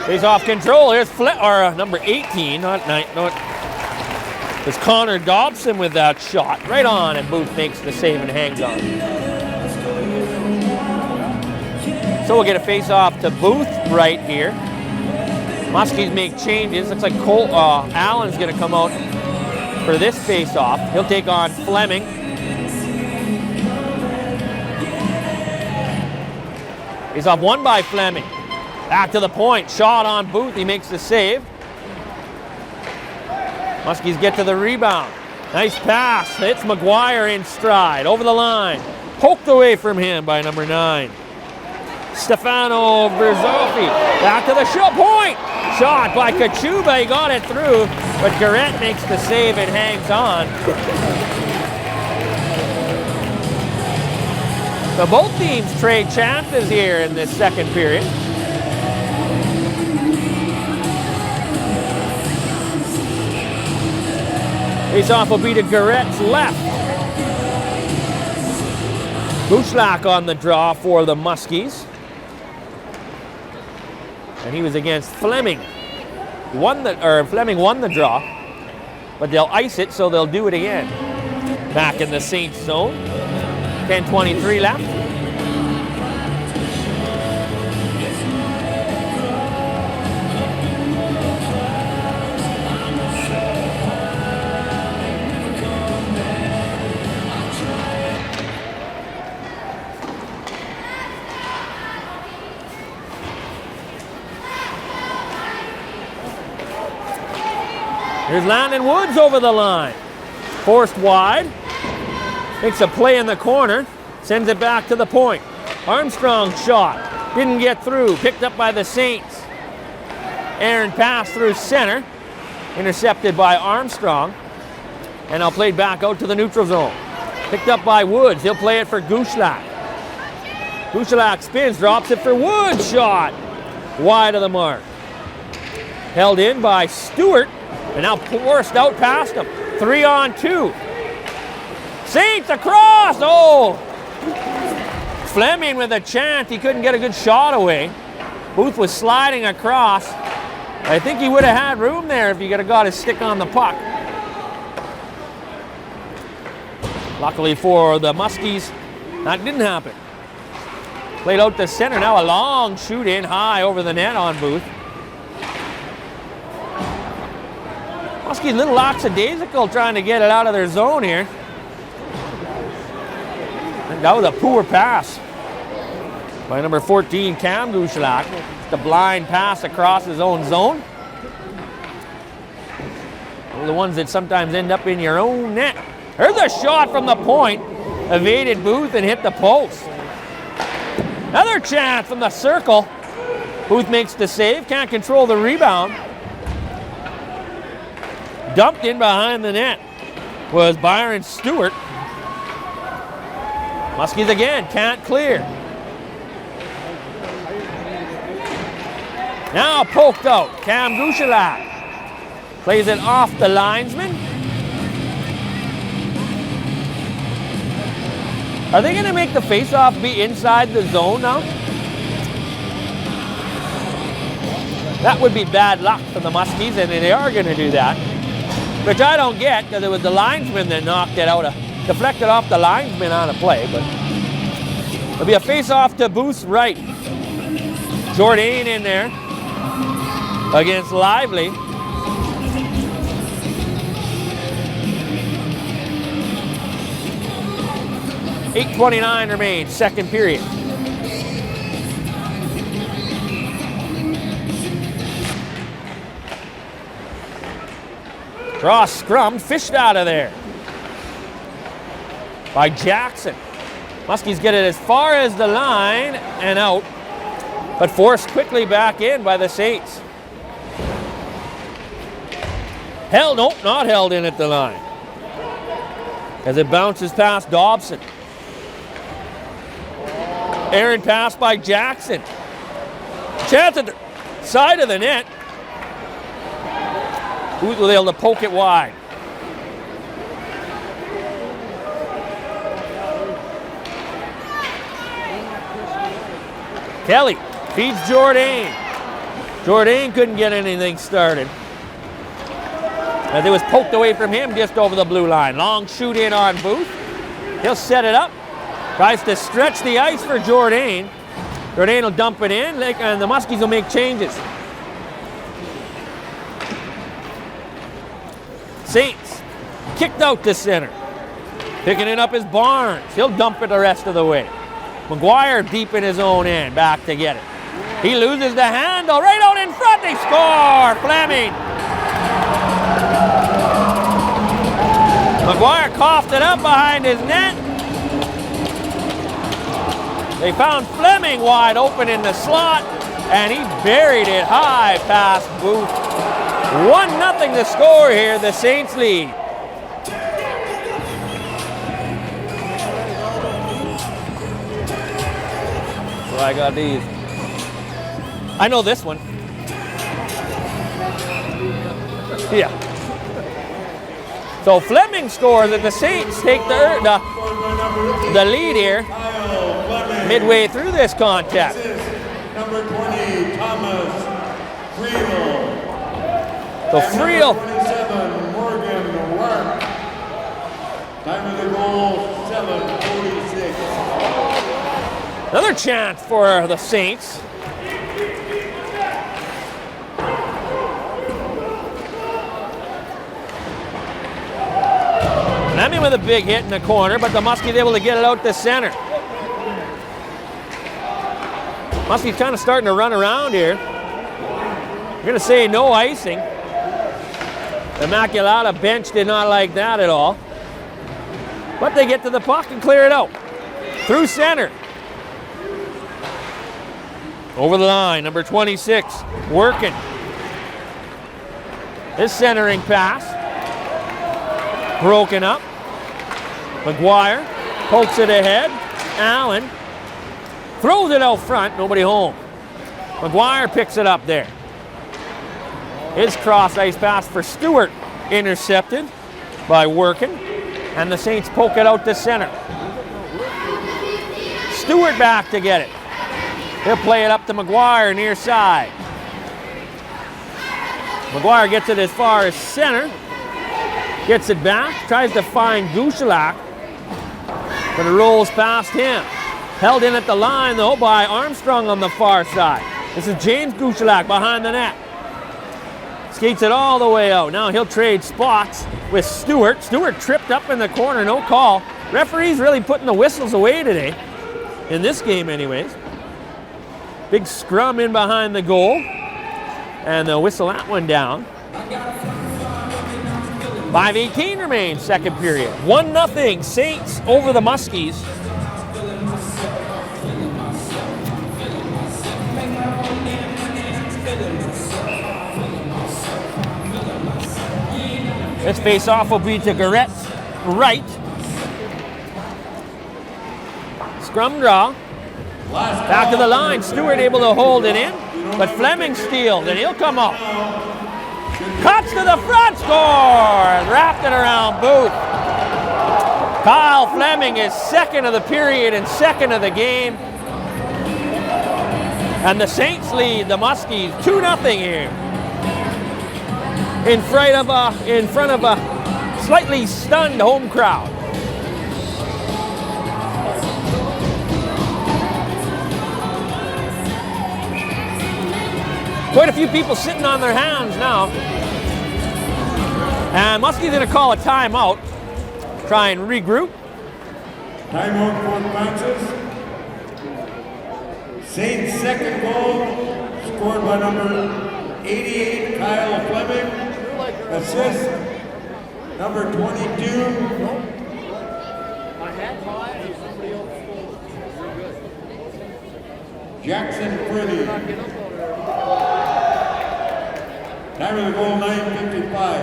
Speaker 1: He's off control. Here's number 18, it's Connor Dobson with that shot. Right on, and Booth makes the save and hangs on. So we'll get a face-off to Booth right here. Muskies make changes. Looks like Allen's going to come out for this face-off. He'll take on Fleming. Face-off won by Fleming. Back to the point, shot on Booth, he makes the save. Muskies get to the rebound. Nice pass, hits McGuire in stride, over the line. Poked away from him by number 9. Stefano Verzoffi, back to the shot point. Shot by Kachuba, he got it through, but Garrett makes the save and hangs on. So both teams trade chances here in this second period. Face-off will be to Garrett's left. Buchlak on the draw for the Muskies. And he was against Fleming. Fleming won the draw, but they'll ice it, so they'll do it again. Back in the Saints zone. 10:23 left. Here's Landon Woods over the line. Forced wide. Makes a play in the corner. Sends it back to the point. Armstrong shot. Didn't get through. Picked up by the Saints. Aaron pass through center. Intercepted by Armstrong. And now played back out to the neutral zone. Picked up by Woods. He'll play it for Gushlak. Gushlak spins. Drops it for Woods. Shot. Wide of the mark. Held in by Stewart. And now forced out past him. 3-on-2. Saints across. Oh! Fleming with a chance. He couldn't get a good shot away. Booth was sliding across. I think he would have had room there if he could have got his stick on the puck. Luckily for the Muskies, that didn't happen. Played out to center. Now a long shoot in high over the net on Booth. Muskies a little lackadaisical trying to get it out of their zone here. And that was a poor pass by number 14, Cam Gushlak. The blind pass across his own zone. One of the ones that sometimes end up in your own net. There's a shot from the point. Evaded Booth and hit the post. Another chance from the circle. Booth makes the save, can't control the rebound. Dumped in behind the net was Byron Stewart. Muskies again, can't clear. Now poked out, Cam Gushlak. Plays it off the linesman. Are they going to make the faceoff be inside the zone now? That would be bad luck for the Muskies, and they are going to do that. Which I don't get, because it was the linesman that knocked it out, deflected off the linesman on a play. But it'll be a face-off to Booth's right. Jourdain in there against Lively. .8:29 remains, second period. Draw scrum, fished out of there by Jackson. Muskies get it as far as the line and out, but forced quickly back in by the Saints. Held, nope, not held in at the line, as it bounces past Dobson. Aaron pass by Jackson. Chance at the side of the net. Booth was able to poke it wide. Kelly feeds Jourdain. Jourdain couldn't get anything started, as it was poked away from him just over the blue line. Long shoot in on Booth. He'll set it up. Tries to stretch the ice for Jourdain. Jourdain will dump it in, and the Muskies will make changes. Saints Kicked out to center. Picking it up is Barnes. He'll dump it the rest of the way. McGuire deep in his own end, back to get it. He loses the handle, right out in front, they score! Fleming. McGuire coughed it up behind his net. They found Fleming wide open in the slot, and he buried it high past Booth. 1-0 to score here, the Saints lead. So I got these. I know this one. Yeah. So Fleming scores and the Saints take the lead here midway through this contest.
Speaker 3: Number 20, Thomas Friel.
Speaker 1: So Friel.
Speaker 3: 27, Morgan Wark. Time of the goal, 7:46.
Speaker 1: Another chance for the Saints. Lemmy with a big hit in the corner, but the Muskies able to get it out to center. Muskies kind of starting to run around here. You're going to say no icing. The Immacula bench did not like that at all. But they get to the puck and clear it out. Through center. Over the line, number 26, working. His centering pass. Broken up. McGuire pokes it ahead. Allen throws it out front, nobody home. McGuire picks it up there. His cross ice pass for Stewart intercepted by Workin, and the Saints poke it out to center. Stewart back to get it. He'll play it up to McGuire near side. McGuire gets it as far as center. Gets it back, tries to find Gushilak, but it rolls past him. Held in at the line, though, by Armstrong on the far side. This is James Gushilak behind the net. Skates it all the way out. Now he'll trade spots with Stewart. Stewart tripped up in the corner, no call. Referee's really putting the whistles away today, in this game anyways. Big scrum in behind the goal, and they'll whistle that one down. 5:18 remains, second period. 1-0, Saints over the Muskies. This face-off will be to Garrett's right. Scrum draw. Back to the line. Stewart able to hold it in, but Fleming steals, and he'll come up. Cuts to the front, scores! Wrapped it around Booth. Kyle Fleming is second of the period and second of the game. And the Saints lead the Muskies 2-0 here. In front of a slightly stunned home crowd. Quite a few people sitting on their hands now. And Muskies going to call a timeout. Try and regroup.
Speaker 3: Timeout for Francis. Saints' second goal, scored by number 88, Kyle Fleming. Assist, number 22. Jackson Freddy. Time of the goal, 9:55.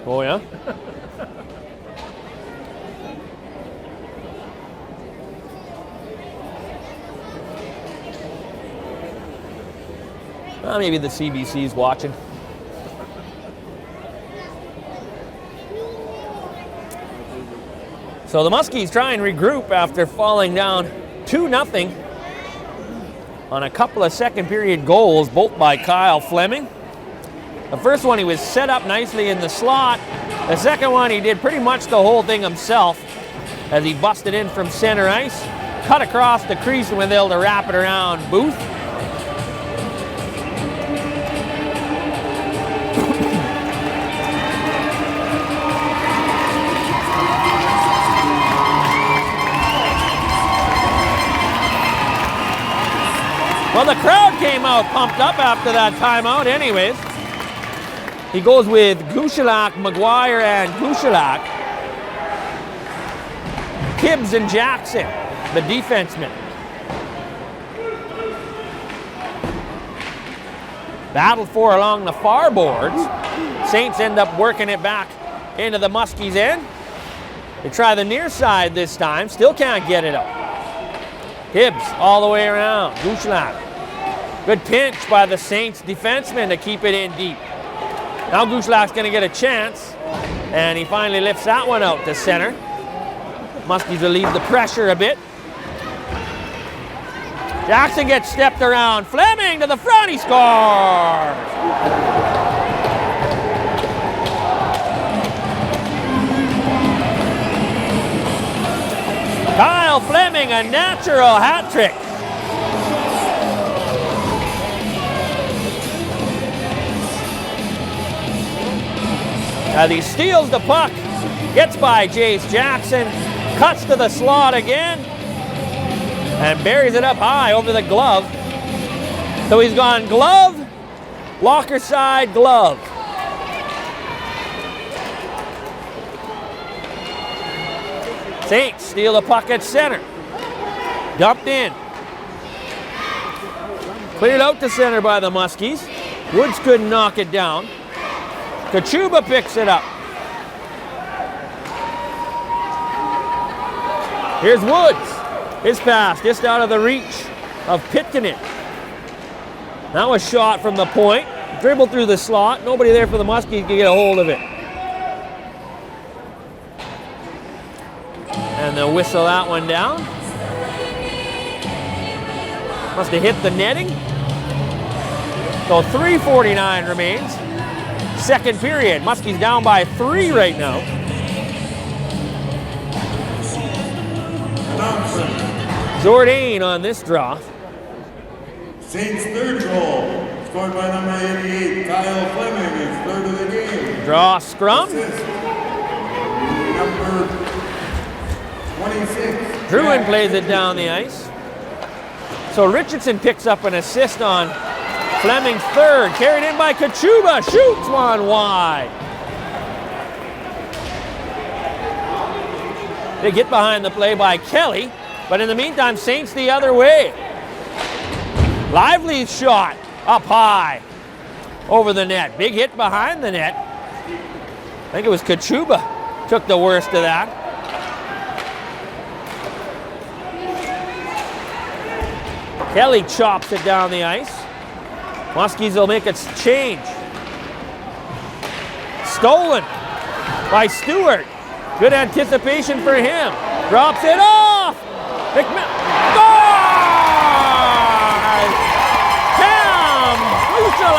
Speaker 1: Oh, yeah? Well, maybe the CBC's watching. So the Muskies try and regroup after falling down 2-0 on a couple of second period goals, both by Kyle Fleming. The first one he was set up nicely in the slot. The second one he did pretty much the whole thing himself as he busted in from center ice, cut across the crease and was able to wrap it around Booth. Well, the crowd came out pumped up after that timeout anyways. He goes with Gushalak, McGuire, and Gushalak. Tibbs and Jackson, the defensemen. Battled for along the far boards. Saints end up working it back into the Muskies end. They try the near side this time, still can't get it up. Tibbs all the way around, Gushalak. Good pinch by the Saints defenseman to keep it in deep. Now Gushalak's gonna get a chance, and he finally lifts that one out to center. Muskies relieve the pressure a bit. Jackson gets stepped around. Fleming to the front, he scores! Kyle Fleming, a natural hat trick. As he steals the puck, gets by Jace Jackson, cuts to the slot again, and buries it up high over the glove. So he's gone glove, blocker side, glove. Saints steal the puck at center. Dumped in. Cleared out to center by the Muskies. Woods couldn't knock it down. Kachuba picks it up. Here's Woods. His pass just out of the reach of Pitkanen. Now a shot from the point. Dribbled through the slot. Nobody there for the Muskies can get a hold of it. And they'll whistle that one down. Must have hit the netting. So 3:49 remains. Second period. Muskies down by 3 right now. Jourdain on this draw.
Speaker 3: Saints' third goal, scored by number 88, Kyle Fleming, his third of the game.
Speaker 1: Draw scrum.
Speaker 3: Assist, number 26.
Speaker 1: Druin plays it down the ice. So Richardson picks up an assist on Fleming's third. Carried in by Kachuba. Shoots one wide. They get behind the play by Kelly. But in the meantime, Saints the other way. Lively's shot up high over the net. Big hit behind the net. I think it was Kachuba took the worst of that. Kelly chops it down the ice. Muskies will make its change. Stolen by Stewart. Good anticipation for him. Drops it off. Cam Muskies!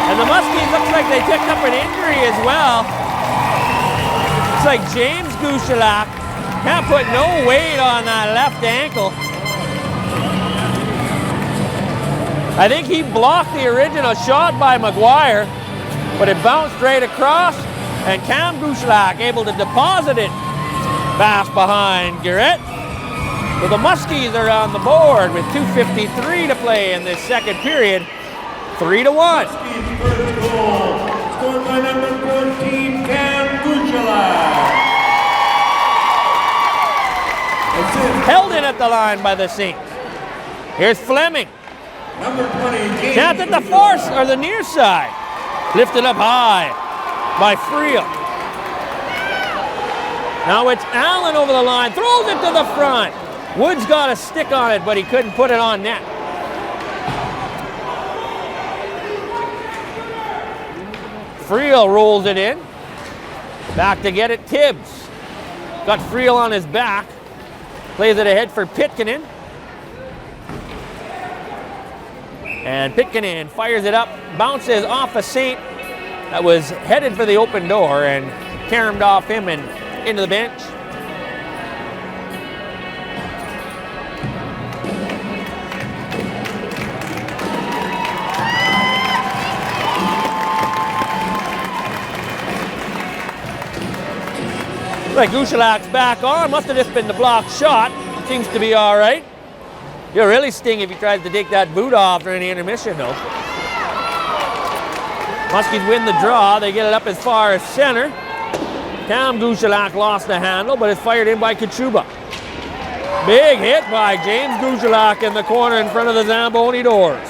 Speaker 1: And the Muskies looks like they picked up an injury as well. Looks like James Gushalak can't put no weight on that left ankle. I think he blocked the original shot by McGuire, but it bounced right across. And Cam Gushalak able to deposit it fast behind Garrett. So the Muskies are on the board with 2:53 to play in this second period. 3-1.
Speaker 3: Muskies' first goal, scored by number 14, Cam Gushalak.
Speaker 1: Held in at the line by the Saints. Here's Fleming.
Speaker 3: Number 20,
Speaker 1: Chance at the force or the near side. Lifted up high by Friel. Now it's Allen over the line, throws it to the front. Woods got a stick on it, but he couldn't put it on net. Friel rolls it in. Back to get it, Tibbs. Got Friel on his back. Plays it ahead for Pitkanen. And Pitkanen fires it up, bounces off a Saint that was headed for the open door and caromed off him and into the bench. Like Gushalak's back on, must have just been the blocked shot. Seems to be all right. He'll really sting if he tries to take that boot off during the intermission, though. Muskies win the draw. They get it up as far as center. Cam Gushalak lost the handle, but it's fired in by Kachuba. Big hit by James Gushalak in the corner in front of the Zamboni doors.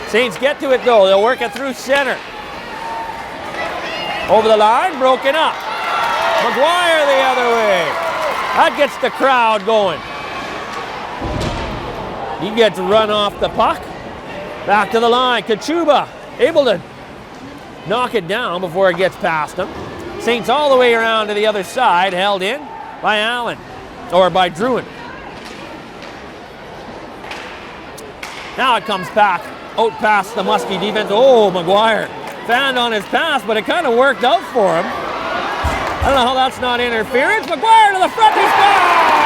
Speaker 1: Saints get to it, though. They'll work it through center. Over the line, broken up. McGuire the other way. That gets the crowd going. He gets run off the puck. Back to the line. Kachuba able to knock it down before it gets past him. Saints all the way around to the other side, held in by Allen, or by Druin. Now it comes back out past the Muskie defense. Oh, McGuire fanned on his pass, but it kind of worked out for him. I don't know how that's not interference. McGuire to the front, he scores!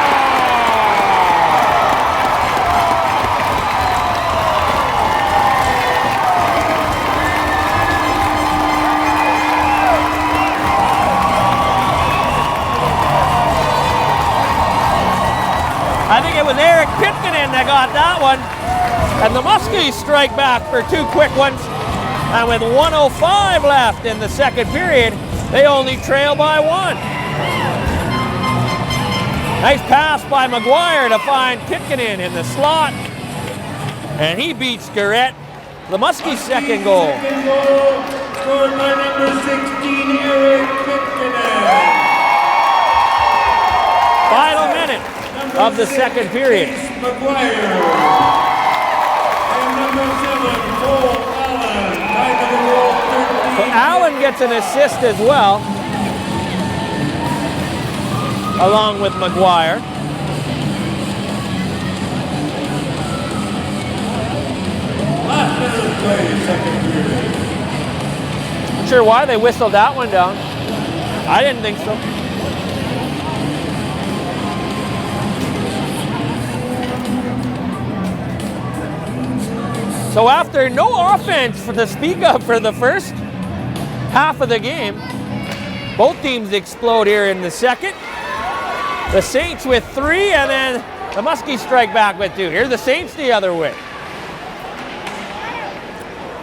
Speaker 1: I think it was Eric Pitkanen that got that one. And the Muskies strike back for two quick ones. And with 1:05 left in the second period, they only trail by one. Nice pass by McGuire to find Pitkanen in the slot. And he beats Garrett. The Muskies' second goal.
Speaker 3: Second goal scored by number 16, Eric Pitkanen.
Speaker 1: Final minute of the second period.
Speaker 3: McGuire. And number 7, Cole Allen. Tied to the goal, 13.
Speaker 1: So Allen gets an assist as well, along with McGuire.
Speaker 3: Last minute of play, second period.
Speaker 1: Not sure why they whistled that one down. I didn't think so. So after no offense to speak of for the first half of the game, both teams explode here in the second. The Saints with 3, and then the Muskies strike back with 2. Here's the Saints the other way.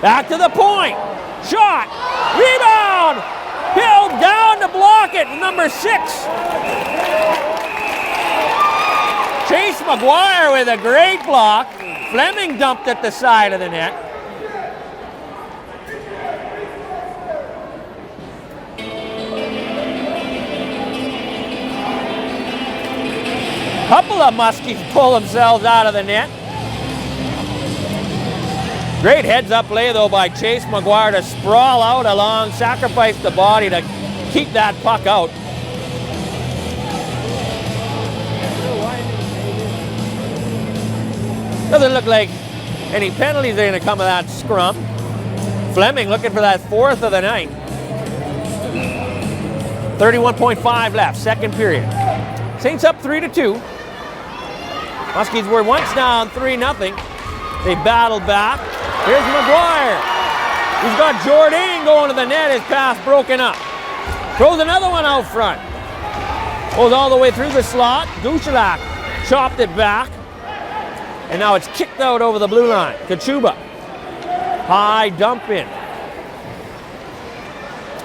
Speaker 1: Back to the point. Shot. Rebound. Hill down to block it. Number 6. Chase McGuire with a great block. Fleming dumped at the side of the net. Couple of Muskies pull themselves out of the net. Great heads-up play, though, by Chase McGuire to sprawl out along, sacrifice the body to keep that puck out. Doesn't look like any penalties are going to come of that scrum. Fleming looking for that 4th of the night. 31.5 left, second period. Saints up 3-2. Muskies were once down 3-0. They battled back. Here's McGuire. He's got Jourdain going to the net. His pass broken up. Throws another one out front. Goes all the way through the slot. Gushalak chopped it back. And now it's kicked out over the blue line. Kachuba. High dump in.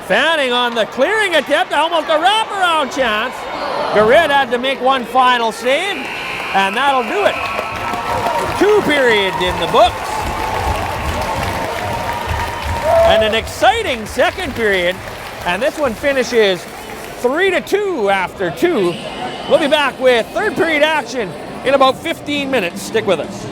Speaker 1: Fanning on the clearing attempt. Almost a wraparound chance. Garrett had to make one final save. And that'll do it. 2 periods in the books. And an exciting second period. And this one finishes 3-2 after 2. We'll be back with third period action in about 15 minutes. Stick with us.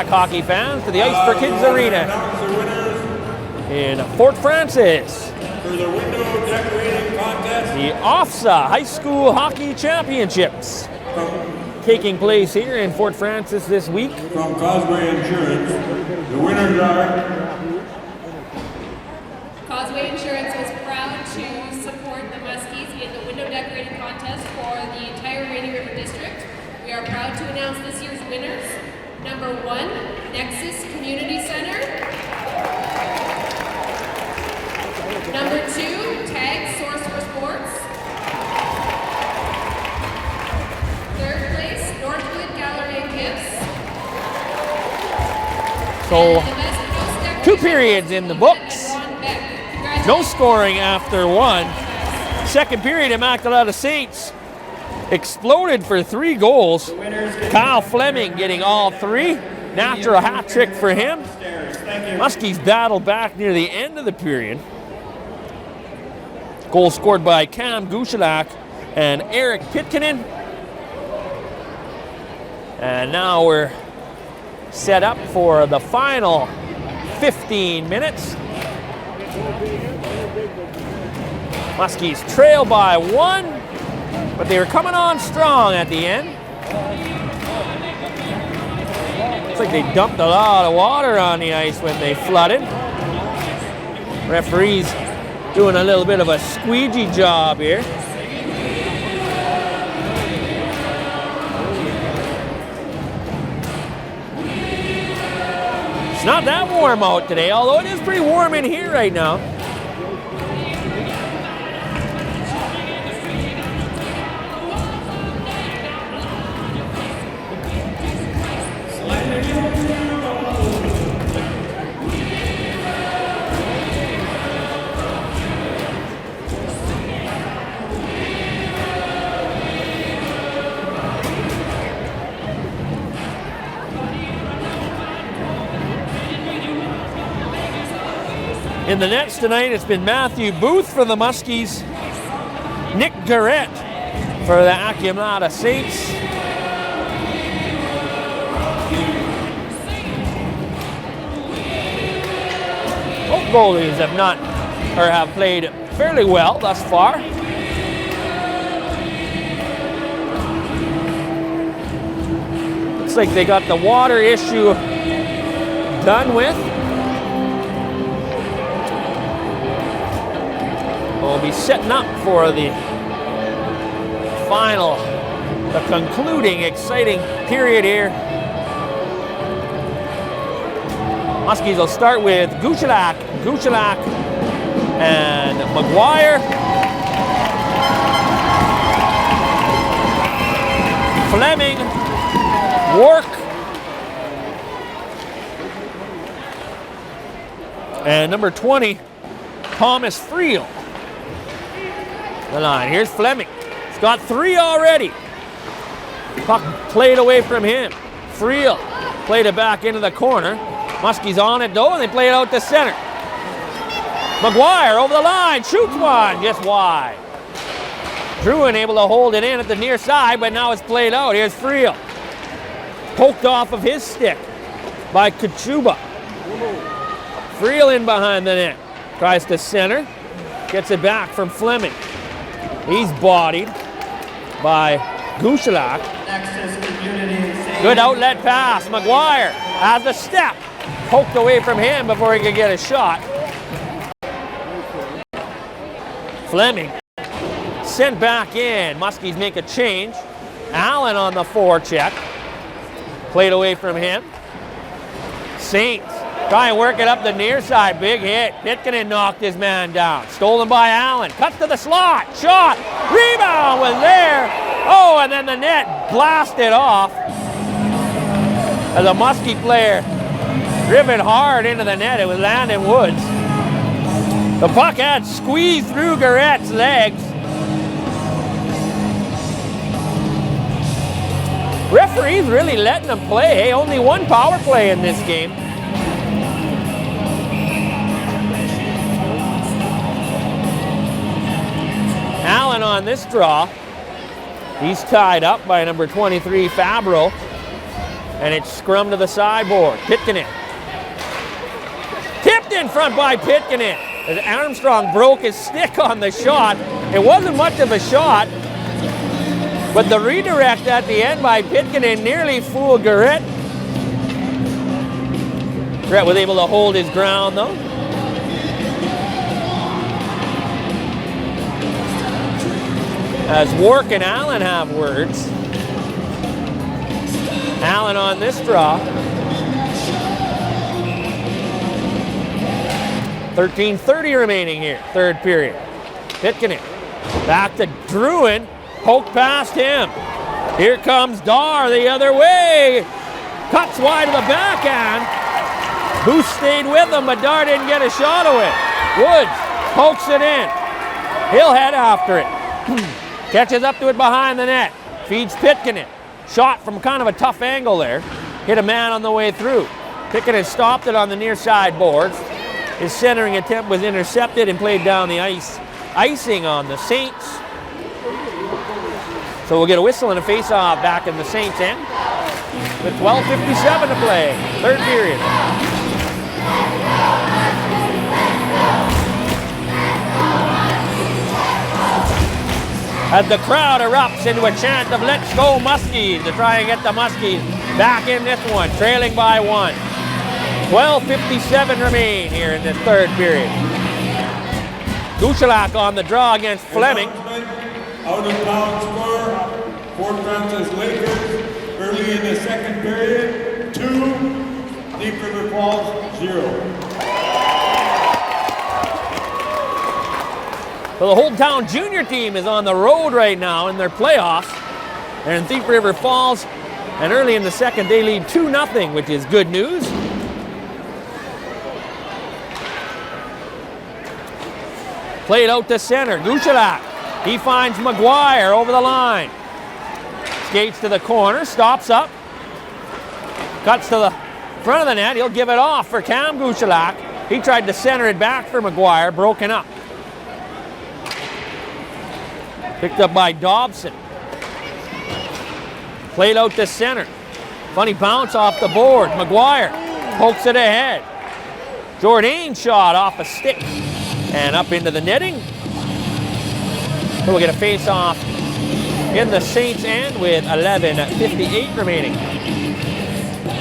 Speaker 1: back, hockey fans, to the Ice for Kids Arena in Fort Francis.
Speaker 3: For the window decorating contest,
Speaker 1: The Ofsaa High School Hockey Championships taking place here in Fort Francis this week.
Speaker 3: from Causeway Insurance, the winners are
Speaker 4: Causeway Insurance is proud to support the Muskies in the window decorating contest for the entire Rainy River District. We are proud to announce this year's winners. Number 1, Nexus Community Center. Number 2, Tag Source for Sports. Third place, Northwood Gallery and Gifts.
Speaker 1: So,
Speaker 4: And the best post decoration
Speaker 1: 2 periods in the books.
Speaker 4: Ron Beck. Congratulations.
Speaker 1: No scoring after 1. Second period, Immacula Saints exploded for 3 goals. Kyle Fleming getting all 3. Natural hat trick for him. Muskies battled back near the end of the period. Goal scored by Cam Guchelak and Eric Pitkinen. And now we're set up for the final 15 minutes. Muskies trail by 1, but they were coming on strong at the end. Looks like they dumped a lot of water on the ice when they flooded. Referees doing a little bit of a squeegee job here. It's not that warm out today, although it is pretty warm in here right now. In the nets tonight, it's been Matthew Booth for the Muskies, Nick Garrett for the Immacula Saints. Both goalies have played fairly well thus far. Looks like they got the water issue done with. We'll be setting up for the concluding exciting period here. Muskies will start with Guchelak, and McGuire. Fleming, Wark, and number 20, Thomas Friel. The line. Here's Fleming. He's got 3 already. Puck played away from him. Friel played it back into the corner. Muskies on it though, and they play it out to center. McGuire over the line, shoots one, just wide. Druin able to hold it in at the near side, but now it's played out. Here's Friel. Poked off of his stick by Kachuba. Friel in behind the net. Tries to center. Gets it back from Fleming. He's bodied by Guchelak. Good outlet pass. McGuire has a step. Poked away from him before he could get a shot. Fleming sent back in. Muskies make a change. Allen on the forecheck. Played away from him. Saints try and work it up the near side. Big hit. Pitkinen knocked his man down. Stolen by Allen. Cut to the slot. Shot. Rebound was there. Oh, and then the net blasted off as a Muskie player driven hard into the net. It was Landon Woods. The puck had squeezed through Garrett's legs. Referees really letting them play. Hey, only 1 power play in this game. Allen on this draw. He's tied up by number 23, Fabro. And it's scrum to the sideboard. Pitkin. Tipped in front by Pitkin. As Armstrong broke his stick on the shot. It wasn't much of a shot, but the redirect at the end by Pitkin nearly fooled Garrett. Garrett was able to hold his ground though. As Wark and Allen have words. Allen on this draw. 13:30 remaining here, third period. Pitkin back to Druin, poked past him. Here comes Dar the other way. Cuts wide of the backhand. Booth stayed with him, but Dar didn't get a shot away. Woods pokes it in. He'll head after it. Catches up to it behind the net. Feeds Pitkin. Shot from kind of a tough angle there. Hit a man on the way through. Pitkin stopped it on the near side boards. His centering attempt was intercepted and played down the ice. Icing on the Saints. So we'll get a whistle and a face-off back in the Saints end. With 12:57 to play, third period. As the crowd erupts into a chant of "Let's go Muskies" to try and get the Muskies back in this one, trailing by 1. 12:57 remain here in the third period. Guchelak on the draw against Fleming.
Speaker 3: Out of town score, Fort Francis Lakers, early in the second period, 2, Deep River Falls, 0.
Speaker 1: So the Holdtown junior team is on the road right now in their playoffs. They're in Thief River Falls, and early in the second they lead 2-0, which is good news. Played out to center, Guchelak. He finds McGuire over the line. Skates to the corner, stops up. Cuts to the front of the net, he'll give it off for Cam Guchelak. He tried to center it back for McGuire, broken up. Picked up by Dobson. Played out to center. Funny bounce off the board. McGuire pokes it ahead. Jourdain shot off a stick and up into the netting. So we'll get a face-off in the Saints end with 11:58 remaining.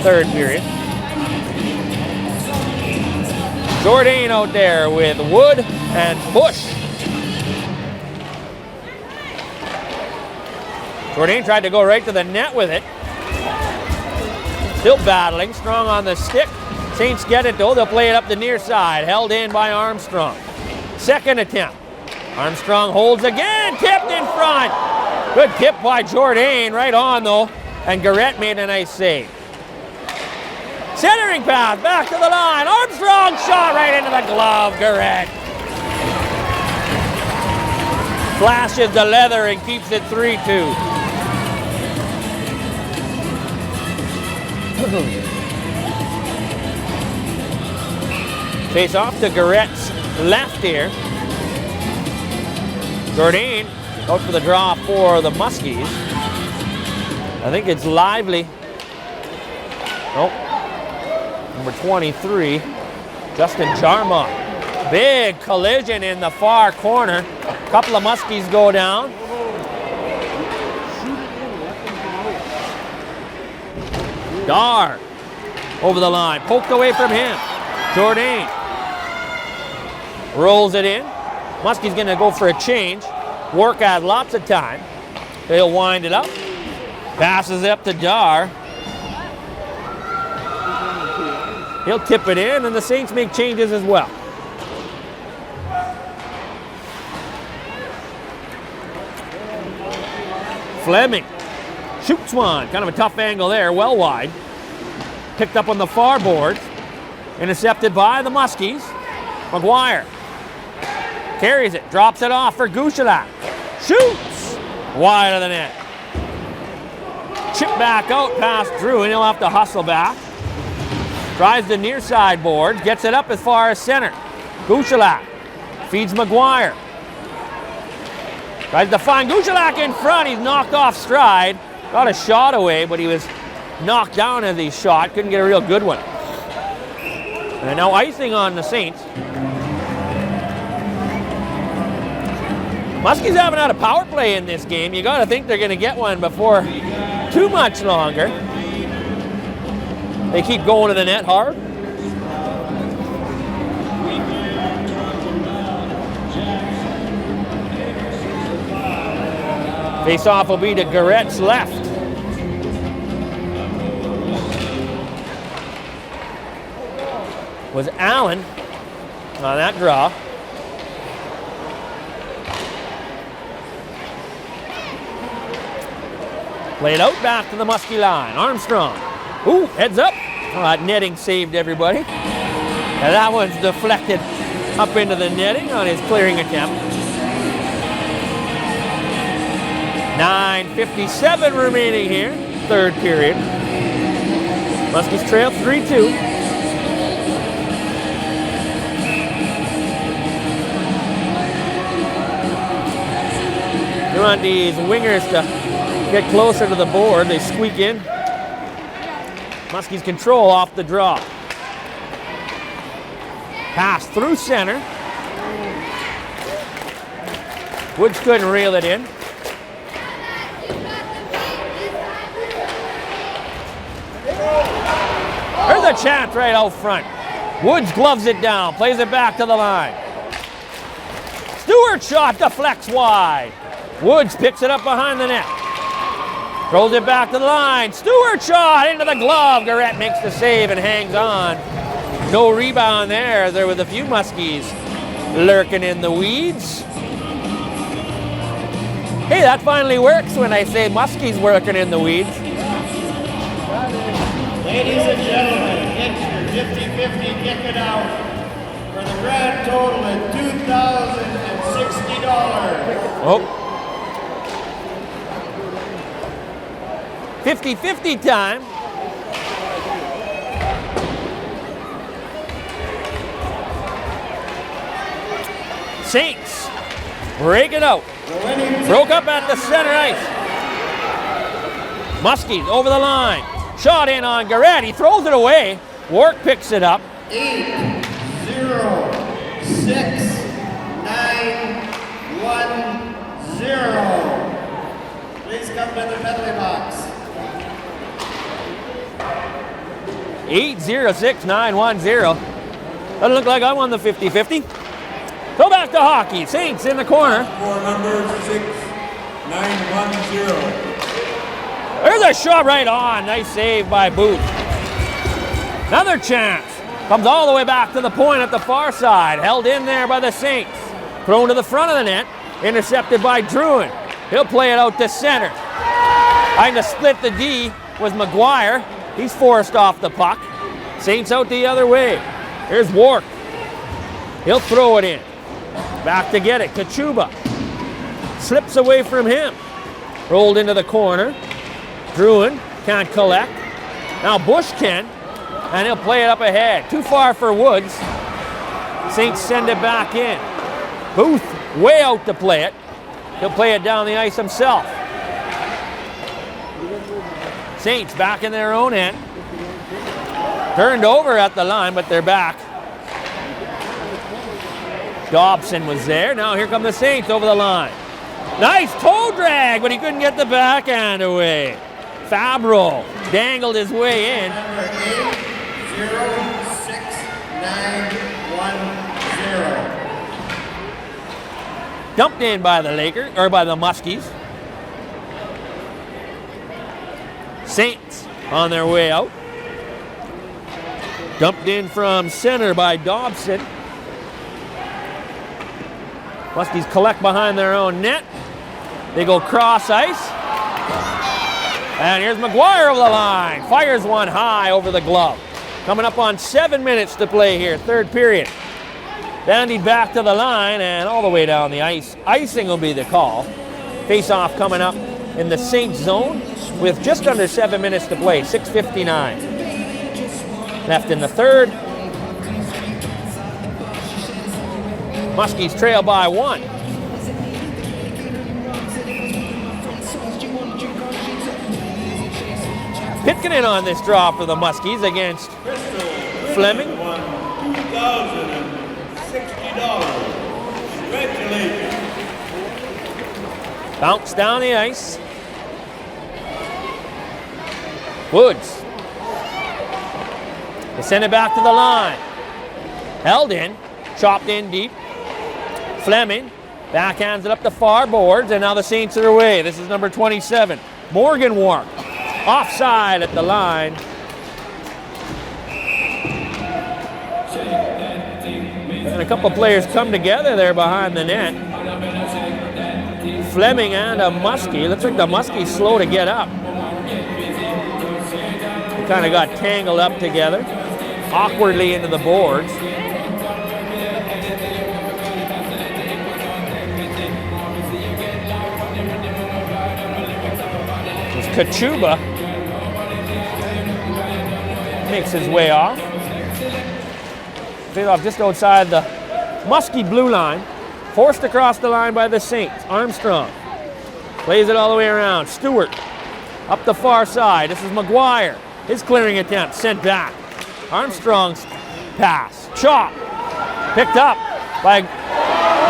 Speaker 1: Third period. Jourdain out there with Wood and Bush. Jourdain tried to go right to the net with it. Still battling, strong on the stick. Saints get it though, they'll play it up the near side, held in by Armstrong. Second attempt. Armstrong holds again, tipped in front. Good tip by Jourdain, right on though, and Garrett made a nice save. Centering pass, back to the line. Armstrong shot right into the glove, Garrett. Flashes the leather and keeps it 3-2. Face off to Garrett's left here. Jourdain out for the draw for the Muskies. I think it's Lively. Nope. Number 23, Justin Jarmont. Big collision in the far corner. A couple of Muskies go down. Dar over the line, poked away from him. Jourdain rolls it in. Muskie's going to go for a change. Wark had lots of time. He'll wind it up. Passes it up to Dar. He'll tip it in, and the Saints make changes as well. Fleming shoots one. Kind of a tough angle there, well wide. Picked up on the far board. Intercepted by the Muskies. McGuire carries it, drops it off for Guchelak. Shoots! Wide of the net. Chip back out past Drew, and he'll have to hustle back. Tries the near side board, gets it up as far as center. Guchelak feeds McGuire. Tries to find Guchelak in front. He's knocked off stride. Got a shot away, but he was knocked down as he shot. Couldn't get a real good one. And now icing on the Saints. Muskies haven't had a power play in this game. You got to think they're going to get one before too much longer. They keep going to the net hard. Face-off will be to Garrett's left. Was Allen on that draw. Played out back to the Muskie line. Armstrong. Ooh, heads up. Oh, that netting saved everybody. And that one's deflected up into the netting on his clearing attempt. 9:57 remaining here, third period. Muskies trail 3-2. They want these wingers to get closer to the board. They squeak in. Muskies control off the draw. Pass through center. Woods couldn't reel it in. There's a chance right out front. Woods gloves it down, plays it back to the line. Stewart shot deflects wide. Woods picks it up behind the net. Throws it back to the line. Stewart shot into the glove. Garrett makes the save and hangs on. No rebound there. There were a few Muskies lurking in the weeds. Hey, that finally works when I say Muskies working in the weeds.
Speaker 2: Ladies and gentlemen, get your 50-50 ticket out for the grand total of $2,060.
Speaker 1: Oh. 50-50 time. Saints break it out. Broke up at the center ice. Muskies over the line. Shot in on Garrett. He throws it away. Wark picks it up.
Speaker 2: 8-0-6-9-1-0. Please come to the penalty box.
Speaker 1: 8-0-6-9-1-0. Doesn't look like I won the 50-50. Go back to hockey. Saints in the corner.
Speaker 3: For number 6-9-1-0.
Speaker 1: There's a shot right on. Nice save by Booth. Another chance. Comes all the way back to the point at the far side. Held in there by the Saints. Thrown to the front of the net. Intercepted by Druin. He'll play it out to center. Trying to split the D was McGuire. He's forced off the puck. Saints out the other way. Here's Wark. He'll throw it in. Back to get it. Kachuba. Slips away from him. Rolled into the corner. Druin can't collect. Now Bush can. And he'll play it up ahead. Too far for Woods. Saints send it back in. Booth way out to play it. He'll play it down the ice himself. Saints back in their own end. Turned over at the line, but they're back. Dobson was there. Now here come the Saints over the line. Nice toe drag, but he couldn't get the backhand away. Fabro dangled his way in.
Speaker 2: Number 8-0-6-9-1-0.
Speaker 1: Dumped in by the Lakers, or by the Muskies. Saints on their way out. Dumped in from center by Dobson. Muskies collect behind their own net. They go cross ice. And here's McGuire over the line. Fires one high over the glove. Coming up on 7 minutes to play here, third period. Bandied back to the line and all the way down the ice. Icing will be the call. Face-off coming up in the Saints zone with just under 7 minutes to play, 6:59. Left in the third. Muskies trail by 1. Pitkin on this draw for the Muskies against Fleming.
Speaker 3: Won $2,060. Congratulations.
Speaker 1: Bounce down the ice. Woods. They send it back to the line. Held in. Chopped in deep. Fleming backhands it up the far boards, and now the Saints are away. This is number 27. Morgan Wark. Offside at the line. And a couple players come together there behind the net. Fleming and a Muskie. Looks like the Muskie's slow to get up. Kind of got tangled up together. Awkwardly into the boards. Kachuba makes his way off. Played off just outside the Muskie blue line. Forced across the line by the Saints. Armstrong plays it all the way around. Stewart up the far side. This is McGuire. His clearing attempt sent back. Armstrong's pass. Chop. Picked up by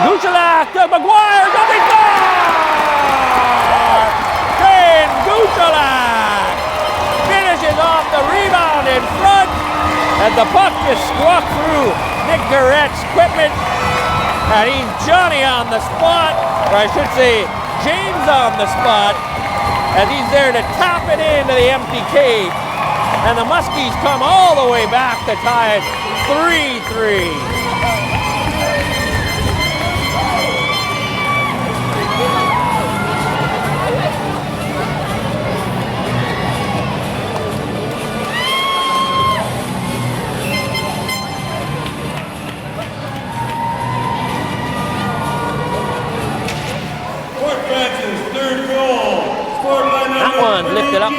Speaker 1: Guchalak to McGuire. Double Guchalak finishes off the rebound in front, and the puck just squawked through Nick Garrett's equipment, and he's Johnny on the spot, or I should say James on the spot, as he's there to tap it into the empty cage, and the Muskies come all the way back to tie it 3-3. That one lifted up.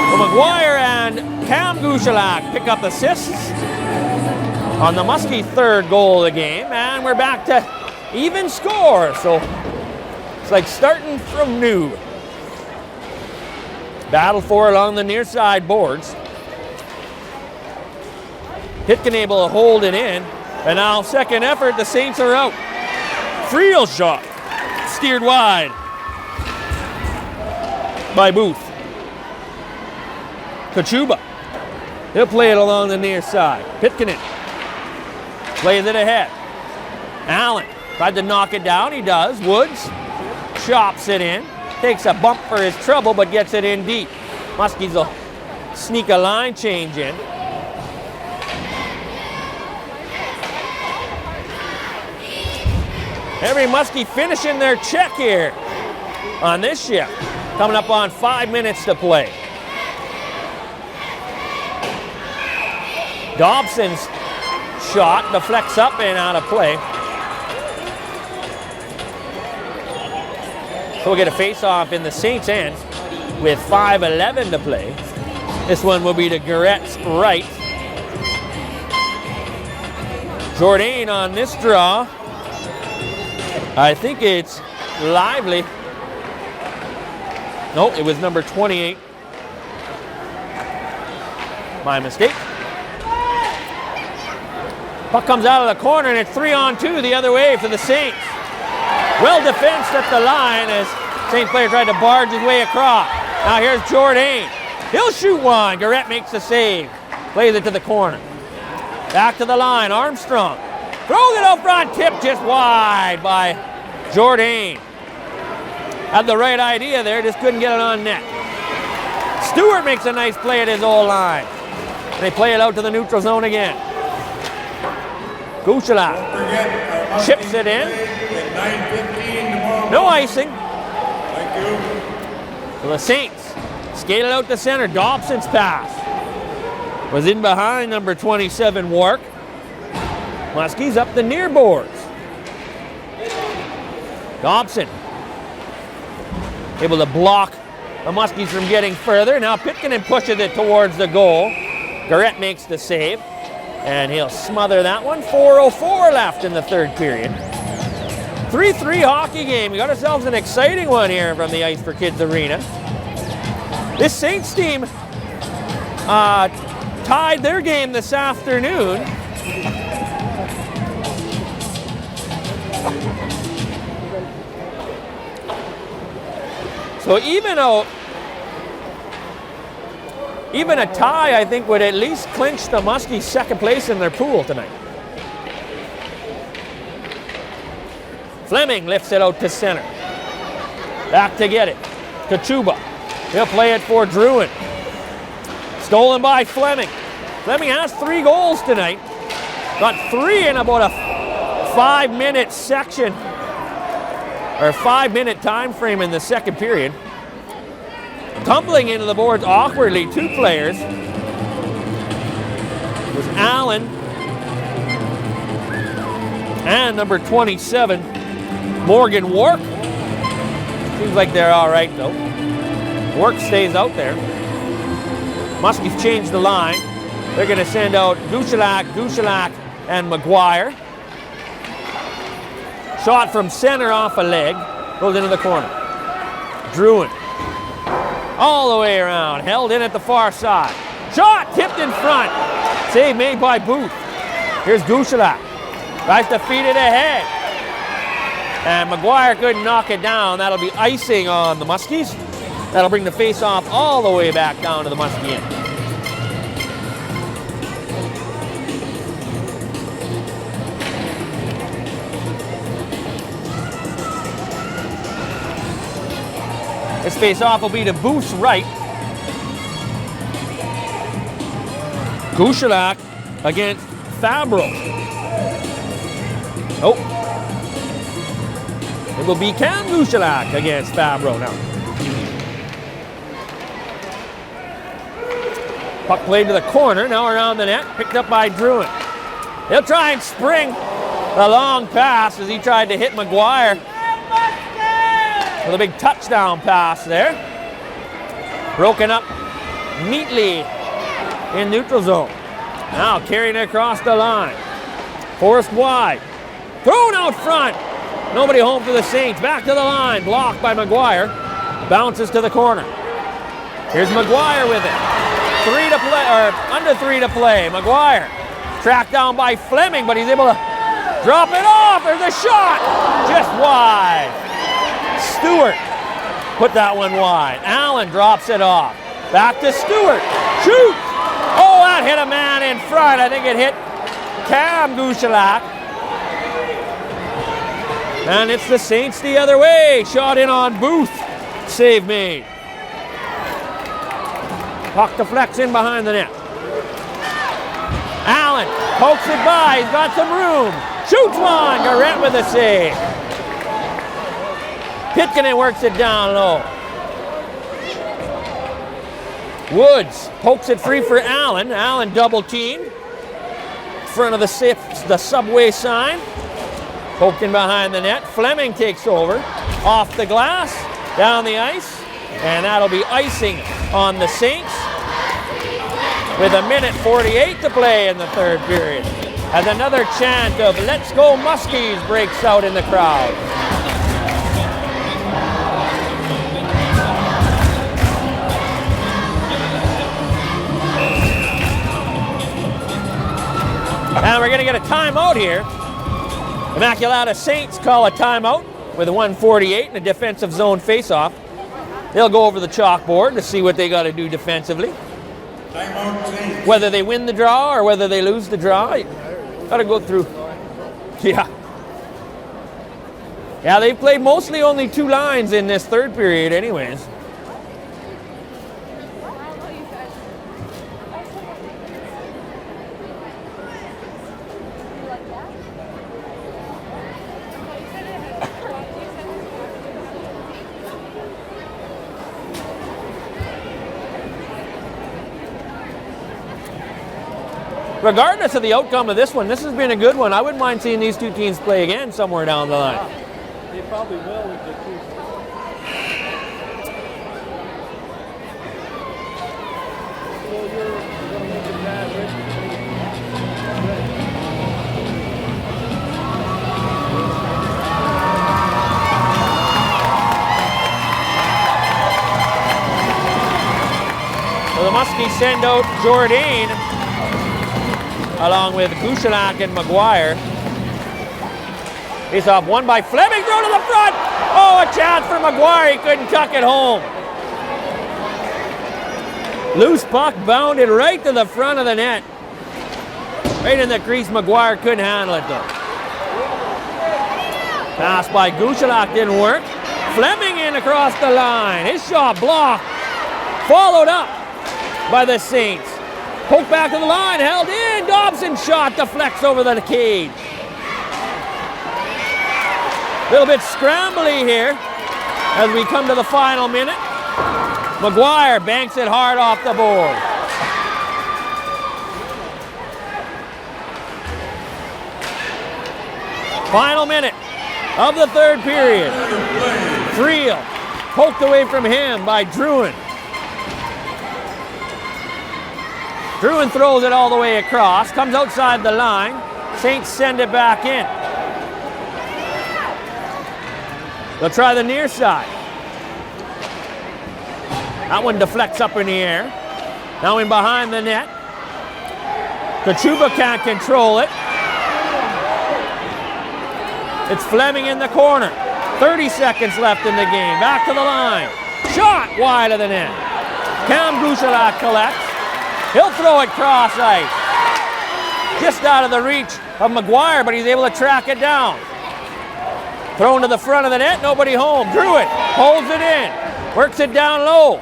Speaker 1: So McGuire and Cam Guchalak pick up assists on the Muskie third goal of the game, and we're back to even score. So it's like starting from new. Battle for it along the near side boards. Pitkin able to hold it in. And now second effort, the Saints are out. Friel shot. Steered wide by Booth. Kachuba. He'll play it along the near side. Pitkin plays it ahead. Allen tried to knock it down. He does. Woods chops it in. Takes a bump for his trouble, but gets it in deep. Muskies will sneak a line change in. Every Muskie finishing their check here on this shift. Coming up on 5 minutes to play. Dobson's shot deflects up and out of play. So we'll get a face-off in the Saints' end with 5:11 to play. This one will be to Garrett's right. Jourdain on this draw. I think it's Lively. No, it was number 28. My mistake. Puck comes out of the corner, and it's 3-on-2 the other way for the Saints. Well defensed at the line as Saints player tried to barge his way across. Now here's Jourdain. He'll shoot one. Garrett makes the save. Plays it to the corner. Back to the line. Armstrong throws it out front. Tipped just wide by Jourdain. Had the right idea there, just couldn't get it on net. Stewart makes a nice play at his old line. And they play it out to the neutral zone again. Guchalak chips it in. No icing.
Speaker 3: Thank you.
Speaker 1: So the Saints skate it out to center. Dobson's pass was in behind number 27, Wark. Muskies up the near boards. Dobson able to block the Muskies from getting further. Now Pitkanen pushes it towards the goal. Garrett makes the save, and he'll smother that one. 4:04 left in the third period. 3-3 hockey game. We got ourselves an exciting one here from the Ice for Kids Arena. This Saints team tied their game this afternoon. So even a tie, I think, would at least clinch the Muskies' second place in their pool tonight. Fleming lifts it out to center. Back to get it. Kachuba. He'll play it for Druin. Stolen by Fleming. Fleming has 3 goals tonight. Got 3 in about a 5-minute section, or 5-minute time frame in the second period. Tumbling into the boards awkwardly, 2 players. It was Allen and number 27, Morgan Wark. Seems like they're all right though. Wark stays out there. Muskies changed the line. They're going to send out Gushilak, and McGuire. Shot from center off a leg. Goes into the corner. Druin. All the way around. Held in at the far side. Shot! Tipped in front. Save made by Booth. Here's Gushilak. Tries to feed it ahead. And McGuire couldn't knock it down. That'll be icing on the Muskies. That'll bring the face-off all the way back down to the Muskie end. This face-off will be to Booth's right. Gushilak against Fabro. Oh. It will be Cam Gushilak against Fabro now. Puck played to the corner, now around the net, picked up by Druin. He'll try and spring a long pass as he tried to hit McGuire with a big touchdown pass there. Broken up neatly in neutral zone. Now carrying it across the line. Forced wide. Thrown out front. Nobody home for the Saints. Back to the line. Blocked by McGuire. Bounces to the corner. Here's McGuire with it. 3 to play, or under 3 to play. McGuire tracked down by Fleming, but he's able to drop it off. There's a shot. Just wide. Stewart put that one wide. Allen drops it off. Back to Stewart. Shoot! Oh, that hit a man in front. I think it hit Cam Gushilak. And it's the Saints the other way. Shot in on Booth. Save made. Puck deflects in behind the net. Allen pokes it by. He's got some room. Shoots one. Garrett with a save. Pitkanen works it down low. Woods pokes it free for Allen. Allen double teamed. In front of the subway sign. Poked in behind the net. Fleming takes over. Off the glass. Down the ice. And that'll be icing on the Saints. With 1:48 to play in the third period. As another chant of "Let's go Muskies" breaks out in the crowd. And we're going to get a timeout here. Immacula Saints call a timeout with a 1:48 and a defensive zone faceoff. They'll go over the chalkboard to see what they got to do defensively.
Speaker 3: Timeout Saints.
Speaker 1: Whether they win the draw or whether they lose the draw, got to go through. Yeah, they've played mostly only 2 lines in this third period anyways. Regardless of the outcome of this one, this has been a good one. I wouldn't mind seeing these 2 teams play again somewhere down the line.
Speaker 5: They probably will with the
Speaker 1: So the Muskies send out Jourdain along with Gouchelak and McGuire. Face off won by Fleming, throw to the front. Oh, a chance for McGuire, he couldn't tuck it home. Loose puck bounded right to the front of the net. Right in the crease, McGuire couldn't handle it though. Pass by Gouchelak didn't work. Fleming in across the line. His shot blocked. Followed up by the Saints. Poke back to the line, held in. Dobson's shot deflects over the cage. A little bit scrambly here as we come to the final minute. McGuire banks it hard off the board. Final minute of the third period. Friel poked away from him by Drouin. Drouin throws it all the way across, comes outside the line. Saints send it back in. They'll try the near side. That one deflects up in the air. Now in behind the net. Kachuba can't control it. It's Fleming in the corner. 30 seconds left in the game. Back to the line. Shot wide of the net. Cam Gouchelak collects. He'll throw it cross ice. Just out of the reach of McGuire, but he's able to track it down. Thrown to the front of the net, nobody home. Druitt holds it in. Works it down low.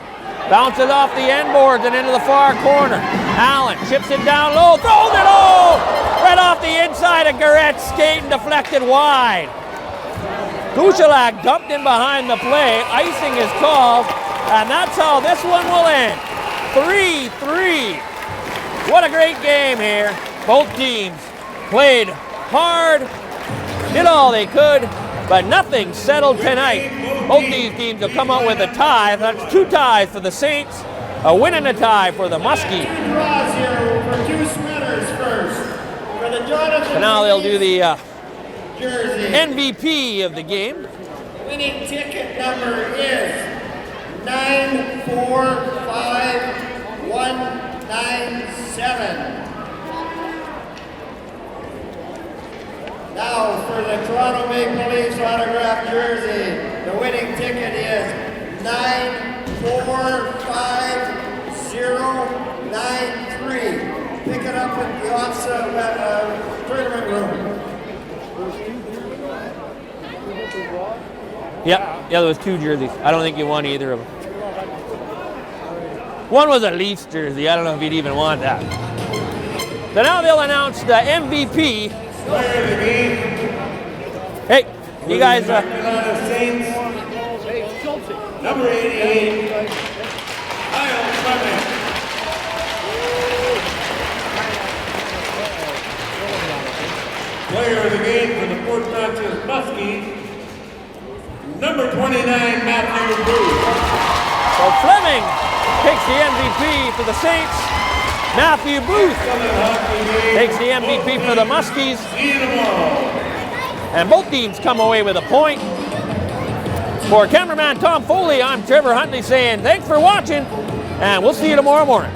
Speaker 1: Bounces off the end boards and into the far corner. Allen chips it down low, throws it low! Right off the inside of Garrett's skate and deflected wide. Gouchelak dumped in behind the play. Icing is called, and that's how this one will end. 3-3. What a great game here. Both teams played hard, did all they could, but nothing settled tonight. Both these teams will come out with a tie. That's 2 ties for the Saints, a win and a tie for the Muskies.
Speaker 2: Draws here for 2 sweaters first. For the Jonathan
Speaker 1: And now they'll do the
Speaker 2: jersey.
Speaker 1: MVP of the game.
Speaker 2: Winning ticket number is 945197. Now for the Toronto Maple Leafs autographed jersey, the winning ticket is 945093. Pick it up at the Ofsaa tournament room.
Speaker 1: Yeah, there was 2 jerseys. I don't think you won either of them. One was a Leafs jersey. I don't know if you'd even want that. So now they'll announce the MVP. Hey, you guys.
Speaker 3: Saints, number 88, Kyle Fleming. Player of the game for the Fort Frances Muskies, number 29, Matthew Booth.
Speaker 1: So Fleming takes the MVP for the Saints. Matthew Booth takes the MVP for the Muskies.
Speaker 3: See you tomorrow.
Speaker 1: And both teams come away with a point. For cameraman Tom Foley, I'm Trevor Huntley saying thanks for watching, and we'll see you tomorrow morning.